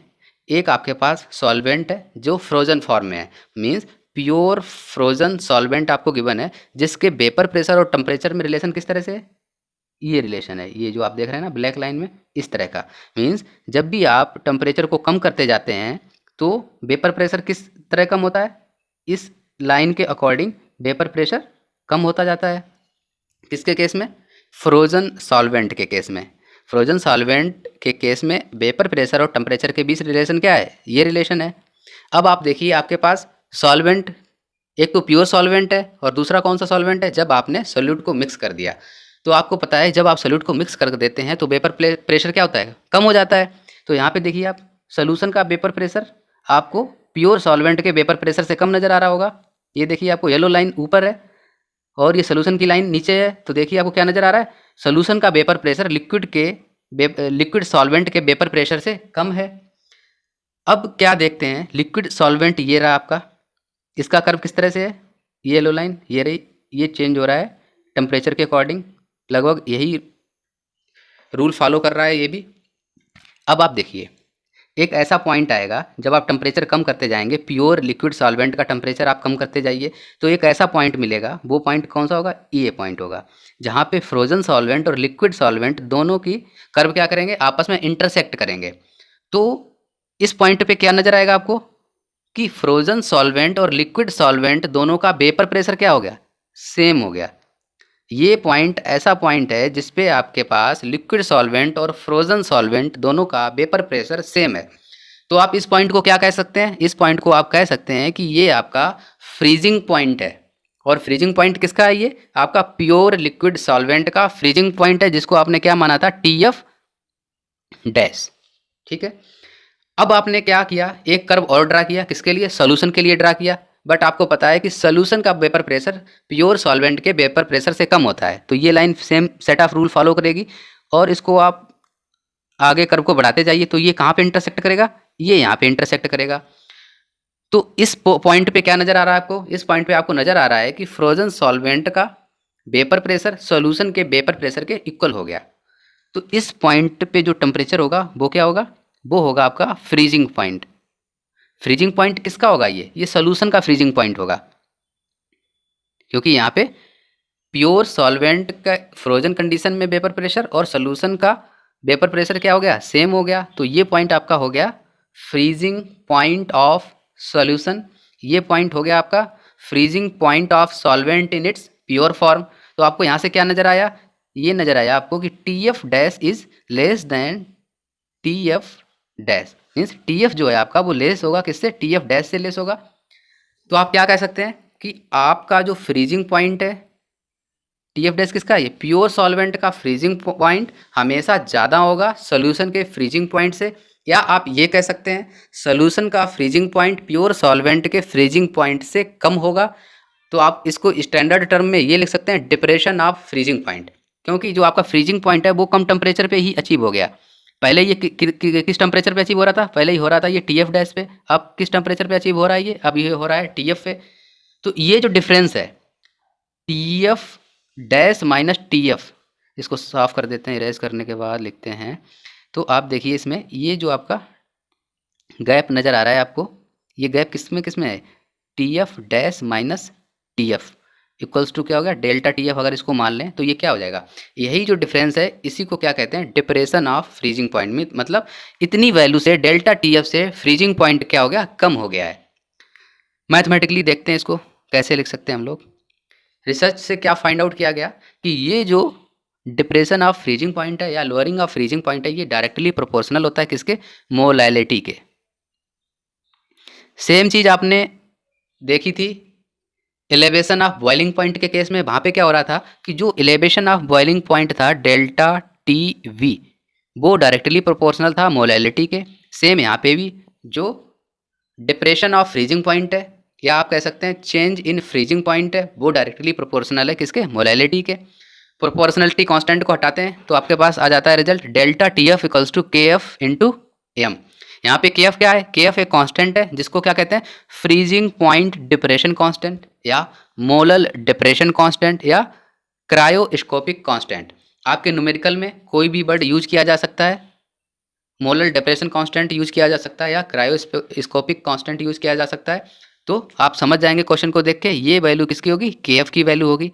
एक आपके पास सॉल्वेंट है जो फ्रोजन फॉर्म में है, मीन्स प्योर फ्रोजन सॉल्वेंट आपको गिवन है, जिसके वेपर प्रेशर और टेम्परेचर में रिलेशन किस तरह से है, ये रिलेशन है, ये जो आप देख रहे हैं ना ब्लैक लाइन में, इस तरह का। मीन्स जब भी आप टेम्परेचर को कम करते जाते हैं तो वेपर प्रेशर किस तरह कम होता है, इस लाइन के अकॉर्डिंग वेपर प्रेशर कम होता जाता है। किसके केस में, फ्रोजन सॉल्वेंट के केस में। फ्रोजन सॉल्वेंट के केस में वेपर प्रेशर और टेम्परेचर के बीच रिलेशन क्या है, ये रिलेशन है। अब आप देखिए आपके पास सॉल्वेंट, एक तो प्योर सॉल्वेंट है और दूसरा कौन सा सॉल्वेंट है, जब आपने सोल्यूट को मिक्स कर दिया, तो आपको पता है जब आप सोल्यूट को मिक्स कर देते हैं तो वेपर प्रेशर क्या होता है, कम हो जाता है। तो यहाँ पे देखिए आप सोल्यूशन का वेपर प्रेशर आपको प्योर सॉल्वेंट के वेपर प्रेशर से कम नज़र आ रहा होगा। ये देखिए आपको येलो लाइन ऊपर है और ये सोल्यूशन की लाइन नीचे है, तो देखिए आपको क्या नज़र आ रहा है, सोल्यूशन का वेपर प्रेशर लिक्विड सॉल्वेंट के वेपर प्रेशर से कम है। अब क्या देखते हैं, लिक्विड सॉल्वेंट ये रहा आपका, इसका कर्व किस तरह से है, ये येलो लाइन ये रही, ये चेंज हो रहा है टेम्परेचर के अकॉर्डिंग, लगभग यही रूल फॉलो कर रहा है ये भी। अब आप देखिए एक ऐसा पॉइंट आएगा जब आप टेम्परेचर कम करते जाएंगे, प्योर लिक्विड सॉल्वेंट का टेम्परेचर आप कम करते जाइए, तो एक ऐसा पॉइंट मिलेगा, वो पॉइंट कौन सा होगा, ये पॉइंट होगा, जहाँ पे फ्रोजन सॉल्वेंट और लिक्विड सॉल्वेंट दोनों की कर्व क्या करेंगे, आपस में इंटरसेक्ट करेंगे। तो इस पॉइंट पे क्या नज़र आएगा आपको कि फ्रोजन सॉल्वेंट और लिक्विड सॉल्वेंट दोनों का वेपर प्रेशर क्या हो गया, सेम हो गया। ये पॉइंट ऐसा पॉइंट है जिसपे आपके पास लिक्विड सॉल्वेंट और फ्रोजन सॉल्वेंट दोनों का वेपर प्रेशर सेम है। तो आप इस पॉइंट को क्या कह सकते हैं, इस पॉइंट को आप कह सकते हैं कि ये आपका फ्रीजिंग पॉइंट है। और फ्रीजिंग पॉइंट किसका है, ये आपका प्योर लिक्विड सॉल्वेंट का फ्रीजिंग पॉइंट है, जिसको आपने क्या माना था, TF डैश। ठीक है। अब आपने क्या किया, एक कर्व और ड्रा किया, किसके लिए, सॉल्यूशन के लिए ड्रा किया। बट आपको पता है कि सोल्यूशन का वेपर प्रेशर प्योर सॉल्वेंट के वेपर प्रेशर से कम होता है। तो ये line same set of rule follow करेगी और इसको आप आगे कर्व को बढ़ाते जाइए तो ये कहाँ पे इंटरसेक्ट करेगा, ये यहाँ पे इंटरसेक्ट करेगा। तो इस पॉइंट पे क्या नज़र आ रहा है आपको, इस पॉइंट पे आपको नज़र आ रहा है कि फ्रोजन सॉल्वेंट का वेपर प्रेशर सॉल्यूशन के वेपर प्रेशर के इक्वल हो गया। तो इस पॉइंट पे जो टेम्परेचर होगा वो क्या होगा, वो होगा आपका फ्रीजिंग पॉइंट। फ्रीजिंग पॉइंट किसका होगा, ये सॉल्यूशन का फ्रीजिंग पॉइंट होगा, क्योंकि यहाँ पे प्योर सॉल्वेंट का फ्रोजन कंडीशन में वेपर प्रेशर और सॉल्यूशन का वेपर प्रेशर क्या हो गया, सेम हो गया। तो ये पॉइंट आपका हो गया फ्रीजिंग पॉइंट ऑफ सॉल्यूशन, ये पॉइंट हो गया आपका freezing point of solvent in its pure form. तो आपको यहाँ से क्या नज़र आया, ये नज़र आया आपको कि T F dash is less than T F dash, means T F जो है आपका वो लेस होगा किससे, टी एफ डैश से लेस होगा। तो आप क्या कह सकते हैं कि आपका जो फ्रीजिंग पॉइंट है टी एफ डैश किसका, ये प्योर सॉल्वेंट का फ्रीजिंग पॉइंट हमेशा ज़्यादा होगा सॉल्यूशन के फ्रीजिंग पॉइंट से, या आप ये कह सकते हैं सॉल्यूशन का फ्रीजिंग पॉइंट प्योर सॉल्वेंट के फ्रीजिंग पॉइंट से कम होगा। तो आप इसको स्टैंडर्ड टर्म में ये लिख सकते हैं डिप्रेशन ऑफ फ्रीजिंग पॉइंट, क्योंकि जो आपका फ्रीजिंग पॉइंट है वो कम टेम्परेचर पे ही अचीव हो गया। पहले ये किस टेम्परेचर पे अचीव हो रहा था, पहले ही हो रहा था ये टी एफ डैश पे, अब किस टेम्परेचर पे अचीव हो रहा है ये, अब ये हो रहा है टी एफ पे। तो ये जो डिफरेंस है T F dash minus T F, इसको साफ कर देते हैं, इरेज करने के बाद लिखते हैं। तो आप देखिए इसमें ये जो आपका गैप नज़र आ रहा है आपको, ये गैप किस में है, T F dash minus T F equals to क्या हो गया, डेल्टा टी एफ। अगर इसको मान लें तो ये क्या हो जाएगा, यही जो डिफरेंस है इसी को क्या कहते हैं, डिप्रेशन ऑफ फ्रीजिंग पॉइंट में, मतलब इतनी वैल्यू से डेल्टा टी एफ से फ्रीजिंग पॉइंट क्या हो गया, कम हो गया है। मैथमेटिकली देखते हैं इसको कैसे लिख सकते हैं हम लोग। रिसर्च से क्या फाइंड आउट किया गया कि ये जो डिप्रेशन ऑफ फ्रीजिंग पॉइंट है या लोअरिंग ऑफ फ्रीजिंग पॉइंट है ये डायरेक्टली प्रोपोर्शनल होता है किसके, मोलैलिटी के। सेम चीज़ आपने देखी थी एलिवेशन ऑफ बॉइलिंग पॉइंट के केस में, वहाँ पे क्या हो रहा था कि जो एलिवेशन ऑफ बॉइलिंग पॉइंट था डेल्टा टी वी वो डायरेक्टली प्रोपोर्शनल था मोलैलिटी के। सेम यहाँ पे भी जो डिप्रेशन ऑफ फ्रीजिंग पॉइंट है या आप कह सकते हैं चेंज इन फ्रीजिंग पॉइंट है वो डायरेक्टली प्रोपोर्शनल है किसके, मोलैलिटी के। प्रोपोर्शनलिटी कांस्टेंट को हटाते हैं तो आपके पास आ जाता है result delta T F equals to K F into M. यहाँ पे के एफ क्या है, के एफ एक कांस्टेंट है जिसको क्या कहते हैं, फ्रीजिंग पॉइंट डिप्रेशन कांस्टेंट या मोलल डिप्रेशन कांस्टेंट या क्रायोस्कोपिक कांस्टेंट। आपके न्यूमेरिकल में कोई भी वर्ड यूज किया जा सकता है, मोलल डिप्रेशन कांस्टेंट यूज किया जा सकता है या क्रायोस्कोपिक कांस्टेंट यूज किया जा सकता है। तो आप समझ जाएंगे क्वेश्चन को देख के ये वैल्यू किसकी होगी, के एफ की वैल्यू होगी।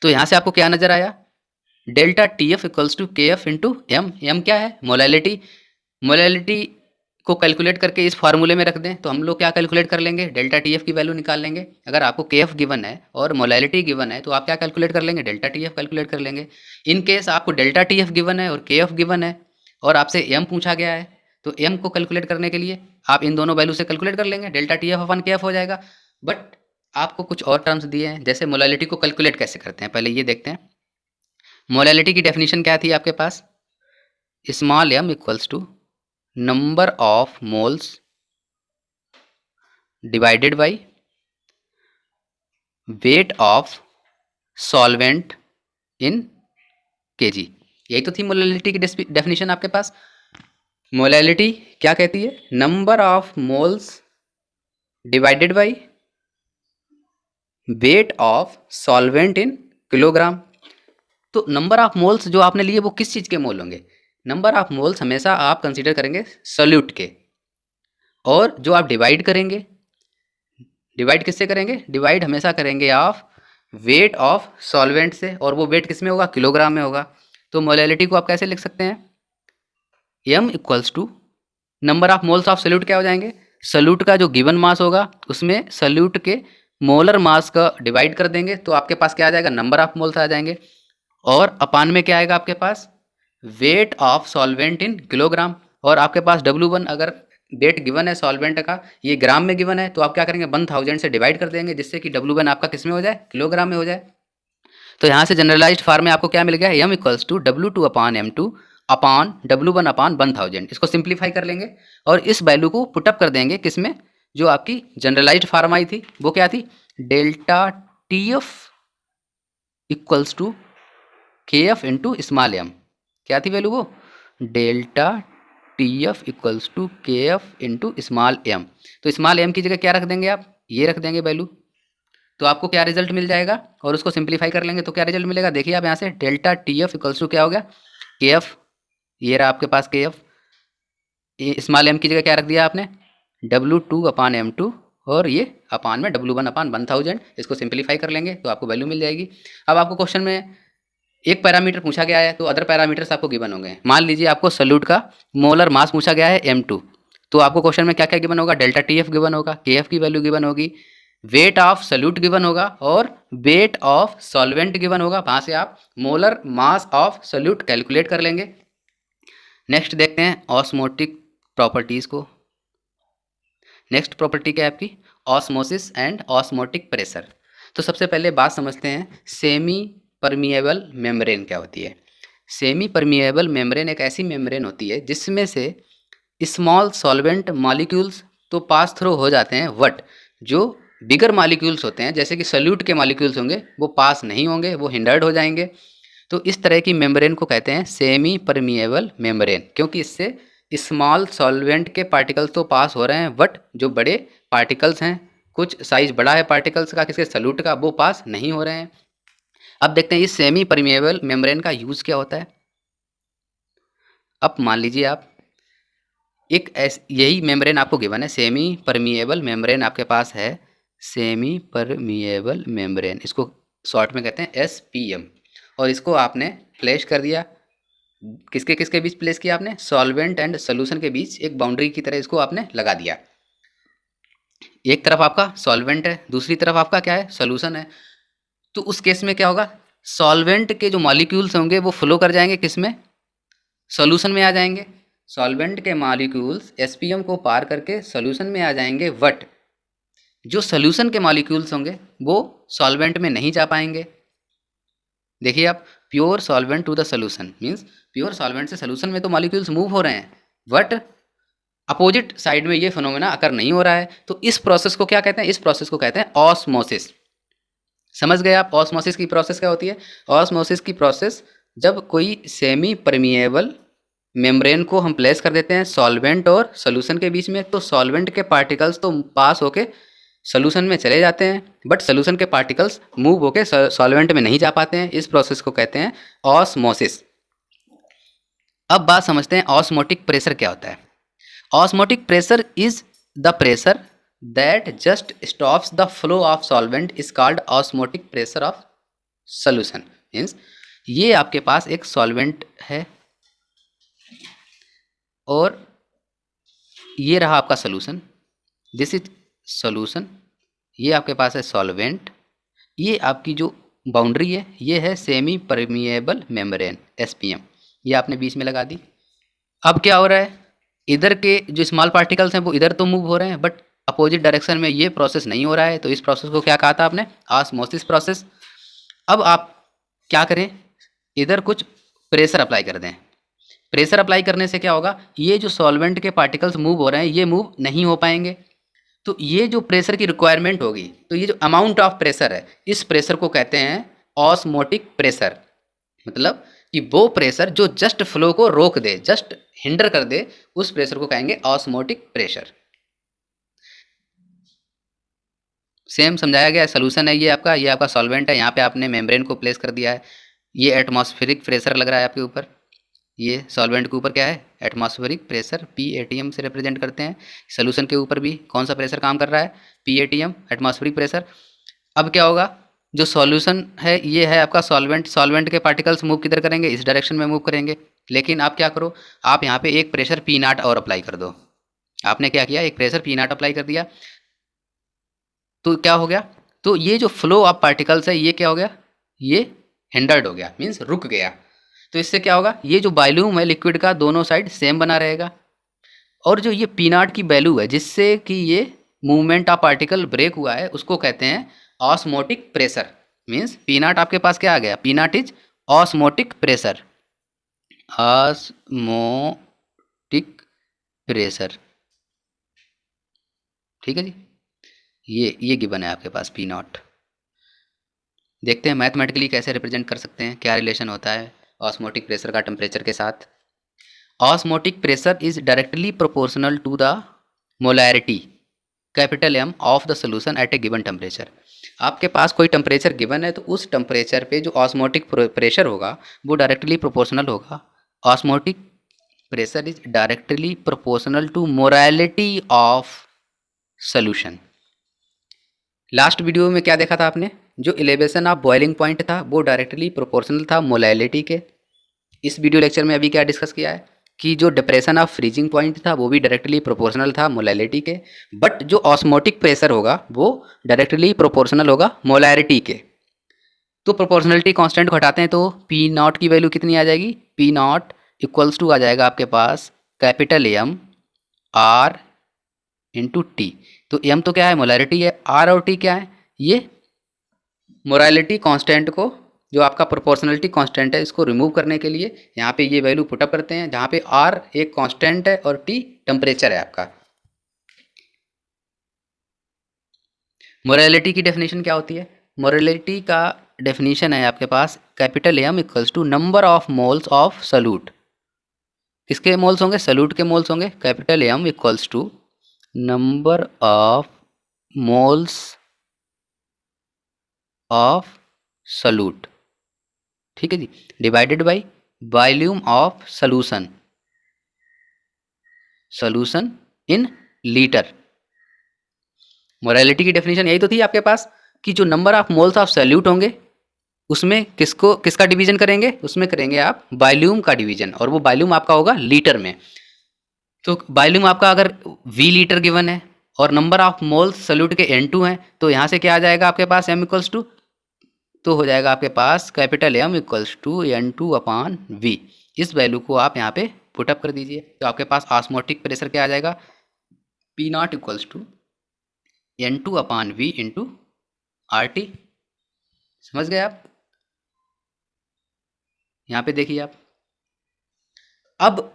तो यहाँ से आपको क्या नजर आया, delta T F equals to K F into M. M क्या है, मोलैलिटी। मोलैलिटी को कैलकुलेट करके इस फार्मूले में रख दें तो हम लोग क्या कैलकुलेट कर लेंगे, डेल्टा टी एफ की वैल्यू निकाल लेंगे। अगर आपको के एफ गिवन है और मोलैलिटी गिवन है तो आप क्या कैलकुलेट कर लेंगे, डेल्टा टी एफ कैलकुलेट कर लेंगे। इन केस आपको डेल्टा टी एफ गिवन है और के एफ गिवन है और आपसे एम पूछा गया है तो एम को कैलकुलेट करने के लिए आप इन दोनों वैल्यू से कैलकुलेट कर लेंगे, डेल्टा टी एफ अपन के एफ हो जाएगा। बट आपको कुछ और टर्म्स दिए हैं, जैसे मोलैलिटी को कैलकुलेट कैसे करते हैं पहले ये देखते हैं। मोलैलिटी की डेफिनेशन क्या थी आपके पास, small m equals to number of moles divided by weight of solvent in kg. यही तो थी मोलैलिटी की डेफिनेशन आपके पास। मोलैलिटी क्या कहती है, number of moles divided by weight of solvent in kilogram. तो नंबर ऑफ मोल्स जो आपने लिए वो किस चीज़ के मोल होंगे, नंबर ऑफ मोल्स हमेशा आप कंसीडर करेंगे सॉल्यूट के, और जो आप डिवाइड करेंगे, डिवाइड किससे करेंगे, डिवाइड हमेशा करेंगे ऑफ वेट ऑफ सॉल्वेंट से, और वो वेट किस में होगा, किलोग्राम में होगा। तो मोलैलिटी को आप कैसे लिख सकते हैं, m equals to number of moles of solute क्या हो जाएंगे, सॉल्यूट का जो गिवन मास होगा उसमें सॉल्यूट के मोलर मास का डिवाइड कर देंगे तो आपके पास क्या आ जाएगा, नंबर ऑफ मोल्स आ जाएंगे, और अपान में क्या आएगा आपके पास, weight of solvent in kilogram. और आपके पास W1 अगर वेट गिवन है सॉल्वेंट का, ये ग्राम में गिवन है, तो आप क्या करेंगे 1000 से डिवाइड कर देंगे जिससे कि W1 आपका किस में हो जाए, किलोग्राम में हो जाए। तो यहाँ से जनरलाइज्ड फॉर्म में आपको क्या मिल गया, m equals to W2 upon M2 upon W1 upon 1000। इसको सिंप्लीफाई कर लेंगे और इस वैल्यू को पुटअप कर देंगे किस में, जो आपकी जनरलाइज्ड फार्म आई थी वो क्या थी, delta T F equals to K F into small M. क्या थी वैल्यू वो, delta T F equals to K F into small M. तो स्मॉल एम की जगह क्या रख देंगे आप, ये रख देंगे वैल्यू, तो आपको क्या रिजल्ट मिल जाएगा, और उसको सिंप्लीफाई कर लेंगे तो क्या रिजल्ट मिलेगा, देखिए आप यहाँ से delta T F equals to क्या हो गया, के एफ, ये रहा आपके पास के एफ, स्मॉल एम की जगह क्या रख दिया आपने, W2/M2, और ये अपान में W1/1000। इसको सिंप्लीफाई कर लेंगे तो आपको वैल्यू मिल जाएगी। अब आपको क्वेश्चन में एक पैरामीटर पूछा गया है तो अदर पैरामीटर्स आपको गिवन होंगे। मान लीजिए आपको सॉल्यूट का मोलर मास पूछा गया है M2, तो आपको क्वेश्चन में क्या क्या गिवन होगा, डेल्टा TF गिवन होगा, KF की वैल्यू गिवन होगी, वेट ऑफ सॉल्यूट गिवन होगा और वेट ऑफ सॉल्वेंट गिवन होगा। वहाँ से आप molar mass of solute calculate कर लेंगे। नेक्स्ट देखते हैं ऑस्मोटिक प्रॉपर्टीज़ को। नेक्स्ट प्रॉपर्टी क्या है आपकी, ऑस्मोसिस एंड ऑस्मोटिक प्रेशर। तो सबसे पहले बात समझते हैं सेमी परमिएबल मेम्ब्रेन क्या होती है। सेमी परमिएबल मेम्ब्रेन एक ऐसी मेम्ब्रेन होती है जिसमें से स्मॉल सॉल्वेंट मॉलिक्यूल्स तो पास थ्रू हो जाते हैं, बट जो बिगर मॉलिक्यूल्स होते हैं जैसे कि सॉल्यूट के मॉलिक्यूल्स होंगे वो पास नहीं होंगे, वो हिंडर्ड हो जाएंगे। तो इस तरह की मेम्ब्रेन को कहते हैं सेमी परमिएबल मेम्ब्रेन, क्योंकि इससे स्मॉल सॉल्वेंट के पार्टिकल्स तो पास हो रहे हैं बट जो बड़े पार्टिकल्स हैं, कुछ साइज बड़ा है पार्टिकल्स का किसके, सॉल्यूट का, वो पास नहीं हो रहे हैं। अब देखते हैं इस सेमी परमिएबल मेम्ब्रेन का यूज़ क्या होता है। अब मान लीजिए आप एक यही मेम्ब्रेन आपको गिवन है, सेमी परमिएबल मेम्ब्रेन आपके पास है, सेमी परमिएबल मेम्ब्रेन, इसको शॉर्ट में कहते हैं SPM, और इसको आपने प्लेस कर दिया, किसके किसके बीच प्लेस किया आपने, सॉल्वेंट एंड सोल्यूशन के बीच एक बाउंड्री की तरह इसको आपने लगा दिया। एक तरफ आपका सॉल्वेंट है, दूसरी तरफ आपका क्या है, सोल्यूशन है। तो उस केस में क्या होगा, सॉल्वेंट के जो मॉलिक्यूल्स होंगे वो फ्लो कर जाएंगे किस में, सॉल्यूशन में आ जाएंगे। सॉल्वेंट के मॉलिक्यूल्स SPM को पार करके सॉल्यूशन में आ जाएंगे, बट जो सॉल्यूशन के मॉलिक्यूल्स होंगे वो सॉल्वेंट में नहीं जा पाएंगे। देखिए आप, pure solvent to the solution means pure solvent से सोल्यूशन में तो मॉलिक्यूल्स मूव हो रहे हैं, बट अपोजिट साइड में ये फिनोमेना अकर नहीं हो रहा है। तो इस प्रोसेस को क्या कहते हैं, इस प्रोसेस को कहते हैं ऑस्मोसिस। समझ गए आप ऑस्मोसिस की प्रोसेस क्या होती है। ऑस्मोसिस की प्रोसेस, जब कोई सेमी परमिएबल मेम्ब्रेन को हम प्लेस कर देते हैं सॉल्वेंट और सोल्यूशन के बीच में, तो सॉल्वेंट के पार्टिकल्स तो पास होके सोल्यूशन में चले जाते हैं, बट सोल्यूशन के पार्टिकल्स मूव होके सॉल्वेंट में नहीं जा पाते हैं। इस प्रोसेस को कहते हैं ऑस्मोसिस। अब बात समझते हैं ऑस्मोटिक प्रेशर क्या होता है। Osmotic pressure is the pressure that just stops the flow of solvent is called osmotic pressure of solution. Means ये आपके पास एक सॉल्वेंट है और ये रहा आपका सोल्यूशन, दिस इज सोल्यूशन, ये आपके पास है सॉल्वेंट, ये आपकी जो बाउंड्री है ये है सेमी परमिएबल मेम्ब्रेन SPM, ये आपने बीच में लगा दी। अब क्या हो रहा है, इधर के जो स्मॉल पार्टिकल्स हैं वो इधर तो मूव हो रहे हैं, बट अपोजिट डायरेक्शन में ये प्रोसेस नहीं हो रहा है। तो इस प्रोसेस को क्या कहा था आपने, ऑस्मोसिस प्रोसेस। अब आप क्या करें, इधर कुछ प्रेशर अप्लाई कर दें। प्रेशर अप्लाई करने से क्या होगा, ये जो सॉल्वेंट के पार्टिकल्स मूव हो रहे हैं ये मूव नहीं हो पाएंगे। तो ये जो प्रेशर की रिक्वायरमेंट होगी, तो ये जो अमाउंट ऑफ प्रेशर है, इस प्रेशर को कहते हैं ऑस्मोटिक प्रेशर। मतलब कि वो प्रेशर जो जस्ट फ्लो को रोक दे, जस्ट हिंडर कर दे, उस प्रेशर को कहेंगे ऑस्मोटिक प्रेशर। सेम समझाया गया है। सोल्यूशन है ये आपका सॉल्वेंट है, यहाँ पे आपने मेम्ब्रेन को प्लेस कर दिया है। ये एटमॉस्फेरिक प्रेशर लग रहा है आपके ऊपर, ये सॉल्वेंट के ऊपर क्या है, एटमॉस्फेरिक प्रेशर, PATM से रिप्रेजेंट करते हैं। सोल्यूशन के ऊपर भी कौन सा प्रेशर काम कर रहा है, PATM, एटमॉस्फेरिक प्रेशर। अब क्या होगा, जो सॉल्यूशन है ये है आपका सॉल्वेंट, सॉल्वेंट के पार्टिकल्स मूव किधर करेंगे, इस डायरेक्शन में मूव करेंगे। लेकिन आप क्या करो, आप यहाँ पे एक प्रेशर P0 और अप्लाई कर दो। आपने क्या किया, एक प्रेशर P0 अप्लाई कर दिया, तो क्या हो गया, तो ये जो फ्लो ऑफ पार्टिकल्स है ये क्या हो गया, ये हिंडर्ड हो गया, मीन्स रुक गया। तो इससे क्या होगा, ये जो वॉल्यूम है लिक्विड का दोनों साइड सेम बना रहेगा, और जो ये P0 की वैल्यू है जिससे कि ये मूवमेंट ऑफ पार्टिकल ब्रेक हुआ है उसको कहते हैं ऑस्मोटिक प्रेशर। मीन्स P0 आपके पास क्या आ गया, P0 is osmotic pressure, osmotic pressure. ठीक है जी, ये गिवन है आपके पास पी नॉट। देखते हैं मैथमेटिकली कैसे रिप्रेजेंट कर सकते हैं, क्या रिलेशन होता है ऑस्मोटिक प्रेशर का टेम्परेचर के साथ। Osmotic pressure is directly proportional to the molarity capital M of the solution at a given temperature. आपके पास कोई टेम्परेचर गिवन है तो उस टेम्परेचर पे जो ऑस्मोटिक प्रेशर होगा वो डायरेक्टली प्रोपोर्शनल होगा। Osmotic pressure is directly proportional to molarity of solution. Last video में क्या देखा था आपने, जो एलिवेशन ऑफ बॉइलिंग पॉइंट था वो डायरेक्टली प्रोपोर्शनल था मोलैलिटी के। इस वीडियो लेक्चर में अभी क्या डिस्कस किया है कि जो डिप्रेशन ऑफ फ्रीजिंग पॉइंट था वो भी डायरेक्टली प्रोपोर्शनल था मोलैलिटी के, बट जो ऑस्मोटिक प्रेशर होगा वो डायरेक्टली प्रोपोर्शनल होगा मोलैरिटी के। तो प्रोपोर्शनलिटी कांस्टेंट को हटाते हैं तो पी नॉट की वैल्यू कितनी आ जाएगी, पी नॉट इक्वल्स टू आ जाएगा आपके पास capital M R into T. तो एम तो क्या है, मोलैरिटी है, आर और टी क्या है, ये मोलैरिटी कांस्टेंट को, जो आपका प्रोपोर्शनलिटी कांस्टेंट है, इसको रिमूव करने के लिए यहाँ पे ये वैल्यू पुटअप करते हैं, जहाँ पे आर एक कांस्टेंट है और टी टेम्परेचर है आपका। मोलैरिटी की डेफिनेशन क्या होती है, मोलैरिटी का डेफिनेशन है आपके पास capital M equals to number of moles of solute. किसके मोल्स होंगे, सॉल्यूट के मोल्स होंगे। Capital M equals to number of moles of solute, ठीक है जी, divided by volume of solution, solution in litre. Molarity की डेफिनेशन यही तो थी आपके पास कि जो number of moles of solute होंगे उसमें किसका डिवीजन करेंगे, उसमें करेंगे आप वॉल्यूम का डिवीजन, और वो वॉल्यूम आपका होगा लीटर में। तो वॉल्यूम आपका अगर वी लीटर गिवन है और नंबर ऑफ मोल्स सॉल्यूट के N2 हैं तो यहाँ से क्या आ जाएगा आपके पास m इक्वल्स टू, तो हो जाएगा आपके पास capital M equals to N2 upon V। इस वैल्यू को आप यहाँ पे पुटअप कर दीजिए तो आपके पास ऑस्मोटिक प्रेशर क्या आ जाएगा, P not equals to N2 upon V into RT। समझ गए आप, यहाँ पे देखिए आप। अब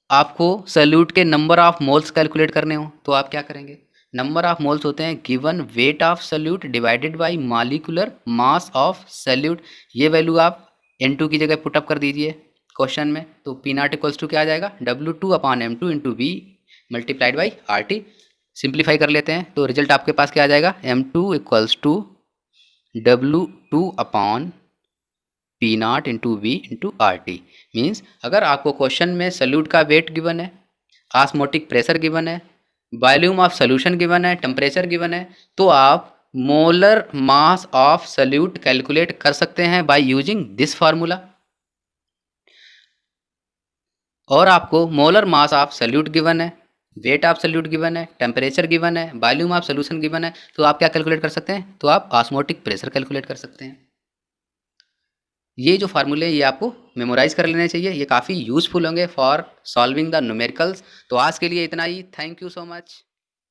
आपको सॉल्यूट के नंबर ऑफ मोल्स कैलकुलेट करने हो तो आप क्या करेंगे, नंबर ऑफ मोल्स होते हैं given weight of solute divided by molecular mass of solute. ये वैल्यू आप N2 की जगह पुटअप कर दीजिए क्वेश्चन में, तो पी नॉट इक्वल्स टू क्या आ जाएगा, W2 upon M2 into V multiplied by RT। Simplify कर लेते हैं तो रिजल्ट आपके पास क्या आ जाएगा, M2 equals to W2 upon P not into V into RT। Means अगर आपको क्वेश्चन में सॉल्यूट का वेट गिवन है, ऑस्मोटिक प्रेशर गिवन है, वॉल्यूम ऑफ सॉल्यूशन गिवन है, टेम्परेचर गिवन है, तो आप molar mass of solute calculate कर सकते हैं बाय यूजिंग दिस फार्मूला। और आपको molar mass of solute given है, वेट ऑफ सॉल्यूट गिवन है, टेम्परेचर गिवन है, वॉल्यूम ऑफ सॉल्यूशन गिवन है, तो आप क्या कैलकुलेट कर सकते हैं, तो आप ऑस्मोटिक प्रेशर कैलकुलेट कर सकते हैं। ये जो फार्मूले ये आपको मेमोराइज कर लेने चाहिए, ये काफ़ी यूजफुल होंगे फॉर सॉल्विंग द न्यूमेरिकल्स। तो आज के लिए इतना ही, थैंक यू सो मच।